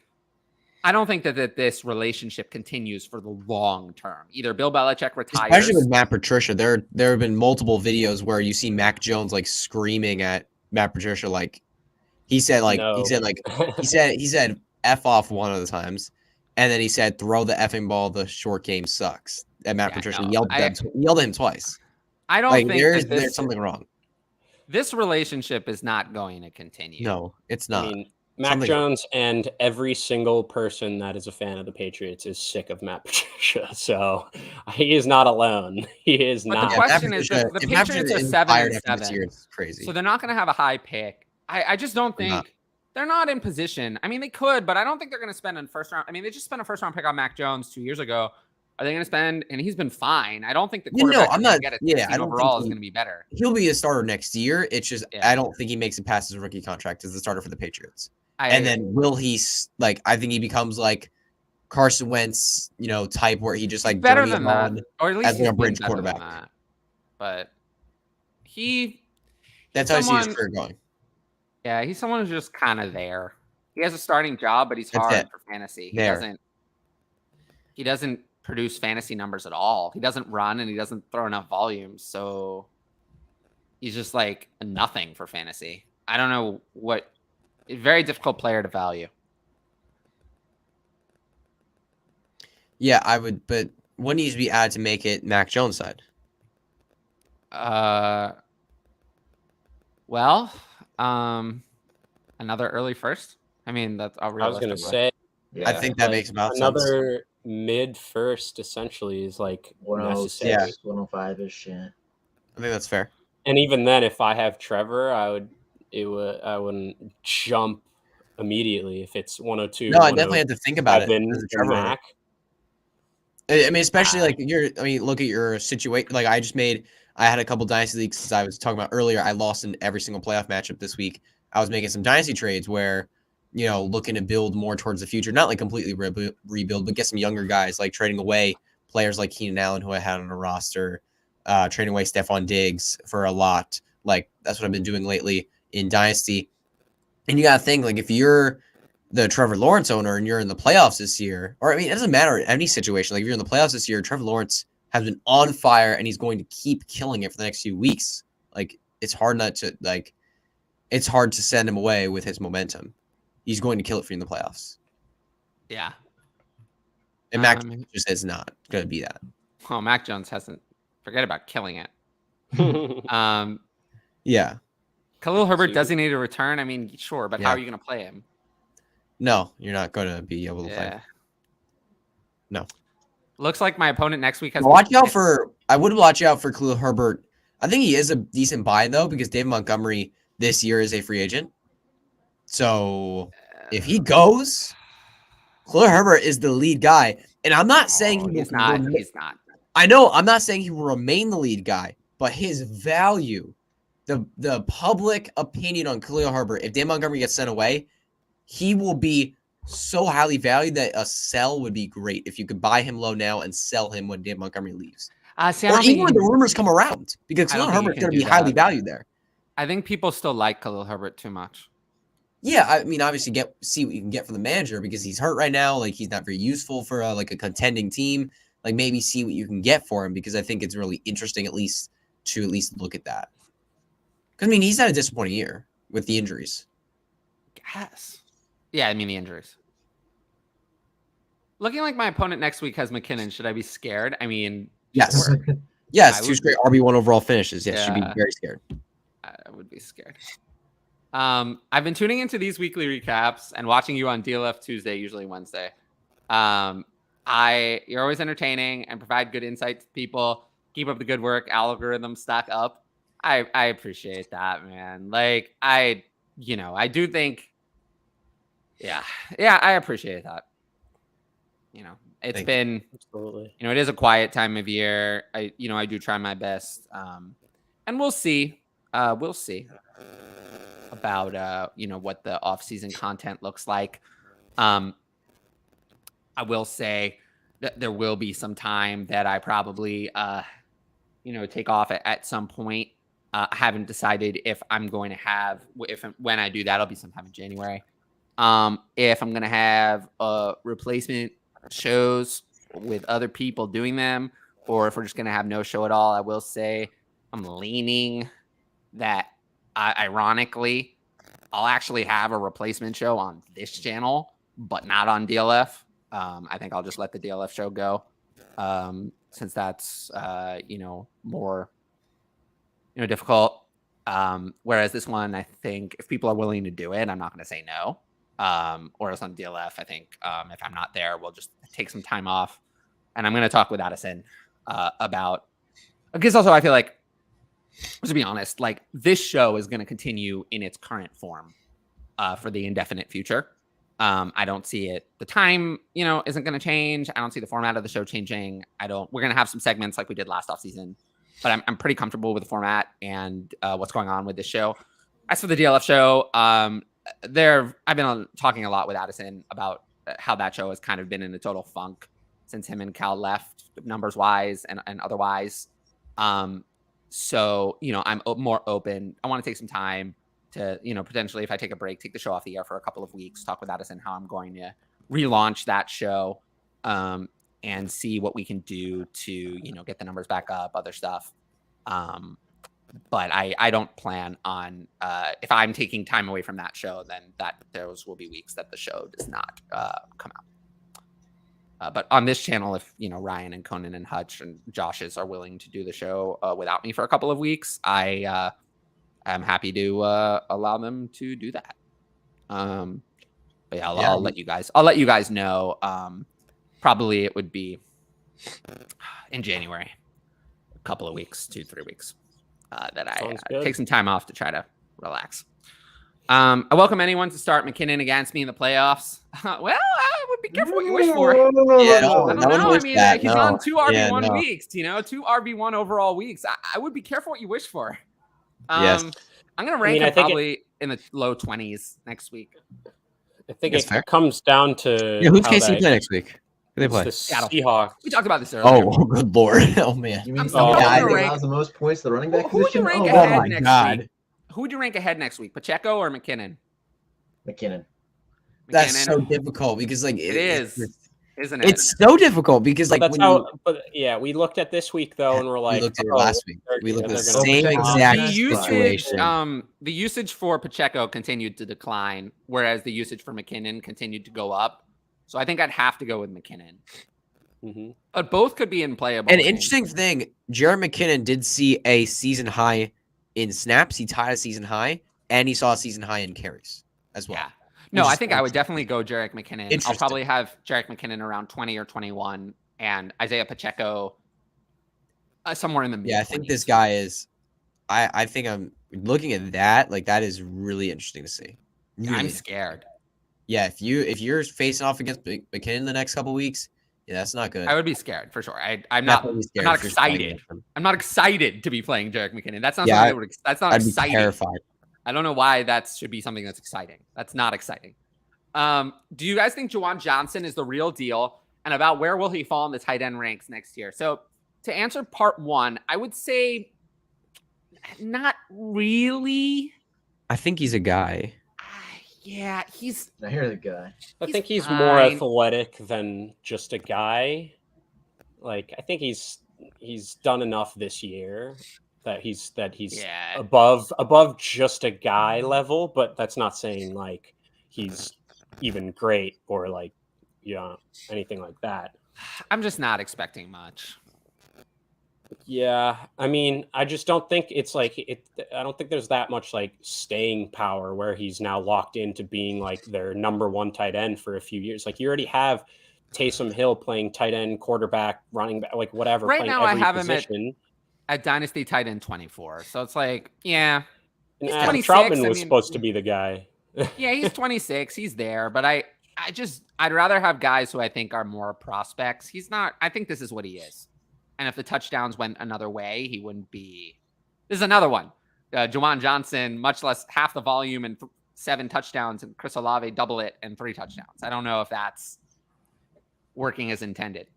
I don't think that this relationship continues for the long term. Either Bill Belichick retires, especially with Matt Patricia. There have been multiple videos where you see Mac Jones like screaming at Matt Patricia, like he said F off one of the times, and then he said throw the effing ball. The short game sucks. And Matt Patricia yelled at him twice. I don't think there's something wrong. This relationship is not going to continue. No, it's not. I mean, Mac Jones and every single person that is a fan of the Patriots is sick of Matt Patricia. So he is not alone. He is not. The question is that the Patriots are 7-7. It's crazy. So they're not going to have a high pick. I just don't think they're not in position. I mean, they could, but I don't think they're going to spend a first round. I mean, they just spent a first round pick on Mac Jones 2 years ago. Are they going to spend? And he's been fine. I don't think the quarterback I'm not. I don't overall is going to be better. He'll be a starter next year. It's just I don't think he makes it past his rookie contract as the starter for the Patriots. And then will he I think he becomes like Carson Wentz, type where he just like better than that, or at least as a bridge quarterback. But that's how I see his career going. Yeah, he's someone who's just kind of there. He has a starting job, but he's hard for fantasy. He doesn't produce fantasy numbers at all. He doesn't run and he doesn't throw enough volume. So he's just like a nothing for fantasy. I don't know a very difficult player to value. Yeah, I would, but what needs to be added to make it Mac Jones side? Another early first. I mean, that's I was going to say. Yeah, I think that makes about another mid first essentially is like 106, 105-ish. Yeah. I think that's fair. And even then, if I have Trevor, I wouldn't jump immediately if it's 102. No, I definitely have to think about it. Mac. I mean, especially look at your situation. Like I had a couple dynasty leagues, as I was talking about earlier. I lost in every single playoff matchup this week. I was making some dynasty trades where, looking to build more towards the future, not like completely rebuild, but get some younger guys, like trading away players like Keenan Allen, who I had on a roster, trading away Stephon Diggs for a lot. Like that's what I've been doing lately in dynasty. And you got to think, like, if you're the Trevor Lawrence owner and you're in the playoffs this year, or I mean, it doesn't matter in any situation. Like if you're in the playoffs this year, Trevor Lawrence has been on fire and he's going to keep killing it for the next few weeks. Like it's hard to send him away with his momentum. He's going to kill it for you in the playoffs. Yeah. And Mac just is not going to be that. Oh, Mac Jones forget about killing it. Yeah. Khalil Herbert does he need a return? I mean, sure, but how are you going to play him? No, you're not going to be able to play him. No. Looks like my opponent next week has. I would watch out for Khalil Herbert. I think he is a decent buy though, because David Montgomery this year is a free agent. So if he goes, Khalil Herbert is the lead guy. And I'm not saying he's not. I know I'm not saying he will remain the lead guy, but his value, the public opinion on Khalil Herbert, if David Montgomery gets sent away, he will be so highly valued that a sell would be great if you could buy him low now and sell him when David Montgomery leaves. Or even when the rumors come around, because Khalil Herbert's going to be highly valued there. I think people still like Khalil Herbert too much. Yeah, I mean, obviously, see what you can get from the manager because he's hurt right now. Like he's not very useful for a contending team. Like maybe see what you can get for him because I think it's really interesting at least look at that. Because I mean, he's had a disappointing year with the injuries. Yes. Yeah, I mean the injuries. Looking like my opponent next week has McKinnon. Should I be scared? I mean, yes. Sure. Yes, 2 straight RB1 overall finishes. Yes, should be very scared. I would be scared. I've been tuning into these weekly recaps and watching you on DLF Tuesday, usually Wednesday. You're always entertaining and provide good insight to people. Keep up the good work. Algorithm stack up. I appreciate that, man. Like I do think. Yeah, I appreciate that. It's been, absolutely. It is a quiet time of year. I do try my best. And we'll see. We'll see about, what the off-season content looks like. I will say that there will be some time that I probably, take off at some point. I haven't decided if I'm going to when I do that, it'll be sometime in January. If I'm going to have replacement shows with other people doing them, or if we're just going to have no show at all, I will say I'm leaning that ironically, I'll actually have a replacement show on this channel, but not on DLF. I think I'll just let the DLF show go, since that's more difficult. Whereas this one, I think if people are willing to do it, I'm not going to say no. Or else on DLF, I think if I'm not there, we'll just take some time off, and I'm going to talk with Addison about. Because also, I feel like, to be honest, like this show is going to continue in its current form for the indefinite future. I don't see it. The time, isn't going to change. I don't see the format of the show changing. We're going to have some segments like we did last offseason, but I'm pretty comfortable with the format and what's going on with this show. As for the DLF show, I've been talking a lot with Addison about how that show has kind of been in a total funk since him and Cal left, numbers wise and otherwise. So, I'm more open. I want to take some time to, potentially if I take a break, take the show off the air for a couple of weeks, talk with Addison how I'm going to relaunch that show and see what we can do to, get the numbers back up, other stuff. But I don't plan on, if I'm taking time away from that show, then those will be weeks that the show does not come out. But on this channel, if Ryan and Conan and Hutch and Josh's are willing to do the show without me for a couple of weeks, I am happy to allow them to do that. But yeah, I'll let you guys. I'll let you guys know. Probably it would be in January, a couple of weeks, 2-3 weeks, that I take some time off to try to relax. I welcome anyone to start McKinnon against me in the playoffs. Well, I would be careful what you wish for. Yeah, I don't know. I mean, he's on 2 RB1 weeks, 2 RB1 overall weeks. I would be careful what you wish for. Yes. I'm going to rank him probably in the low 20s next week. I think it comes down to who's KC play next week? Who they play? The Seahawks. We talked about this earlier. Oh, good lord. Oh, man. You mean guy that allows the most points to the running back position? Who would you rank ahead next week? Who would you rank ahead next week? Pacheco or McKinnon? McKinnon. That's so difficult because it is, isn't it? It's so difficult because but yeah, we looked at this week though, and we're like, we looked at last week. We looked at the same exact situation. The usage for Pacheco continued to decline, whereas the usage for McKinnon continued to go up. So I think I'd have to go with McKinnon. Mm-hmm. But both could be in playable. An interesting thing, Jared McKinnon did see a season high in snaps. He tied a season high, and he saw a season high in carries as well. Yeah. No, I think I would definitely go Jarek McKinnon. I'll probably have Jarek McKinnon around 20 or 21, and Isaiah Pacheco somewhere in the mid. Yeah, I think this guy is. I think I'm looking at that. That is really interesting to see. Really. I'm scared. Yeah, if you're facing off against McKinnon the next couple weeks, yeah, that's not good. I would be scared for sure. I'm not excited. I'm not excited to be playing Jarek McKinnon. That's not something that's not I'd exciting. Be terrified. I don't know why that should be something that's exciting. That's not exciting. Do you guys think Juwan Johnson is the real deal? And about where will he fall in the tight end ranks next year? So to answer part one, I would say not really. I think he's a guy. Yeah, I hear the guy. I think he's more athletic than just a guy. I think he's done enough this year that he's above just a guy level, but that's not saying he's even great or anything like that. I'm just not expecting much. Yeah, I mean, I just don't think it's I don't think there's that much staying power where he's now locked into being their number one tight end for a few years. You already have Taysom Hill playing tight end, quarterback, running back, whatever. Right now, I have him at Dynasty tight end 24. So it's yeah. And Adam Troutman was supposed to be the guy. Yeah, he's 26. He's there, but I'd rather have guys who I think are more prospects. He's not. I think this is what he is. And if the touchdowns went another way, he wouldn't be. This is another one. Juwan Johnson, much less half the volume and 7 touchdowns, and Chris Olave double it and 3 touchdowns. I don't know if that's working as intended.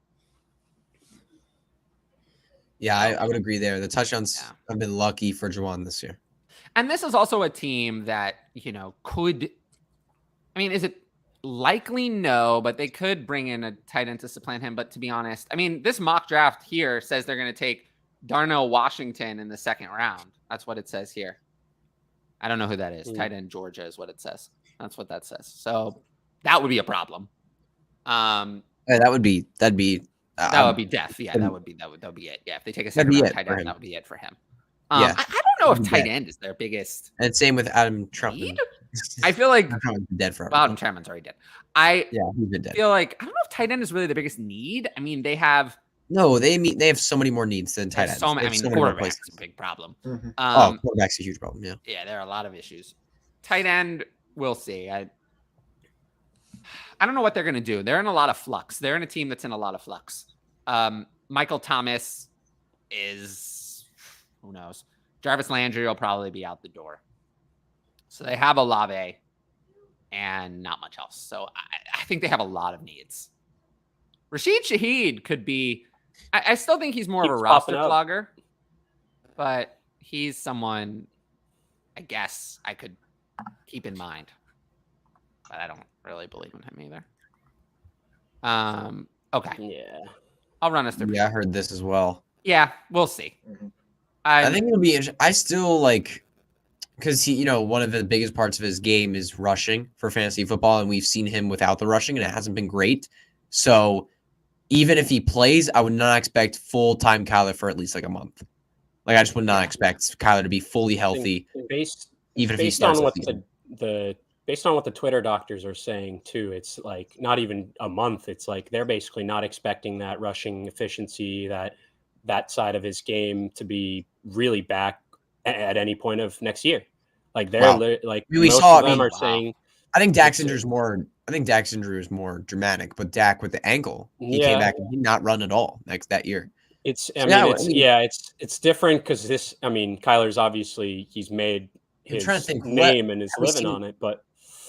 Yeah, I would agree there. The touchdowns have been lucky for Juwan this year. And this is also a team that, could I mean, is it likely? No, but they could bring in a tight end to supplant him. But to be honest, I mean, this mock draft here says they're going to take Darnell Washington in the 2nd round. That's what it says here. I don't know who that is. Tight end Georgia is what it says. That's what that says. So that would be a problem. Yeah, that would be death. Yeah, that would be it. Yeah, if they take a 2nd round tight end, that would be it for him. I don't know if tight end is their biggest. And same with Adam Troutman. I feel like dead forever. Adam Troutman's already dead. He's been dead. Feel like I don't know if tight end is really the biggest need. I mean, they have they have so many more needs than tight ends. Quarterback's a big problem. Mm-hmm. Quarterback's a huge problem. Yeah, there are a lot of issues. Tight end, we'll see. I don't know what they're going to do. They're in a lot of flux. They're in a team that's in a lot of flux. Michael Thomas is, who knows? Jarvis Landry will probably be out the door. So they have Olave and not much else. So I think they have a lot of needs. Rashid Shaheed could be, I still think he's more of a roster clogger, but he's someone I guess I could keep in mind. But I don't really believe in him either. Okay. Yeah. I'll run us through. Yeah, I heard this as well. Yeah, we'll see. I think it'll be interesting. I still because he, one of the biggest parts of his game is rushing for fantasy football, and we've seen him without the rushing, and it hasn't been great. So even if he plays, I would not expect full-time Kyler for at least a month. I just would not expect Kyler to be fully healthy. Based on what based on what the Twitter doctors are saying too, it's not even a month. It's they're basically not expecting that rushing efficiency, that side of his game to be really back at any point of next year. Saying. I think Dak's injury is more. I think Dak's injury was more dramatic, but Dak with the ankle, he came back and he did not run at all that year. It's different because Kyler's obviously he's made his name and is living on it, but.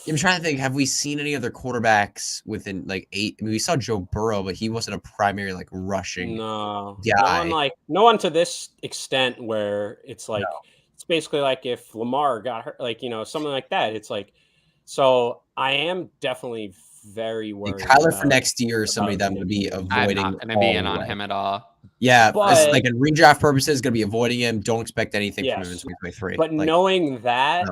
I'm trying to think. Have we seen any other quarterbacks within 8? We saw Joe Burrow, but he wasn't a primary rushing. No, no one to this extent where it's it's basically if Lamar got hurt, something like that. It's so I am definitely very worried. Kyler for next year is somebody that I'm going to be avoiding. I'm not going to be in on him at all. Yeah, but, in redraft purposes, going to be avoiding him. Don't expect anything from him in 2023. But knowing that,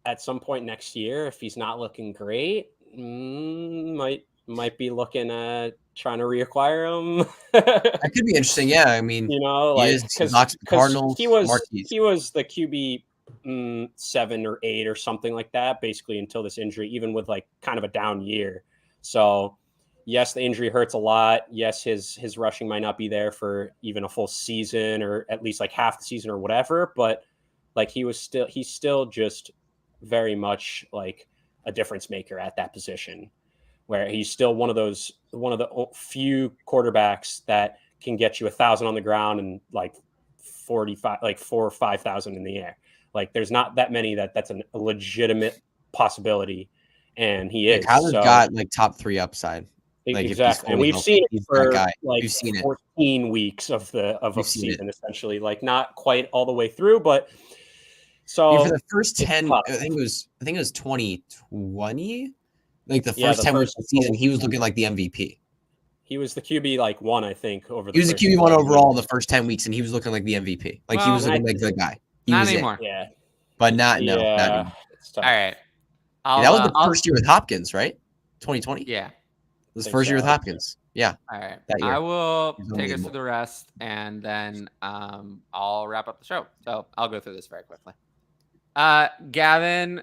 at some point next year, if he's not looking great, might be looking at trying to reacquire him. That could be interesting. Yeah, I mean, because Cardinals, he was the QB 7 or 8 or something like that, basically until this injury, even with kind of a down year. So yes, the injury hurts a lot. Yes, his rushing might not be there for even a full season or at least half the season or whatever. But he's still just very much a difference maker at that position, where he's still one of the few quarterbacks that can get you 1,000 on the ground and 45, 4,000 or 5,000 in the air. There's not that many that's a legitimate possibility, and he is. Kyler's got top 3 upside. Exactly, and we've seen it for 14 weeks of a season, essentially, not quite all the way through, but. So for the first 10, I think it was 2020, the first 10 weeks of the season, he was looking like the MVP. He was the QB 1, I think, over. He was the QB 1 overall in the first 10 weeks, and he was looking like the MVP. He was looking like the guy. Not anymore. Yeah, but not anymore. All right. That was the first year with Hopkins, right? 2020. Yeah, it was the first year with Hopkins. Yeah. All right. I will take us through the rest, and then I'll wrap up the show. So I'll go through this very quickly. Gavin,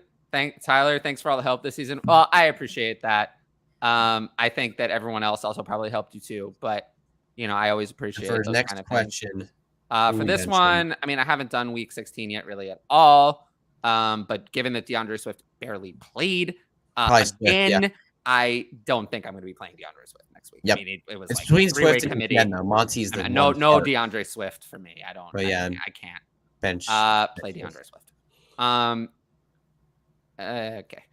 Tyler, thanks for all the help this season. Well, I appreciate that. I think that everyone else also probably helped you too, but I always appreciate those next kind of question. Things. For this one, I haven't done week 16 yet really at all. But given that DeAndre Swift barely played again, I don't think I'm going to be playing DeAndre Swift next week. Yep. It was it's between Swift and committee. Monty's the no DeAndre Swift for me. I don't. But I can't bench play DeAndre Swift. Okay.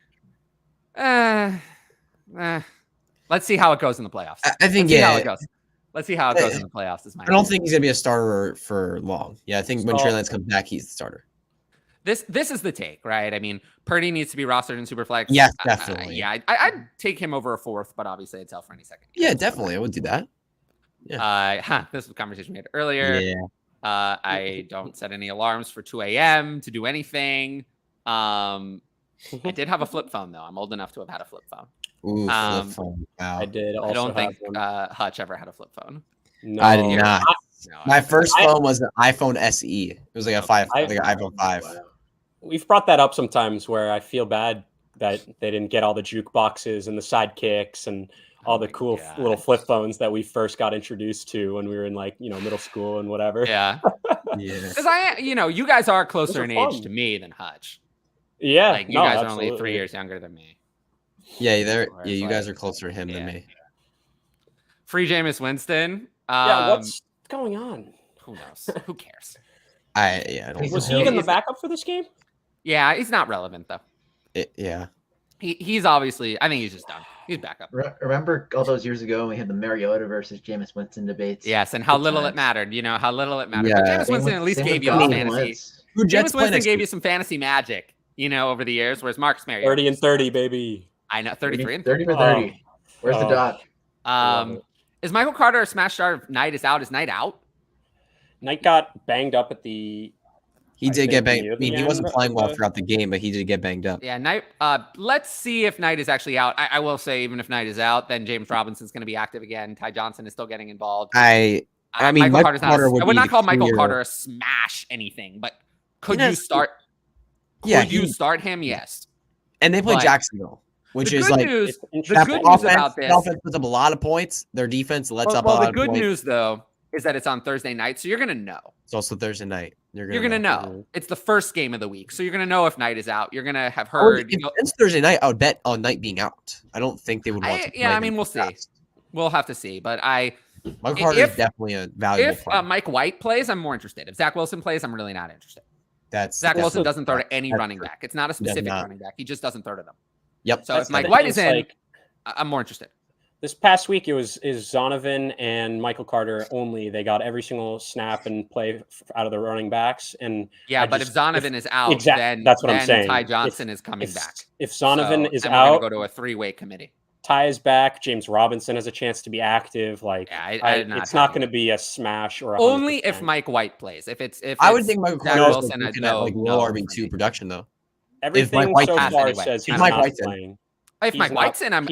Let's see how it goes in the playoffs. I think how it goes. Let's see how it goes in the playoffs. I don't think he's gonna be a starter for long. Yeah, I think when Trey Lance comes back, he's the starter. This is the take, right? I mean, Purdy needs to be rostered in Superflex. Yes, definitely. I'd take him over a fourth, but obviously I'd sell for any second. Yeah, definitely. I would do that. Yeah. This was a conversation we had earlier. Yeah. I don't set any alarms for 2 a.m. to do anything. I did have a flip phone though. I'm old enough to have had a flip phone. Ooh, flip phone. Wow. I did. Also I don't think one. Hutch ever had a flip phone. No, I did not. No, My first phone was an iPhone SE. It was like an iPhone 5. Wow. We've brought that up sometimes where I feel bad that they didn't get all the jukeboxes and the sidekicks and all the cool little flip phones that we first got introduced to when we were in middle school and whatever. Yeah. Yeah. Because you guys are closer in age to me than Hutch. Yeah. Like you guys are only 3 years younger than me. Yeah, you guys are closer to him than me. Free Jameis Winston. What's going on? Who knows? Who cares? I don't Was know. he even the backup for this game? Yeah, he's not relevant though. Yeah. He's obviously. I think he's just done. He's backup. Remember all those years ago when we had the Mariota versus Jameis Winston debates? Yes, and how little it mattered. How little it mattered. But Jameis Winston at least gave you some fantasy. Jameis Winston gave you some fantasy magic, over the years, whereas Marcus Mariota 30 and 30, baby. I know 33 and 30 for 30. Where's the dot? Is Michael Carter a smash start if Knight is out? Is Knight out? Knight got banged up at the. He did get banged. I mean, he wasn't playing well throughout the game, but he did get banged up. Yeah, Knight. Let's see if Knight is actually out. I will say, even if Knight is out, then James Robinson's going to be active again. Ty Johnson is still getting involved. I mean, Michael Carter I would not call Michael Carter a smash anything, but could you start? Could you start him? Yes. And they play Jacksonville, which is like the good news about this. The offense puts up a lot of points. Their defense lets up a lot of points. Well, the good news though is that it's on Thursday night, so you're going to know. It's also Thursday night. You're gonna know. It's the first game of the week, so you're gonna know if Knight is out. You're gonna have heard. If it's Thursday night, I would bet on Knight being out. I don't think they would want to. Yeah, I mean, we'll see. We'll have to see. But Michael Carter is definitely a valuable. If Mike White plays, I'm more interested. If Zach Wilson plays, I'm really not interested. Zach Wilson doesn't throw to any running back. It's not a specific running back. He just doesn't throw to them. Yep. So if Mike White is in, I'm more interested. This past week, is Zonovan and Michael Carter only. They got every single snap and play out of the running backs. And but if Zonovan is out, then that's what I'm saying. Ty Johnson is coming back. If Zonovan is out, out, go to a 3-way committee. Ty is back. James Robinson has a chance to be active. It's not going to be a smash or only if Mike White plays. I would think Michael Carter is looking at low RB2 production though. Everything so far says he's not playing. If Mike White's in, I'm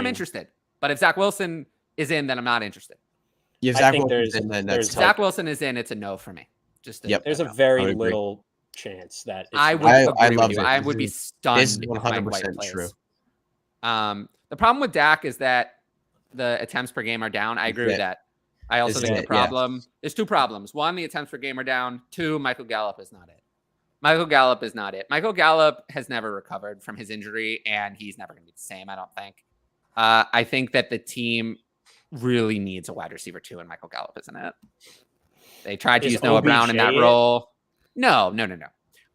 interested. But if Zach Wilson is in, then I'm not interested. If Zach Wilson is in, it's a no for me. There's a very little chance that I would be stunned. This is 100% true. The problem with Dak is that the attempts per game are down. I agree with that. I also think the problem there's two problems. One, the attempts per game are down. Two, Michael Gallup is not it. Michael Gallup has never recovered from his injury, and he's never going to be the same, I don't think. I think that the team really needs a wide receiver too, and Michael Gallup isn't it. They tried to use Noah Brown in that role. No.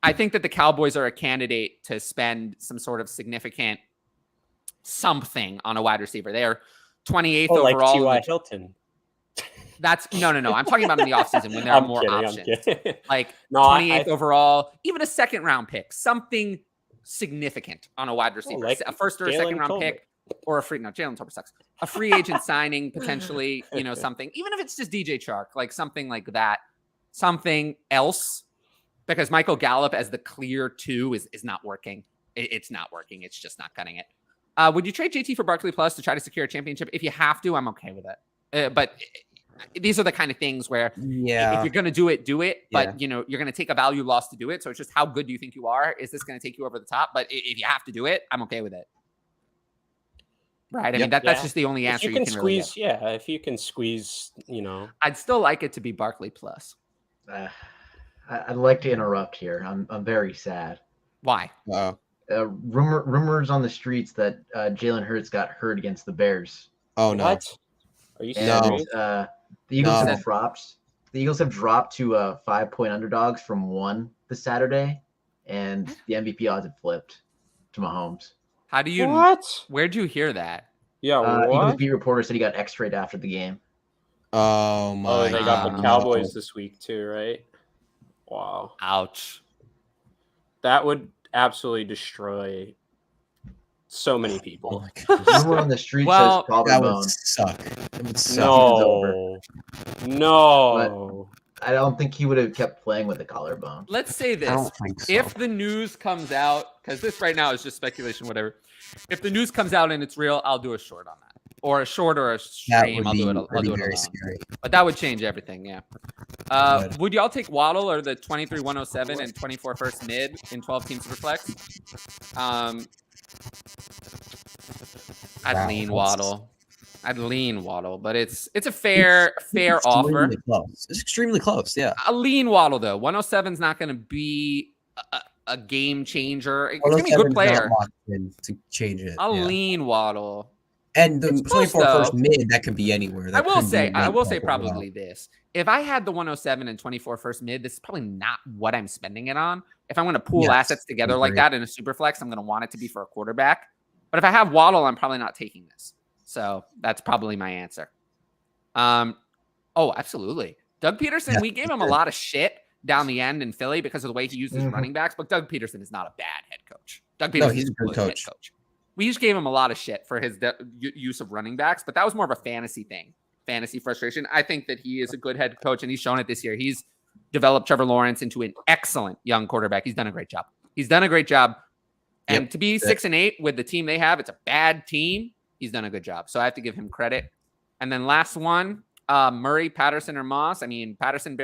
I think that the Cowboys are a candidate to spend some sort of significant something on a wide receiver. They are 28th overall. Like T.Y. Hilton. That's no. I'm talking about in the offseason when there are more options. Like 28th overall, even a second round pick, something significant on a wide receiver, a first or a second round pick. Or Jalen Tolbert sucks. A free agent signing, potentially, something. Even if it's just DJ Chark, like something like that. Something else. Because Michael Gallup as the clear 2 is not working. It's not working. It's just not cutting it. Would you trade JT for Barkley Plus to try to secure a championship? If you have to, I'm okay with it. But these are the kind of things where if you're going to do it. But, you're going to take a value loss to do it. So it's just how good do you think you are? Is this going to take you over the top? But if you have to do it, I'm okay with it. Right. I mean, that's just the only answer you can squeeze. Really get. If you can squeeze, I'd still like it to be Barkley Plus. I'd like to interrupt here. I'm very sad. Why? Rumors on the streets that Jalen Hurts got hurt against the Bears. Oh no! What? Are you serious? The Eagles have dropped. The Eagles have dropped to 5-point underdogs from 1 this Saturday, and the MVP odds have flipped to Mahomes. How do you? What? Where'd you hear that? Yeah, what? Eagles beat reporter said he got X-rayed after the game. Oh my! They got the Cowboys this week too, right? Wow. Ouch. That would absolutely destroy so many Oh people. my gosh. Someone on the street Well, says That would collarbone. suck. It would suck. No. I don't think he would have kept playing with the collarbone. let's say I this. don't think so. If the news comes out, because this right now is just speculation, whatever. If the news comes out and it's real, I'll do a short on that. Or a short or a That stream. would I'll be do it. I'll do it very alone. scary. But that would change everything, yeah. Would. Would y'all take Waddle or the 23-107 and 24 first mid in 12-team Superflex? I'd lean Waddle. But it's a fair offer. Close. It's extremely close, yeah. A lean Waddle though. 107 is not going to be a game changer. It's going to be a good player. To change it. A lean Waddle. And the It's close, 24 first though. mid, that could be anywhere. I That will could be say right there as probably well. this. If I had the 107 and 24 first mid, this is probably not what I'm spending it on. If I'm going to pool Yes, assets together like that in a super flex, I'm going to want it to be for a quarterback. But if I have Waddle, I'm probably not taking this. So that's probably my answer. Oh, absolutely. Doug Peterson, Yeah, we gave him sure. a lot of shit down the end in Philly because of the way he uses running backs, but Doug Peterson is not a bad head coach. Doug Peterson he's is a good head coach. coach. We just gave him a lot of shit for his use of running backs, but that was more of a fantasy thing, fantasy frustration. I think that he is a good head coach, and he's shown it this year. He's developed Trevor Lawrence into an excellent young quarterback. He's done a great job. And to be 6-8 with the team they have, it's a bad team. He's done a good job. So I have to give him credit. And then last one, Murray, Patterson, or Moss. I mean, Patterson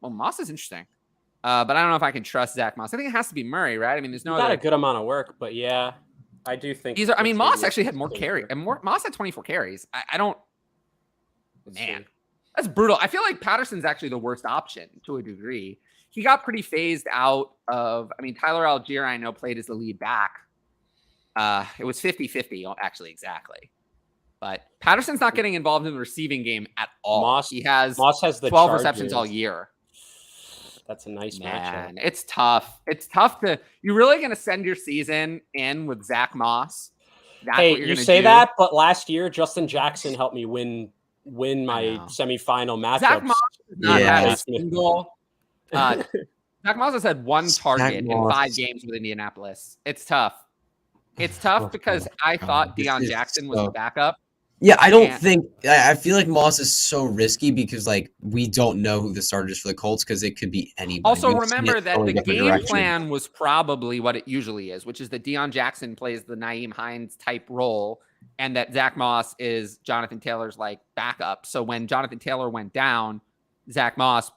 Moss is interesting. But I don't know if I can trust Zach Moss. I think it has to be Murray, right? I mean, there's no Got other. a good amount of work, but yeah, I do think Moss actually had more carry. And Moss had 24 carries. I don't. Man, that's brutal. I feel like Patterson's actually the worst option to a degree. He got pretty phased out of. I mean, Tyler Algier, I know, played as the lead back. It was 50-50, actually, exactly. But Patterson's not getting involved in the receiving game at all. Moss has the 12 receptions all year. That's a nice matchup. It's tough. It's tough to. You're really going to send your season in with Zach Moss. Hey, you say that, but last year Justin Jackson helped me win my semifinal matchup. Zach Moss has not had a single. Zach Moss has had one target in 5 games with Indianapolis. It's tough. It's tough because I thought Deion Jackson was the backup. Yeah, I don't think I feel like Moss is so risky because we don't know who the starter is for the Colts because it could be anybody. Also, remember that the game plan was probably what it usually is, which is that Deion Jackson plays the Nyheim Hines type role, and that Zach Moss is Jonathan Taylor's backup. So when Jonathan Taylor went down, Zach Moss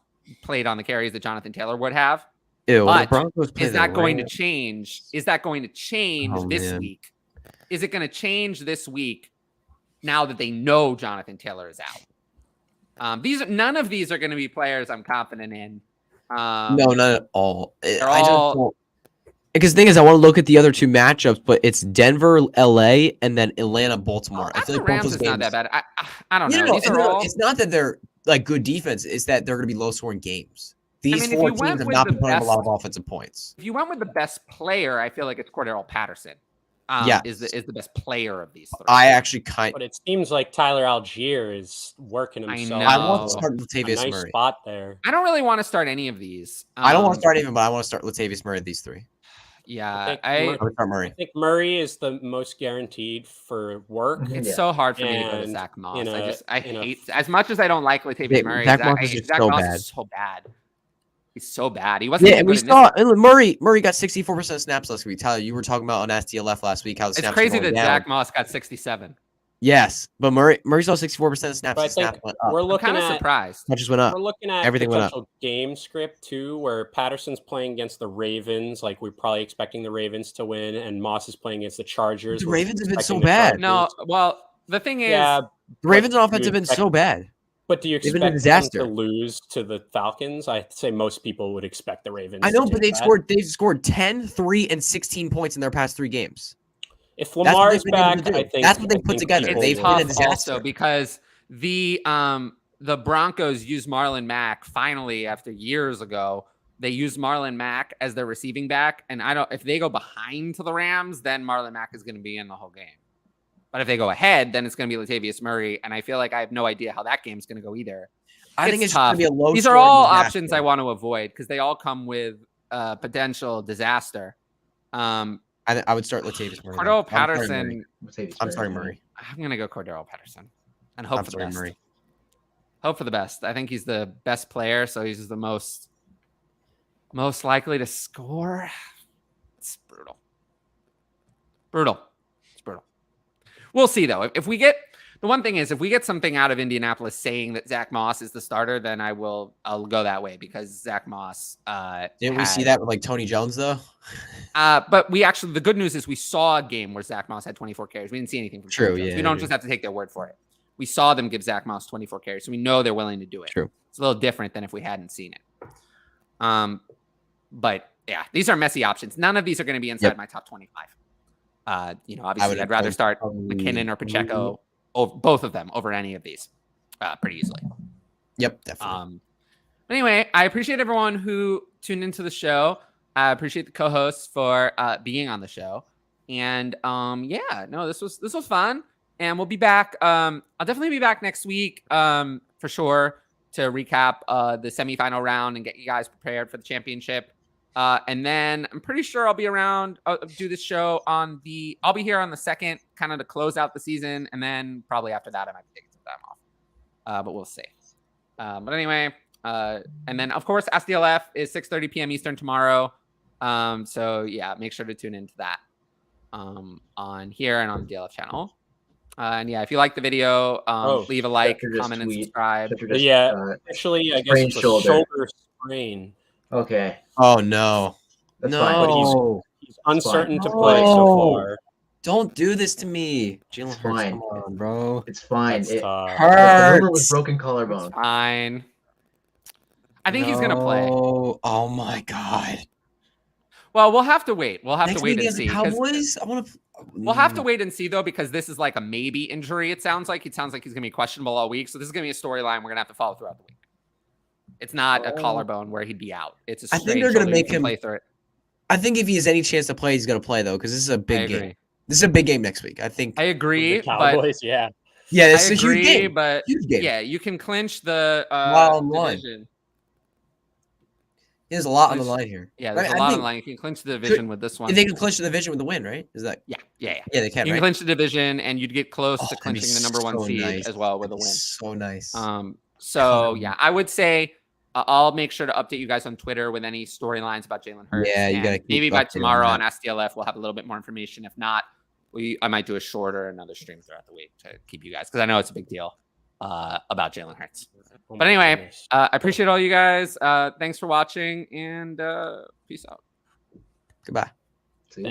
played on the carries that Jonathan Taylor would have. But is that going to change? Is that going to change this week? Is it going to change this week? Now that they know Jonathan Taylor is out, none of these are going to be players I'm confident in. No, not at all. Because the thing is, I want to look at the other 2 matchups, but it's Denver, LA, and then Atlanta, Baltimore. I feel like Rams is not that bad. I don't know. It's not that they're good defense; it's that they're going to be low-scoring games. These 4 teams have not been putting up a lot of offensive points. If you went with the best player, I feel like it's Cordero Patterson. Is the best player of these 3. I actually but it seems like Tyler Algier is working himself. I want to start Latavius Murray. Spot there. I don't really want to start any of these. I don't want to start even, but I want to start Latavius Murray. These 3. Yeah, I would start Murray. I think Murray is the most guaranteed for work. It's so hard for me to go to Zach Moss. I hate as much as I don't like Latavius Murray. Zach Moss is so bad. He's so bad. He wasn't. Yeah, and we saw Murray got 64% of snaps last week. Tyler, you were talking about on STLF last week how the snaps. It's crazy that Zach Moss got 67. Yes, but Murray saw 64% of snaps. I think we're kind of surprised. Just went up. We're looking at everything went up. Game script too, where Patterson's playing against the Ravens. We're probably expecting the Ravens to win, and Moss is playing against the Chargers. The Ravens have been so bad. No, well, the thing is, the Ravens' offense have been so bad. But do you expect them to lose to the Falcons? I'd say most people would expect the Ravens. I know, but they've scored 10, 3, and 16 points in their past 3 games. If Lamar's back, I think that's what they put together. They've been a disaster. Also because the Broncos used Marlon Mack finally after years ago. They used Marlon Mack as their receiving back, and if they go behind to the Rams, then Marlon Mack is going to be in the whole game. But if they go ahead, then it's going to be Latavius Murray, and I feel like I have no idea how that game's going to go either. I think it's tough. Going to be a low. These are all options I want to avoid because they all come with potential disaster. I would start Latavius Murray. Cordell Patterson. I'm starting Murray. I'm gonna go Cordell Patterson and hope for the best. Murray. Hope for the best. I think he's the best player, so he's the most likely to score. It's brutal. It's brutal. We'll see though. If we get the one thing is if we get something out of Indianapolis saying that Zach Moss is the starter, then I'll go that way because Zach Moss. Didn't we see that with like Tony Jones though? But the good news is we saw a game where Zach Moss had 24 carries. We didn't see anything from True. Tony Jones. Yeah. We don't just have to take their word for it. We saw them give Zach Moss 24 carries, so we know they're willing to do it. True. It's a little different than if we hadn't seen it. But yeah, these are messy options. None of these are going to be inside my top 25. Obviously, I'd rather start McKinnon or Pacheco, both of them over any of these, pretty easily. Yep, definitely. Anyway, I appreciate everyone who tuned into the show. I appreciate the co-hosts for being on the show. And this was fun. And we'll be back. I'll definitely be back next week for sure to recap the semifinal round and get you guys prepared for the championship. And then I'm pretty sure I'll be around, do this show I'll be here on the 2nd, kind of to close out the season. And then probably after that, I might be taking some time off. But we'll see. But anyway, and then of course, SDLF is 6:30 p.m. Eastern tomorrow. So yeah, make sure to tune into that on here and on the DLF channel. And yeah, if you like the video, leave a like, comment, and subscribe. Actually, I guess it's a shoulder sprain. Okay. Oh no. That's no. fine. But he's uncertain to play so far. Don't do this to me. Jalen Hurts, fine. come on, bro. It's fine. It hurts. The rumor was broken collarbone. It's fine. I think he's gonna play. Oh my god. Well, we'll have to wait. We'll have Next to wait week and see. Cowboys? We'll have to wait and see though, because this is like a maybe injury. It sounds like he's gonna be questionable all week. So this is gonna be a storyline we're gonna have to follow throughout the week. It's not a collarbone where he'd be out. It's a straight I think they're gonna make him play through it. I think if he has any chance to play, he's gonna play though, because this is a big game. This is a big game next week. I think. I agree. The Cowboys, but yeah, this I is a huge game. But huge game. Yeah, you can clinch the division. There's a lot on the line here. Yeah, there's a lot on the line. You can clinch the division with this one. They can clinch the division with the win, right? Is that? Yeah, they can. You can clinch the division, and you'd get close to that'd be clinching the number one so seed nice. as well with a win. So nice. So yeah, I would say I'll make sure to update you guys on Twitter with any storylines about Jalen Hurts. Yeah, you gotta keep maybe by tomorrow on on SDLF we'll have a little bit more information. If not, I might do a shorter another stream throughout the week to keep you guys, because I know it's a big deal about Jalen Hurts. But anyway, I appreciate all you guys. Thanks for watching, and peace out. Goodbye. See you.